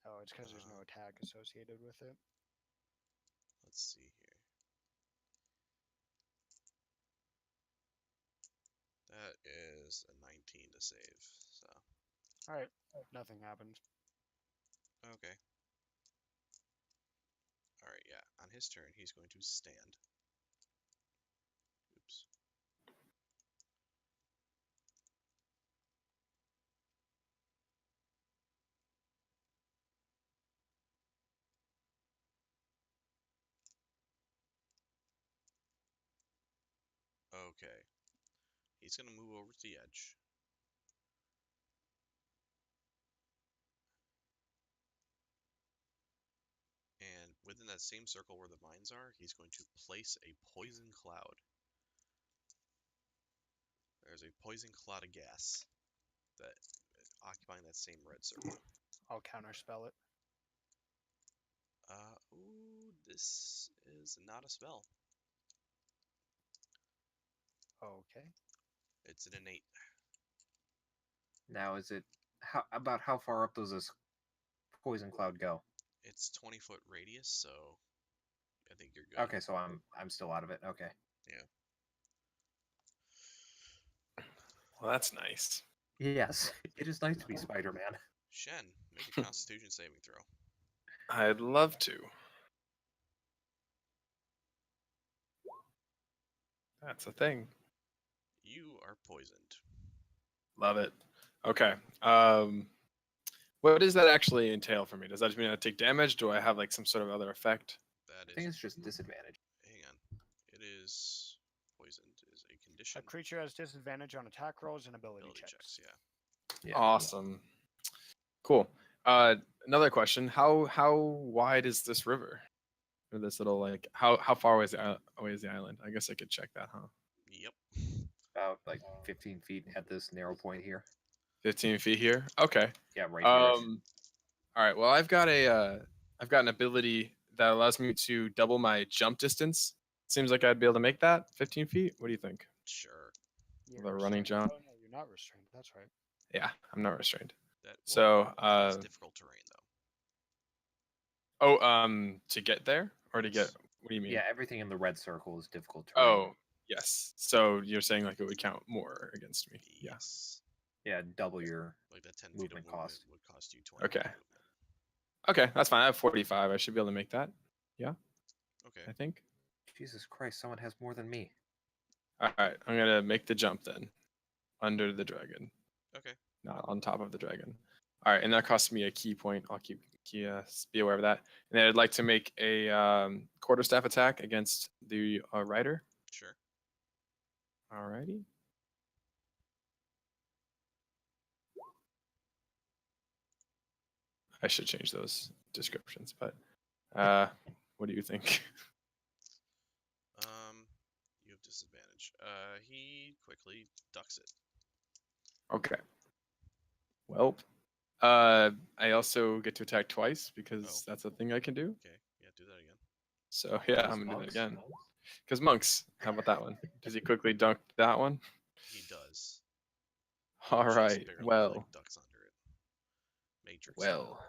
Oh, it's because there's no attack associated with it. Let's see here. That is a 19 to save. So. All right. Nothing happens. Okay. All right. Yeah. On his turn, he's going to stand. Oops. Okay. He's going to move over to the edge. And within that same circle where the vines are, he's going to place a poison cloud. There's a poison cloud of gas that occupying that same red circle. I'll counterspell it. Ooh, this is not a spell. Okay. It's an innate. Now, is it how far up does this poison cloud go? It's 20-foot radius, so I think you're good. Okay, so I'm still out of it. Okay. Yeah. Well, that's nice. Yes, it is nice to be Spider-Man. Shen, make a Constitution saving throw. I'd love to. That's a thing. You are poisoned. Love it. Okay. What does that actually entail for me? Does that just mean I take damage? Do I have like some sort of other effect? That I think is. it's just disadvantage. Hang on. It is poisoned. Is a condition. A creature has disadvantage on attack rolls and ability checks. Yeah. Yeah. Awesome. Cool. Another question. How wide is this river? Or this little like how far away is the island? I guess I could check that, huh? Yep. About like 15 feet at this narrow point here. 15 feet here. Okay. Yeah, right here. All right. Well, I've got an ability that allows me to double my jump distance. Seems like I'd be able to make that 15 feet. What do you think? Sure. You're The running restrained. jump? Oh, no, you're not restrained. That's right. Yeah, I'm not restrained. That So, it's difficult terrain though. to get there or to get? What do you mean? Yeah, everything in the red circle is difficult terrain. Oh, yes. So you're saying like it would count more against me? Yeah. Yes. Yeah, double your Like that 10 feet of movement movement cost. would cost you 20. Okay. Okay, that's fine. I have 45. I should be able to make that. Yeah. Okay. I think. Jesus Christ, someone has more than me. All right, I'm gonna make the jump then, under the dragon. Okay. Not on top of the dragon. All right, and that costs me a key point. I'll be aware of that. And then I'd like to make a quarterstaff attack against the rider. Sure. Alrighty. I should change those descriptions, but what do you think? You have disadvantage. He quickly ducks it. Okay. Well, I also get to attack twice because that's a thing I can do. Okay. Yeah, do that again. So yeah, I'm gonna do that again. Because monks, how about that one? Does he quickly dunk that one? He does. All Just right. barely, Well, like, ducks under it. Matrix. well,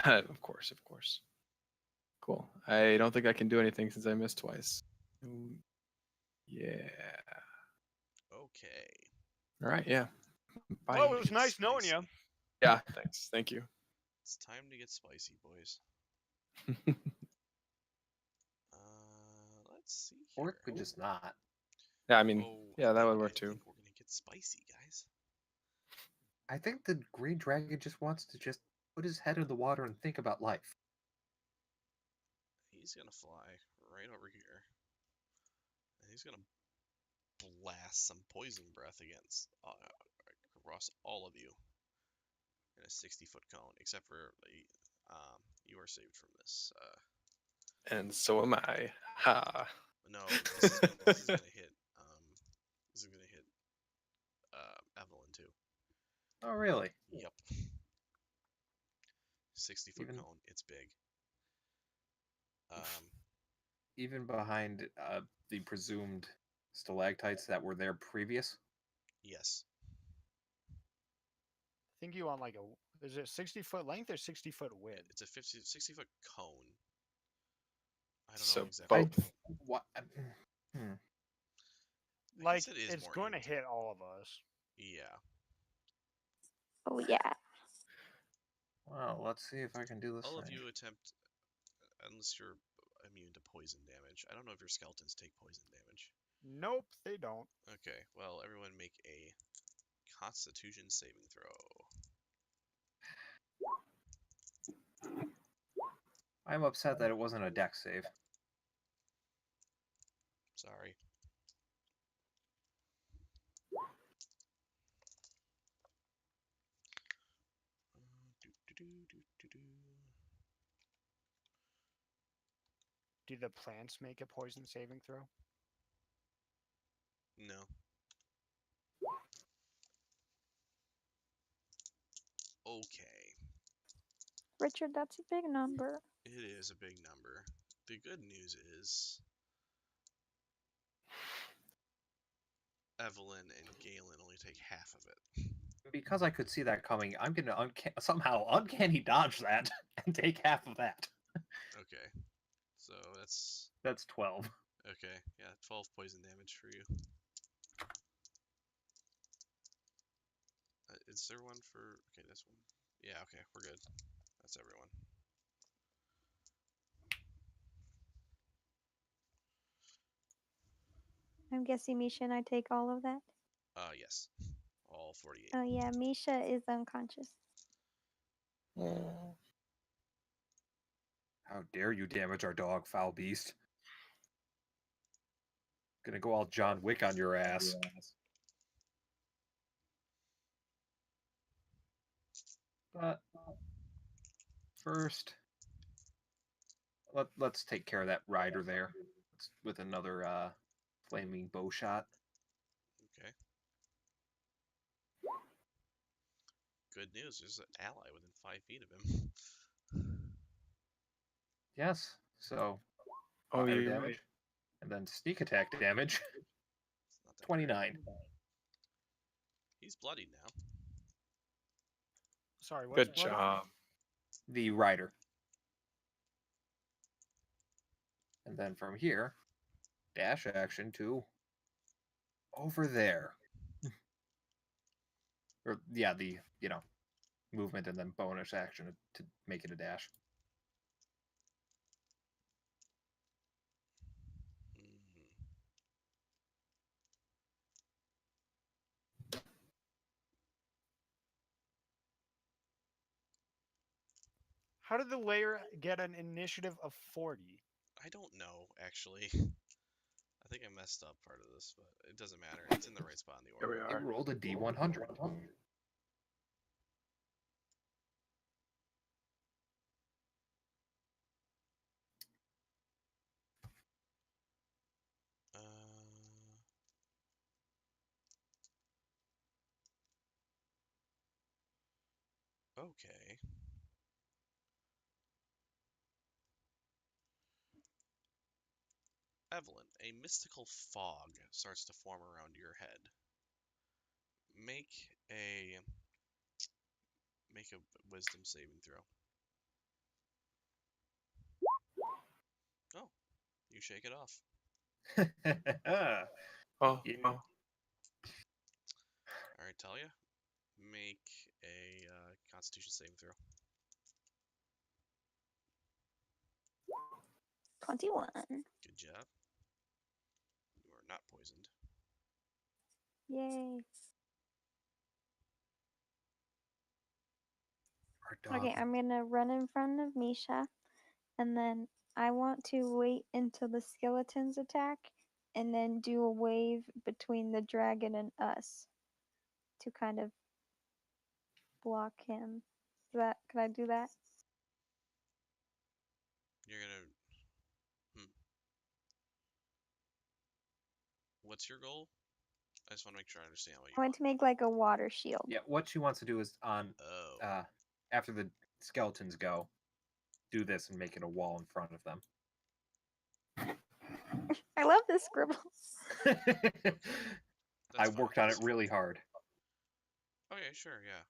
of course. Cool. I don't think I can do anything since I missed twice. Yeah. Okay. All right. Yeah. Bye. Well, it was Get nice knowing you. spicy. Yeah. Thanks. Thank you. It's time to get spicy, boys. Let's see here. Or it could just not. Yeah. I mean, Oh, yeah, that would I work too. think we're gonna get spicy, guys. I think the green dragon just wants to just put his head in the water and think about life. He's gonna fly right over here, and he's gonna blast some poison breath against across all of you in a 60-foot cone, except for you are saved from this. And so am I. Ha. No, this is gonna hit. This is gonna hit Evelyn too. Oh, really? Yep. 60-foot Even- cone. It's big. Even behind the presumed stalactites that were there previous. Yes. I think you want like a. Is it 60-foot length or 60-foot width? It's a 60-foot cone. I don't So know exactly. both. What? I Like guess it is it's more going to even. hit all of us. Yeah. Oh yeah. Well, let's see if I can do this. All of thing. you attempt, unless you're immune to poison damage. I don't know if your skeletons take poison damage. Nope, they don't. Okay, well, everyone make a Constitution saving throw. I'm upset that it wasn't a dex save. Sorry. Do the plants make a poison saving throw? No. Okay. Richard, that's a big number. It is a big number. The good news is Evelyn and Galen only take half of it. Because I could see that coming, I'm gonna somehow uncanny dodge that and take half of that. Okay. So that's That's 12. okay. Yeah, 12 poison damage for you. Is there one for? Okay, this one. Yeah. Okay, we're good. That's everyone. I'm guessing Misha and I take all of that. Yes. All 48. Oh yeah, Misha is unconscious. How dare you damage our dog, foul beast? Gonna go all John Wick on your ass. But first, let's take care of that rider there with another flaming bow shot. Okay. Good news. There's an ally within 5 feet of him. Yes. So Oh, fire you're damage, right. and then sneak attack damage. It's not that 29. great. He's bloodied now. Sorry, what's Good bloody? job. The rider. And then from here, dash action to over there. Or yeah, the movement and then bonus action to make it a dash. Mhm. How did the layer get an initiative of 40? I don't know, actually. I think I messed up part of this, but it doesn't matter. It's in the right spot in the Here we order. It are. rolled a D100. Uh, okay. Evelyn, a mystical fog starts to form around your head. Make a wisdom saving throw. You shake it off. Oh, Yeah. oh. All right, Talia, make a Constitution saving throw. 21. Good job. You are not poisoned. Yay. Our dog. Okay, I'm gonna run in front of Misha, and then I want to wait until the skeletons attack, and then do a wave between the dragon and us to kind of block him. Can I do that? You're gonna. What's your goal? I just want to make sure I understand what you I want want. to make like a water shield. Yeah, what she wants to do is on Oh. after the skeletons go, do this and make it a wall in front of them. I love this scribble. That's I fine. worked on it So- really hard. Okay, sure, yeah.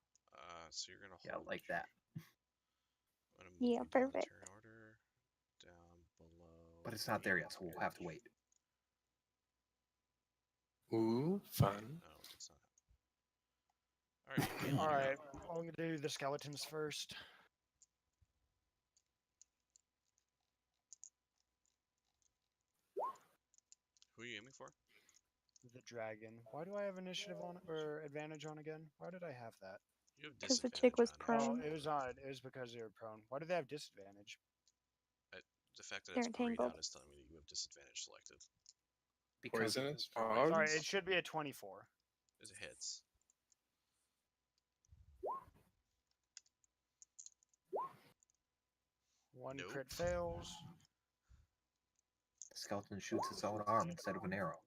So you're gonna Yeah, hold. like that. I'm gonna move Yeah, you down the perfect. turn order. Down below. But it's not there yet, so we'll have to wait. Ooh, fun. No, it's not. All right, Galen, All you're right, up. I'm gonna do the skeletons first. Who are you aiming for? The dragon. Why do I have initiative on or advantage on again? Why did I have that? You have Because the disadvantage chick was on prone. Oh, it was on. It was because they were prone. Why do they have disadvantage? the fact that They're it's grayed entangled. out is telling me that you have disadvantage selected. Because Poisonous Like, Sorry, frogs. it should be a 24. As it hits. One Nope. crit fails. the skeleton shoots its own arm instead of an arrow.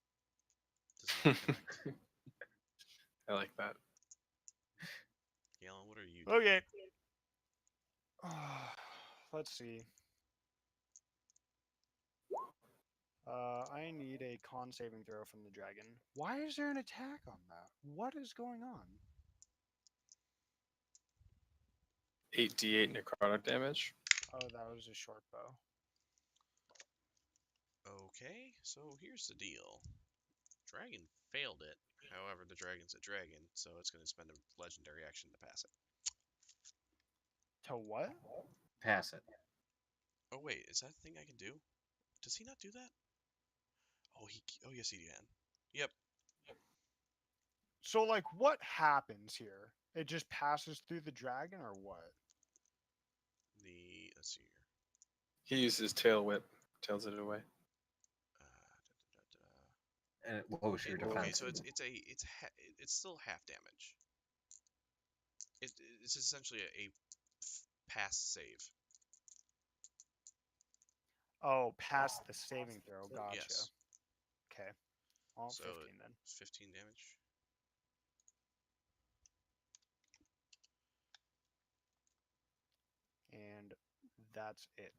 Does not connect. I like that. Galen, what are you doing? Okay. Let's see. I need a con saving throw from the dragon. Why is there an attack on that? What is going on? 8d8 necrotic damage. Oh, that was a short bow. Okay, so here's the deal. Dragon failed it. However, the dragon's a dragon, so it's going to spend a legendary action to pass it. To what? Pass it. Oh wait, is that a thing I can do? Does he not do that? Oh yes he can. Yep. So, like, what happens here? It just passes through the dragon, or what? Let's see here. He uses tail whip, tails it away. And it lowers your Okay, defense. so it's still half damage. It's essentially a pass save. Oh, past the saving throw. Gotcha. Yes. Okay. Well, So 15 then. 15 damage. And that's it.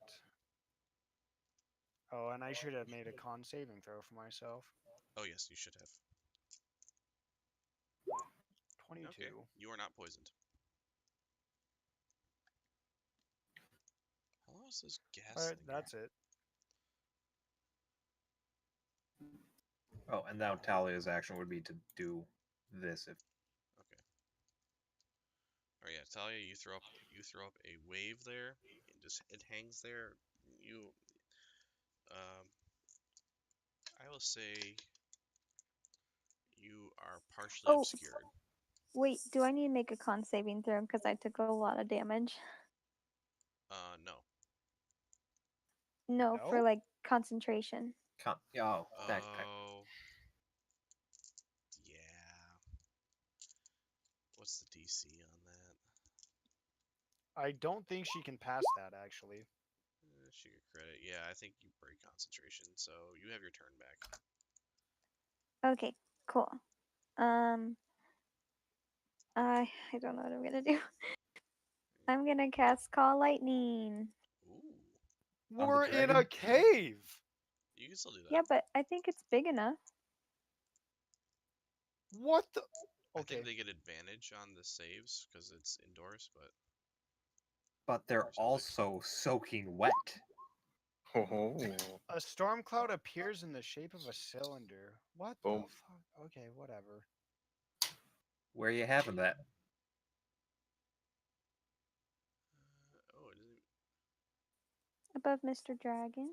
Oh, and I should have made a con saving throw for myself. Oh yes, you should have. 22. Okay, you are not poisoned. How long is this gas All right, thing that's it. Oh, and now Talia's action would be to do this if Okay. All right, yeah, Talia, you throw up a wave there. It hangs there. You I will say you are partially Oh. obscured. Wait, do I need to make a con saving throw because I took a lot of damage? No. No, for No? like concentration. oh, that kind. Oh. Yeah. What's the DC on that? I don't think she can pass that, actually. She get credit. Yeah, I think you break concentration, so you have your turn back. Okay, cool. I don't know what I'm gonna do. I'm gonna cast Call Lightning. Ooh, On the We're in dragon? a cave! you can still do that. Yeah, but I think it's big enough. What the? I Okay. think they get advantage on the saves because it's indoors, but But they're Sounds like- also soaking wet. Oh, A storm cloud appears in the shape of a cylinder. What the boom. fuck? Okay, whatever. Where are you having that? Oh, it isn't. Above Mr. Dragon.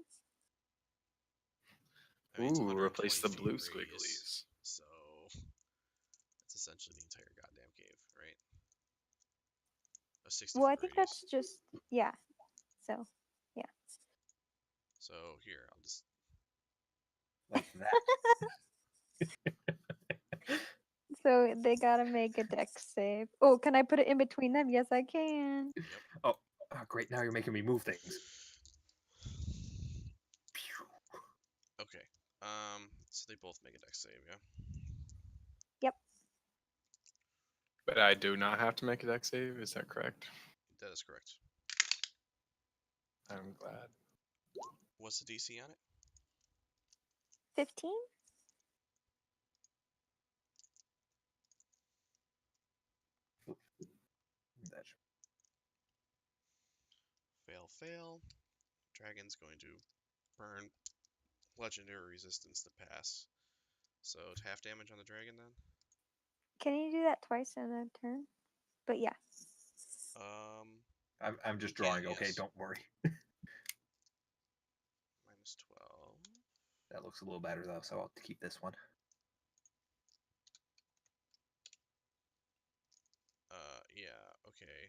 I mean, it's Ooh, 120 replace the feet blue radius, squigglies. so it's essentially the entire goddamn cave, right? A 60 Well, I foot think radius. that's just yeah. So yeah. So here, I'll just. Like that. So they gotta make a dex save. Oh, can I put it in between them? Yes, I can. Yep. Oh, great. Now you're making me move things. Okay. So they both make a dex save, yeah. Yep. But I do not have to make a dex save. Is that correct? That is correct. I'm glad. What's the DC on it? 15. That's Fail, fail. Dragon's going to burn legendary resistance to pass. So it's half damage on the dragon then. Can you do that twice in a turn? But yeah. Um, I'm just You can, drawing. Okay, yes. don't worry. minus 12. That looks a little better though, so I'll keep this one. Yeah, okay.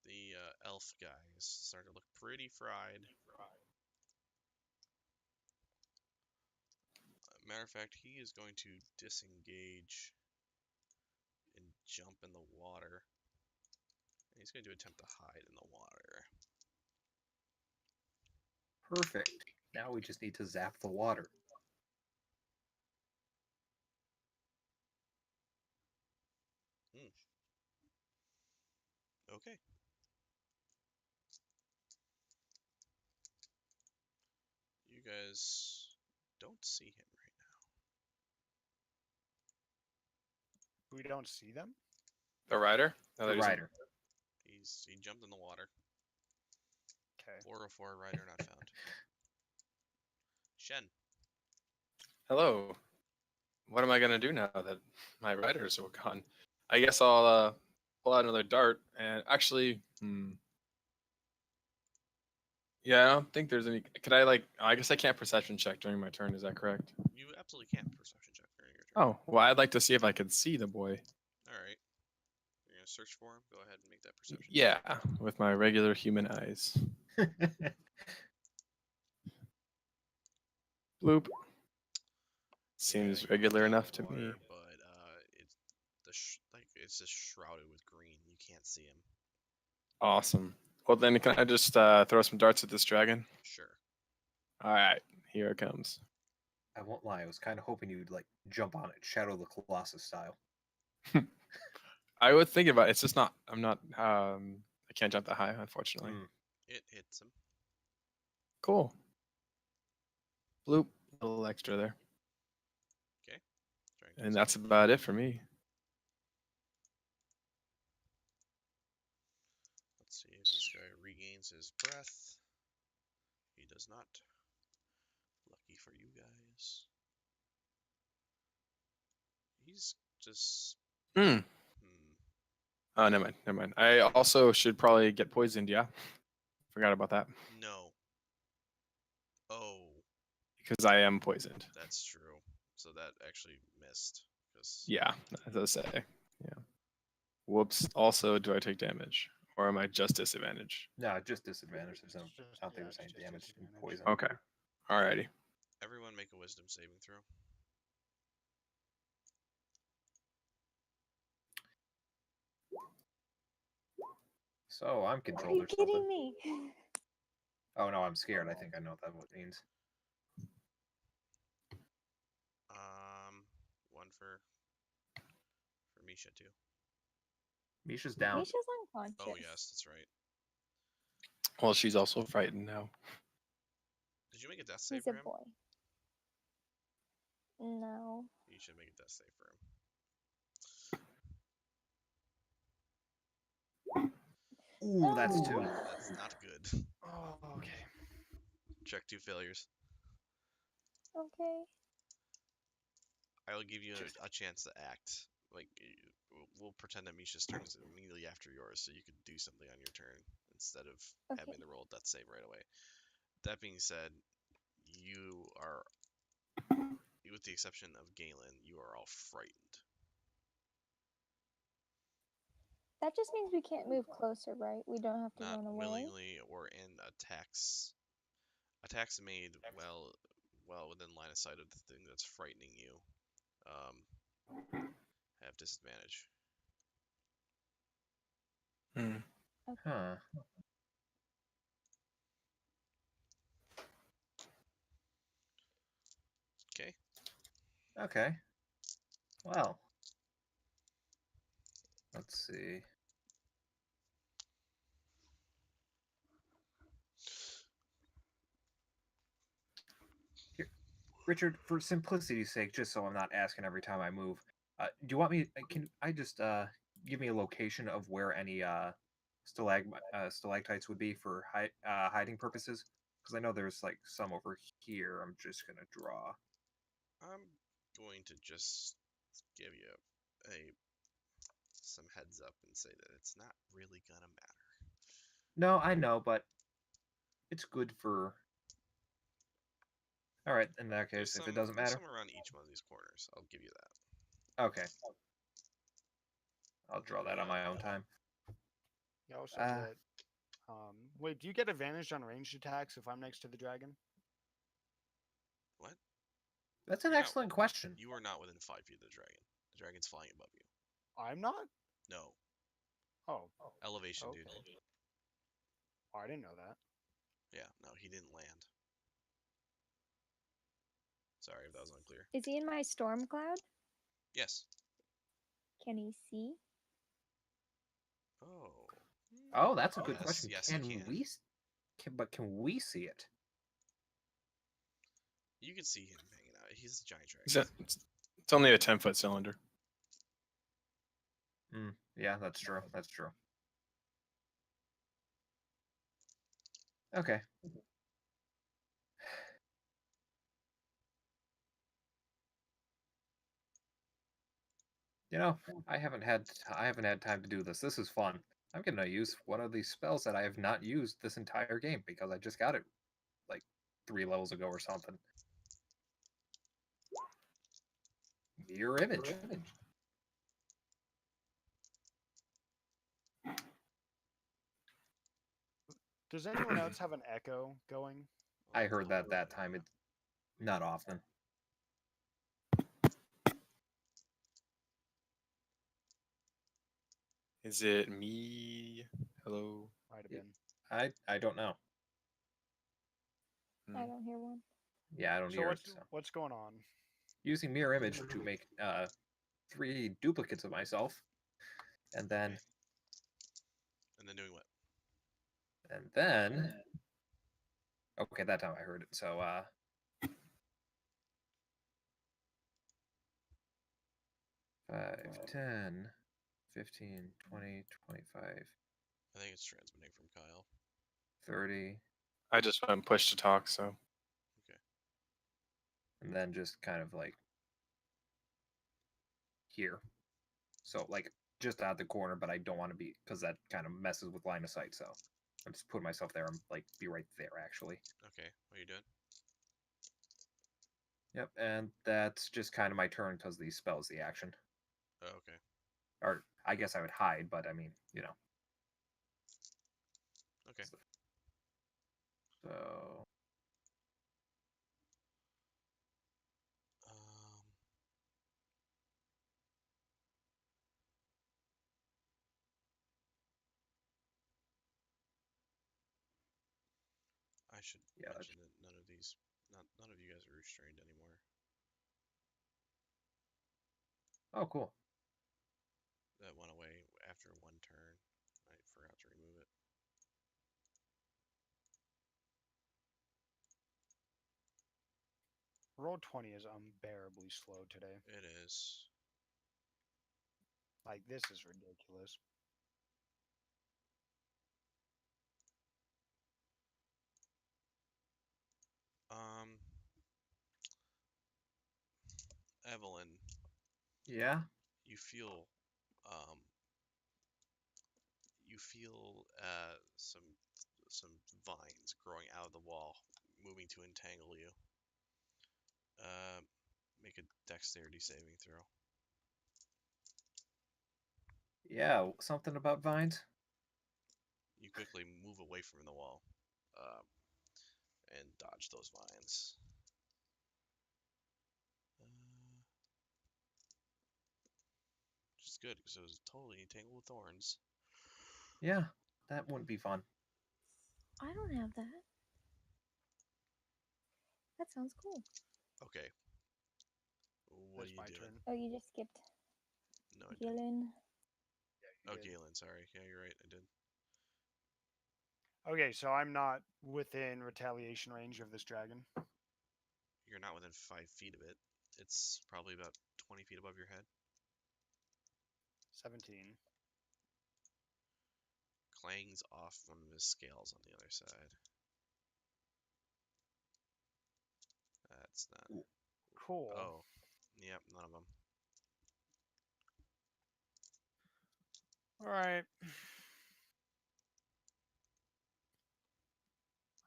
The elf guy is starting to look pretty fried. Matter of fact, he is going to disengage and jump in the water. And he's going to attempt to hide in the water. Perfect. Now we just need to zap the water. Okay. You guys don't see him right We don't see them. The rider? No, The that isn't. rider. now. He jumped in the water. Okay. 404 rider not found. Shen. Hello. What am I gonna do now that my riders are gone? I guess I'll pull out another dart and actually, yeah, I don't think there's any. Could I like? I guess I can't perception check during my turn. Is that correct? You absolutely can't perception check during your turn. Oh, well, I'd like to see if I could see the boy. Alright. You're going to search for him? Go ahead and make that perception Yeah, check. with my regular human eyes. Bloop. Seems You regular look out enough of the to me. water, but it's just shrouded with green. You can't see him. Awesome. Well, then can I just throw some darts at this dragon? Sure. All right, here it comes. I won't lie. I was kind of hoping you'd like jump on it, Shadow the Colossus style. I would think about it. It's just not. I'm not. I can't jump that high, unfortunately. It hits him. Cool. Bloop. A little extra there. Okay. And that's about it for me. Let's see if this guy regains his breath. He does not. Lucky for you guys. He's just. Hmm. Oh, never mind. Never mind. I also should probably get poisoned. Yeah. Forgot about that. No. Oh. Because I am poisoned. That's true. So that actually missed. Yeah, as I say. Yeah. Whoops. Also, do I take damage? Or am I just disadvantaged? No, just disadvantage. There's no. It's just- I don't think yeah, there's it's any just damage from disadvantage. poison. Okay. Alrighty. Everyone make a wisdom saving throw. So I'm Are controlled you or something. kidding me? Oh no, I'm scared. I think I know what that means. One for Misha too. Misha's down. Misha's unconscious. Oh yes, that's right. Well, she's also frightened now. Did you make a death save He's for a him? boy. No. You should make a death save for him. Ooh, that's two. That's not good. Oh, okay. check 2 failures. Okay. I'll give you a chance to act. Like, we'll pretend that Misha's turn is immediately after yours, so you could do something on your turn instead of Okay. having to roll a death save right away. That being said, you are, with the exception of Galen, you are all frightened. That just means we can't move closer, right? We don't have to Not run away. willingly or in attacks. Attacks made well within line of sight of the thing that's frightening you. Have disadvantage. Hmm. Huh. Okay. Okay. Well. Let's see. Here, Richard, for simplicity's sake, just so I'm not asking every time I move, do you want me? Can I just give me a location of where any stalactites would be for hiding purposes? Because I know there's like some over here. I'm just gonna draw. I'm going to just give you some heads up and say that it's not really gonna matter. No, I know, but it's good for. All right, in that case, if it doesn't There's matter, some around each one of these corners. I'll give you that. okay, I'll draw that on my own time. You also Uh, get. Wait, do you get advantage on ranged attacks if I'm next to the dragon? What? That's an You're not- excellent question. You are not within 5 feet of the dragon. The dragon's flying above you. I'm not. No. Oh, Elevation, okay. dude. Oh, I didn't know that. Yeah, no, he didn't land. Sorry if that was unclear. Is he in my storm cloud? Yes. Can he see? Oh. Oh, that's a good Yes, question. yes, Can he can. we? Can we see it? You can see him hanging out. He's a giant Is dragon. that- It's only a 10-foot cylinder. Yeah, that's true. That's true. Okay. You know, I haven't had time to do this. This is fun. I'm gonna use one of these spells that I have not used this entire game because I just got it like 3 levels ago or something. Mirror image. Does anyone else have an echo going? I heard that time. It not often. Is it me? Hello. Might have Yeah. been. I don't know. I don't hear one. Yeah, I don't So hear what's it. So. what's going on? Using mirror image to make 3 duplicates of myself, and then Okay. And then doing what? and then okay, that time I heard it. So 5, 10, 15, 20, 25, I think it's transmitting from Kyle. 30, I just went push to talk, so and then just kind of like here. So like just out the corner, but I don't want to be because that kind of messes with line of sight. So I'm just putting myself there and like be right there actually. Okay, what are you doing? Yep, and that's just kind of my turn because the spell is the action. Oh, okay. Or I guess I would hide, but I mean, you know. Okay. So Um, I should Yeah, mention that none of you guys are restrained anymore. oh cool. That went away after 1 turn. I forgot to remove it. Roll 20 is unbearably slow today. It is. Like this is ridiculous. Evelyn, Yeah. you feel um, some vines growing out of the wall, moving to entangle you. Uh, Make a dexterity saving throw. Yeah. Something about vines. You quickly move away from the wall um, and dodge those vines. Which is good because it was totally entangled with thorns. Yeah. That wouldn't be fun. I don't have that. That sounds cool. Okay. What are It's you my doing? turn. Oh, you just skipped No, I didn't. Gillen. Oh, did. Galen, sorry. Yeah, you're right. I did. Okay, so I'm not within retaliation range of this dragon. You're not within 5 feet of it. It's probably about 20 feet above your head. 17. Clangs off one of his scales on the other side. That's not. Ooh. Cool. Oh, yep, none of them. All right.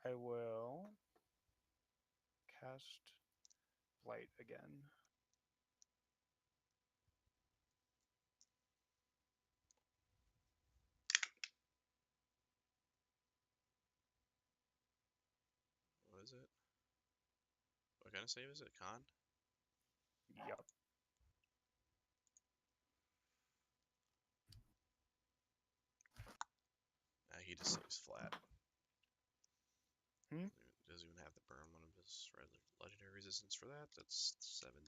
I will cast Blight again. What is it? What kind of save is it? Con? Yep. He just stays flat. Hmm? Doesn't even have to burn one of his legendary resistance for that. That's 17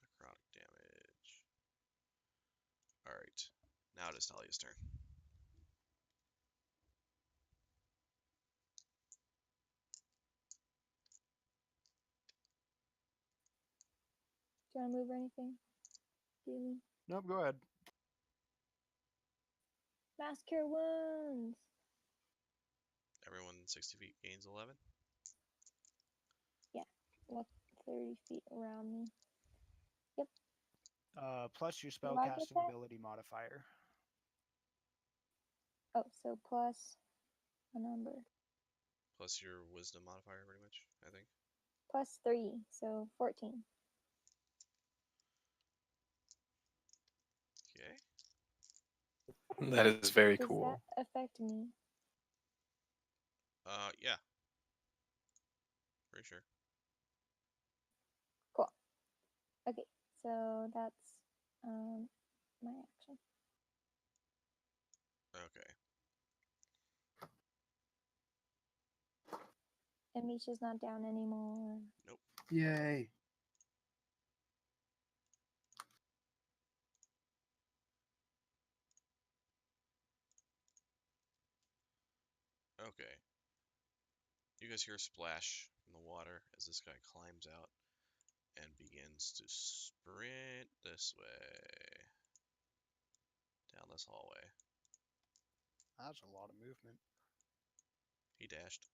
necrotic damage. Alright. Now it is Talia's turn. Do you want to move or anything? Gillen? Nope, go ahead. Mass Cure Wounds. Everyone 60 feet gains 11. What? 30 feet around me. Plus your Do I get spellcasting that? ability modifier. Oh, so plus a number. Plus your wisdom modifier, pretty much, I think. Plus 3, so 14. Okay. That is very Does cool. that affect me? Yeah. Pretty sure. Cool. Okay, so that's my action. Okay. And Misha's not down anymore. Yay. Okay. You guys hear a splash in the water as this guy climbs out and begins to sprint this way. Down this hallway. That's a lot of movement. He dashed.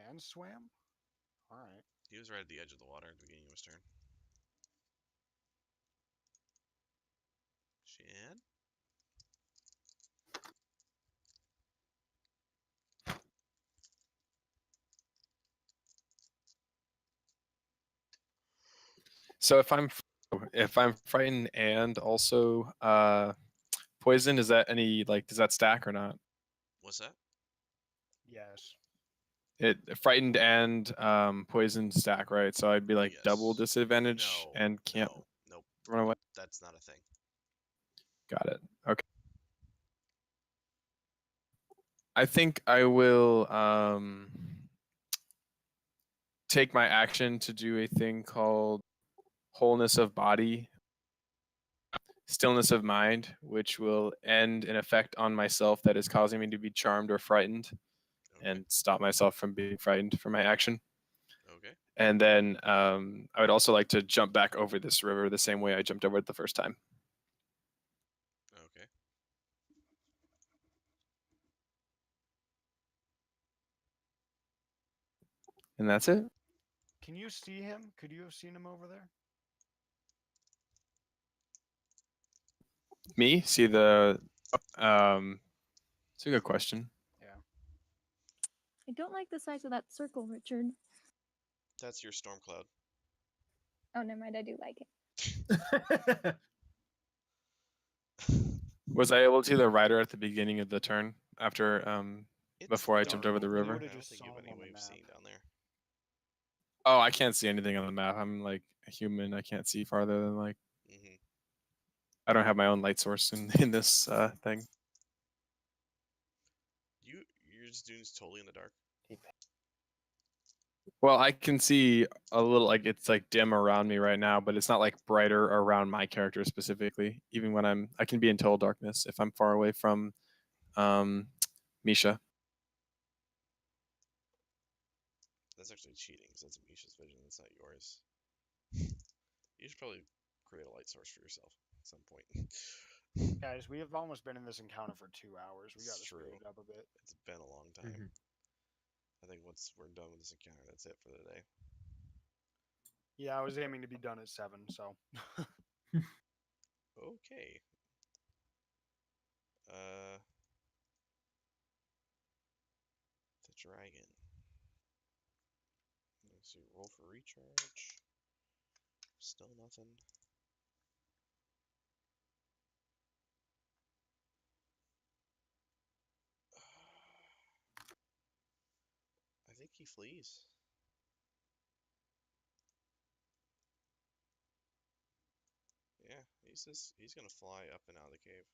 And swam? Alright. He was right at the edge of the water at the beginning of his turn. Shan? So if I'm frightened and also poison, is that any like does that stack or not? What's that? Yes. It frightened and poison stack, right? So I'd be like double Yes. disadvantage No. and can't No. Nope. run away. That's not a thing. Got it. Okay. I think I will take my action to do a thing called wholeness of body, stillness of mind, which will end an effect on myself that is causing me to be charmed or frightened Okay. and stop myself from being frightened for my action. Okay. And then I would also like to jump back over this river the same way I jumped over it the first time. Okay. And that's it. Can you see him? Could you have seen him over there? Me see the. It's a good question. Yeah. I don't like the size of that circle, Richard. That's your storm cloud. Oh, never mind. I do like it. Was I able to see the rider at the beginning of the turn after It's before I jumped dark. over the You river? would've I don't just think you saw have him any on the way of map. seeing down there. Oh, I can't see anything on the map. I'm like a human. I can't see farther than like Hmm. I don't have my own light source in this thing. You're just doing this totally in the dark. Well, I can see a little like it's like dim around me right now, but it's not like brighter around my character specifically. Even when I can be in total darkness if I'm far away from Misha. That's actually cheating because that's Misha's vision. That's not yours. You should probably create a light source for yourself at some point. Guys, we have almost been in this encounter for 2 hours. We It's gotta speed true. it up a bit. It's been a long time. Mhm. I think once we're done with this encounter, that's it for the day. Yeah, I was aiming to be done at 7, so. Okay. Uh, the dragon. Let's see. Roll for recharge. Still nothing. I think he flees. Yeah, he's gonna fly up and out of the cave.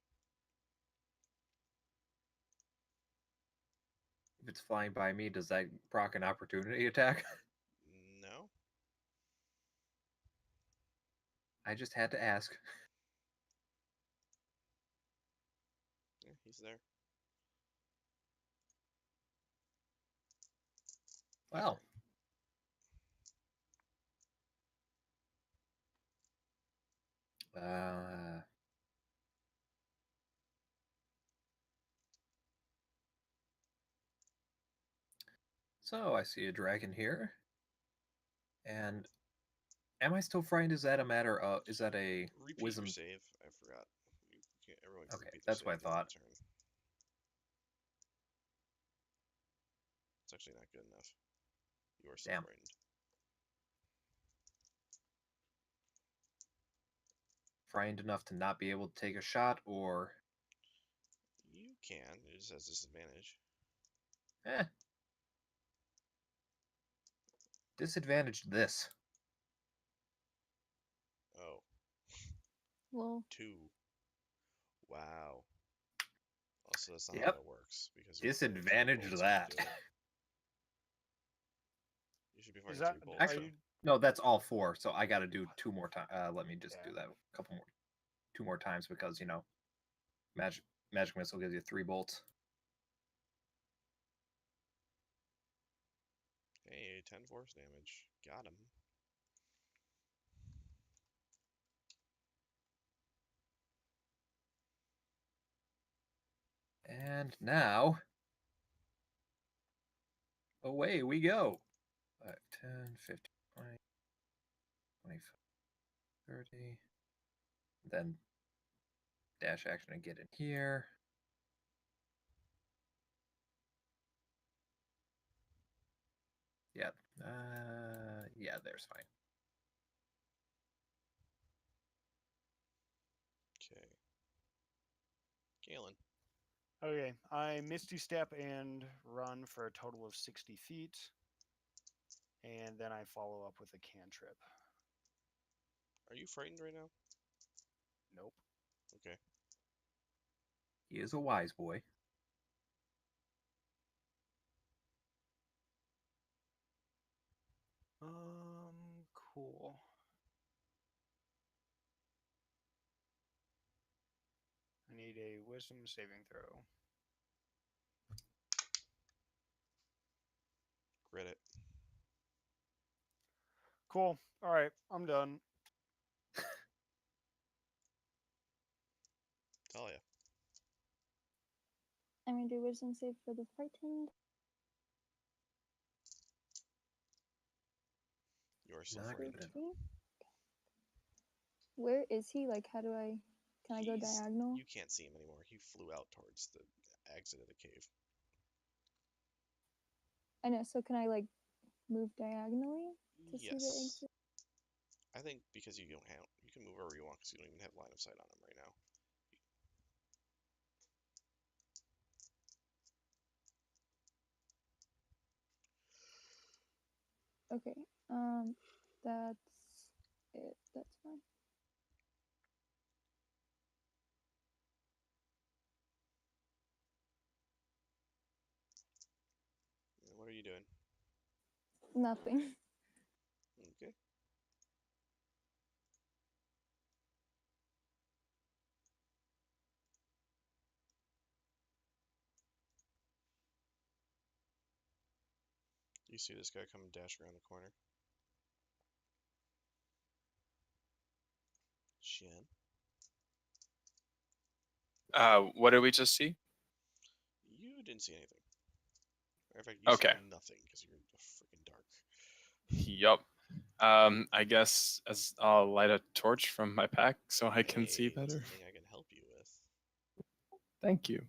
If it's flying by me, does that proc an opportunity attack? No. I just had to ask. Yeah, he's there. Well, uh, so I see a dragon here. And am I still frightened? Is that a matter of, is that a Repeat wisdom? your save. I forgot. Everyone can Okay, repeat their that's save what I every thought. turn. It's actually not good enough. You are still Damn. frightened. Frightened enough to not be able to take a shot, or You can. It just has disadvantage. eh, disadvantage this. Oh, Well, 2. Wow. Also, that's not how Yep. that works because you only have 3 Disadvantage bolts that. you can do it. You should be Is firing that. 3 bolts. Are Actually, you. no, that's all 4. So I got to do 2 more times. Let me just Yeah. do that a couple more, 2 more times because magic missile gives you 3 bolts. Hey, 10 force damage. Got him. And now, away we go. 5, 10, 15, 20, 25, 30. Then dash action and get in here. Yeah. Yeah, there's fine. Okay. Galen. Okay, I Misty Step and run for a total of 60 feet. And then I follow up with a cantrip. Are you frightened right now? Nope. Okay. He is a wise boy. Cool. I need a wisdom saving throw. Grit it. Cool. All right, I'm done. Talia. I'm gonna do wisdom save for the frightened. yourself Not right. good enough. 13? Where is he? Like, how do I? Can I go diagonal? You can't see him anymore. He flew out towards the exit of the cave. I know. So can I like move diagonally to see the Yes. exit? I think because you don't have, you can move wherever you want because you don't even have line of sight on him right now. Okay. That's it. That's fine. What are you doing? Nothing. Okay. You see this guy coming dash around the corner. Shen. What did we just see? You didn't see anything. Matter of fact, you Okay. saw nothing because you're freaking dark. Yup. I guess as I'll light a torch from my pack so I can see Hey, that's a better. thing I can help you with. Thank you.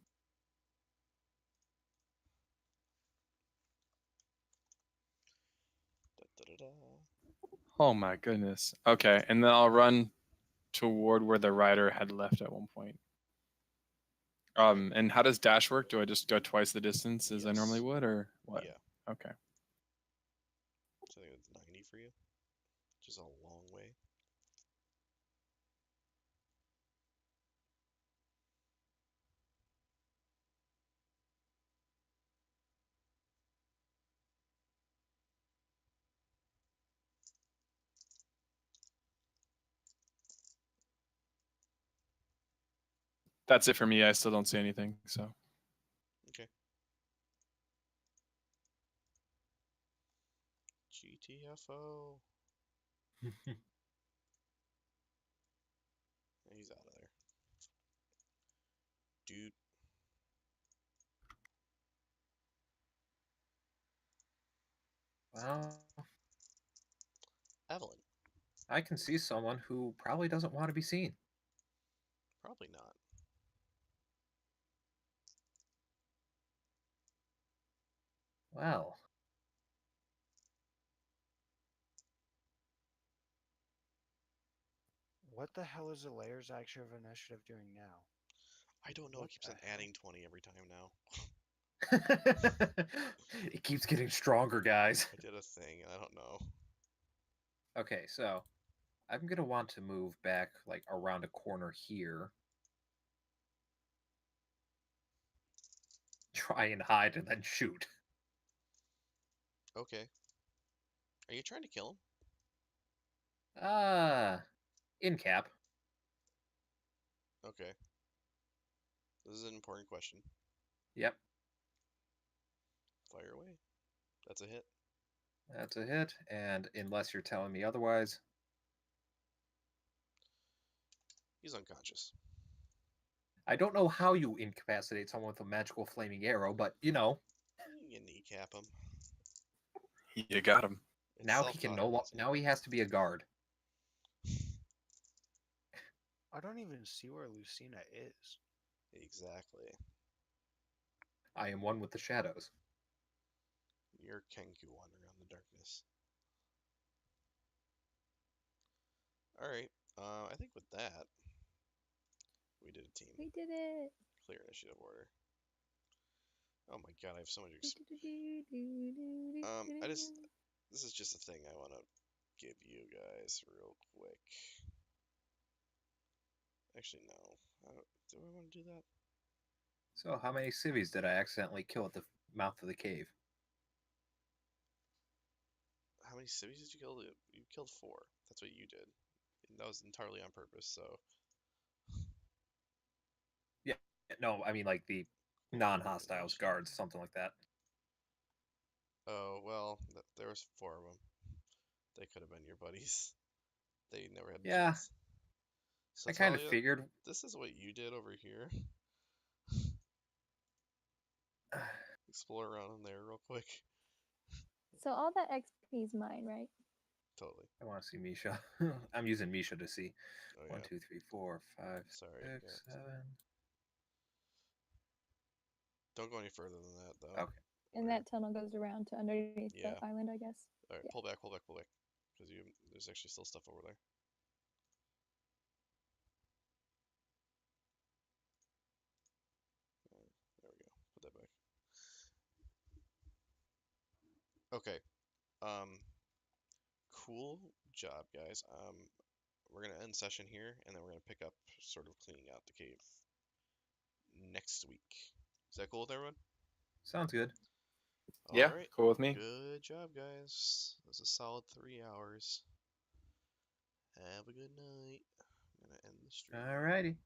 Da-da-da-da. Oh my goodness. Okay, and then I'll run toward where the rider had left at one point. And how does dash work? Do I just go twice the distance as I normally Yes. would, or what? Yeah. Okay. So I think it's 90 for you, which is a long way. That's it for me. I still don't see anything. So Okay. GTFO. He's out of there. Dude. Well, Evelyn. I can see someone who probably doesn't want to be seen. Probably not. Well, What the hell is the layers action of initiative doing now? I don't know. What It keeps the on hell? adding 20 every time now. it keeps getting stronger, guys. I did a thing. I don't know. Okay, so I'm gonna want to move back like around a corner here. Try and hide and then shoot. Okay. Are you trying to kill him? In cap. Okay. This is an important question. Yep, Fire away. That's a hit. that's a hit. And unless you're telling me otherwise, He's unconscious. I don't know how you incapacitate someone with a magical flaming arrow, but you know, You can kneecap him. you got him. It's now he can no self-cauterizing. now he has to be a guard. I don't even see where Lucina is. Exactly. I am one with the shadows. You're Kenku wandering around the darkness. Alright. I think with that, we did a team. We did it. Clear initiative order. Oh my god, I have so much this is just a thing I want to give you guys real quick. Actually, no. Do I want to do that? So how many civvies did I accidentally kill at the mouth of the cave? How many civvies did you kill? You killed 4. That's what you did. And that was entirely on purpose, so. Yeah, no, I mean like the non-hostiles guards, something like that. Oh, well, there was 4 of them. They could have been your buddies. They never had the Yeah, chance. So I kind of Talia, figured. this is what you did over here. Explore around in there real quick. So all that XP is mine, right? Totally. I want to see Misha. I'm using Misha to see. Oh yeah. 1, 2, 3, 4, 5, Sorry. 6, Yeah. 7. Don't go any further than that though. Okay. And that tunnel goes around to underneath Yeah. the island, I guess. All right. Yeah. Pull back. Pull back. Pull back. Because there's actually still stuff over there. There we go. Put that back. Okay. Cool job, guys. We're gonna end session here, and then we're gonna pick up sort of cleaning out the cave next week. Is that cool with everyone? Sounds good. Yeah, All right. cool with me. Good job, guys. That's a solid 3 hours. Have a good night. I'm gonna end the stream. Alrighty.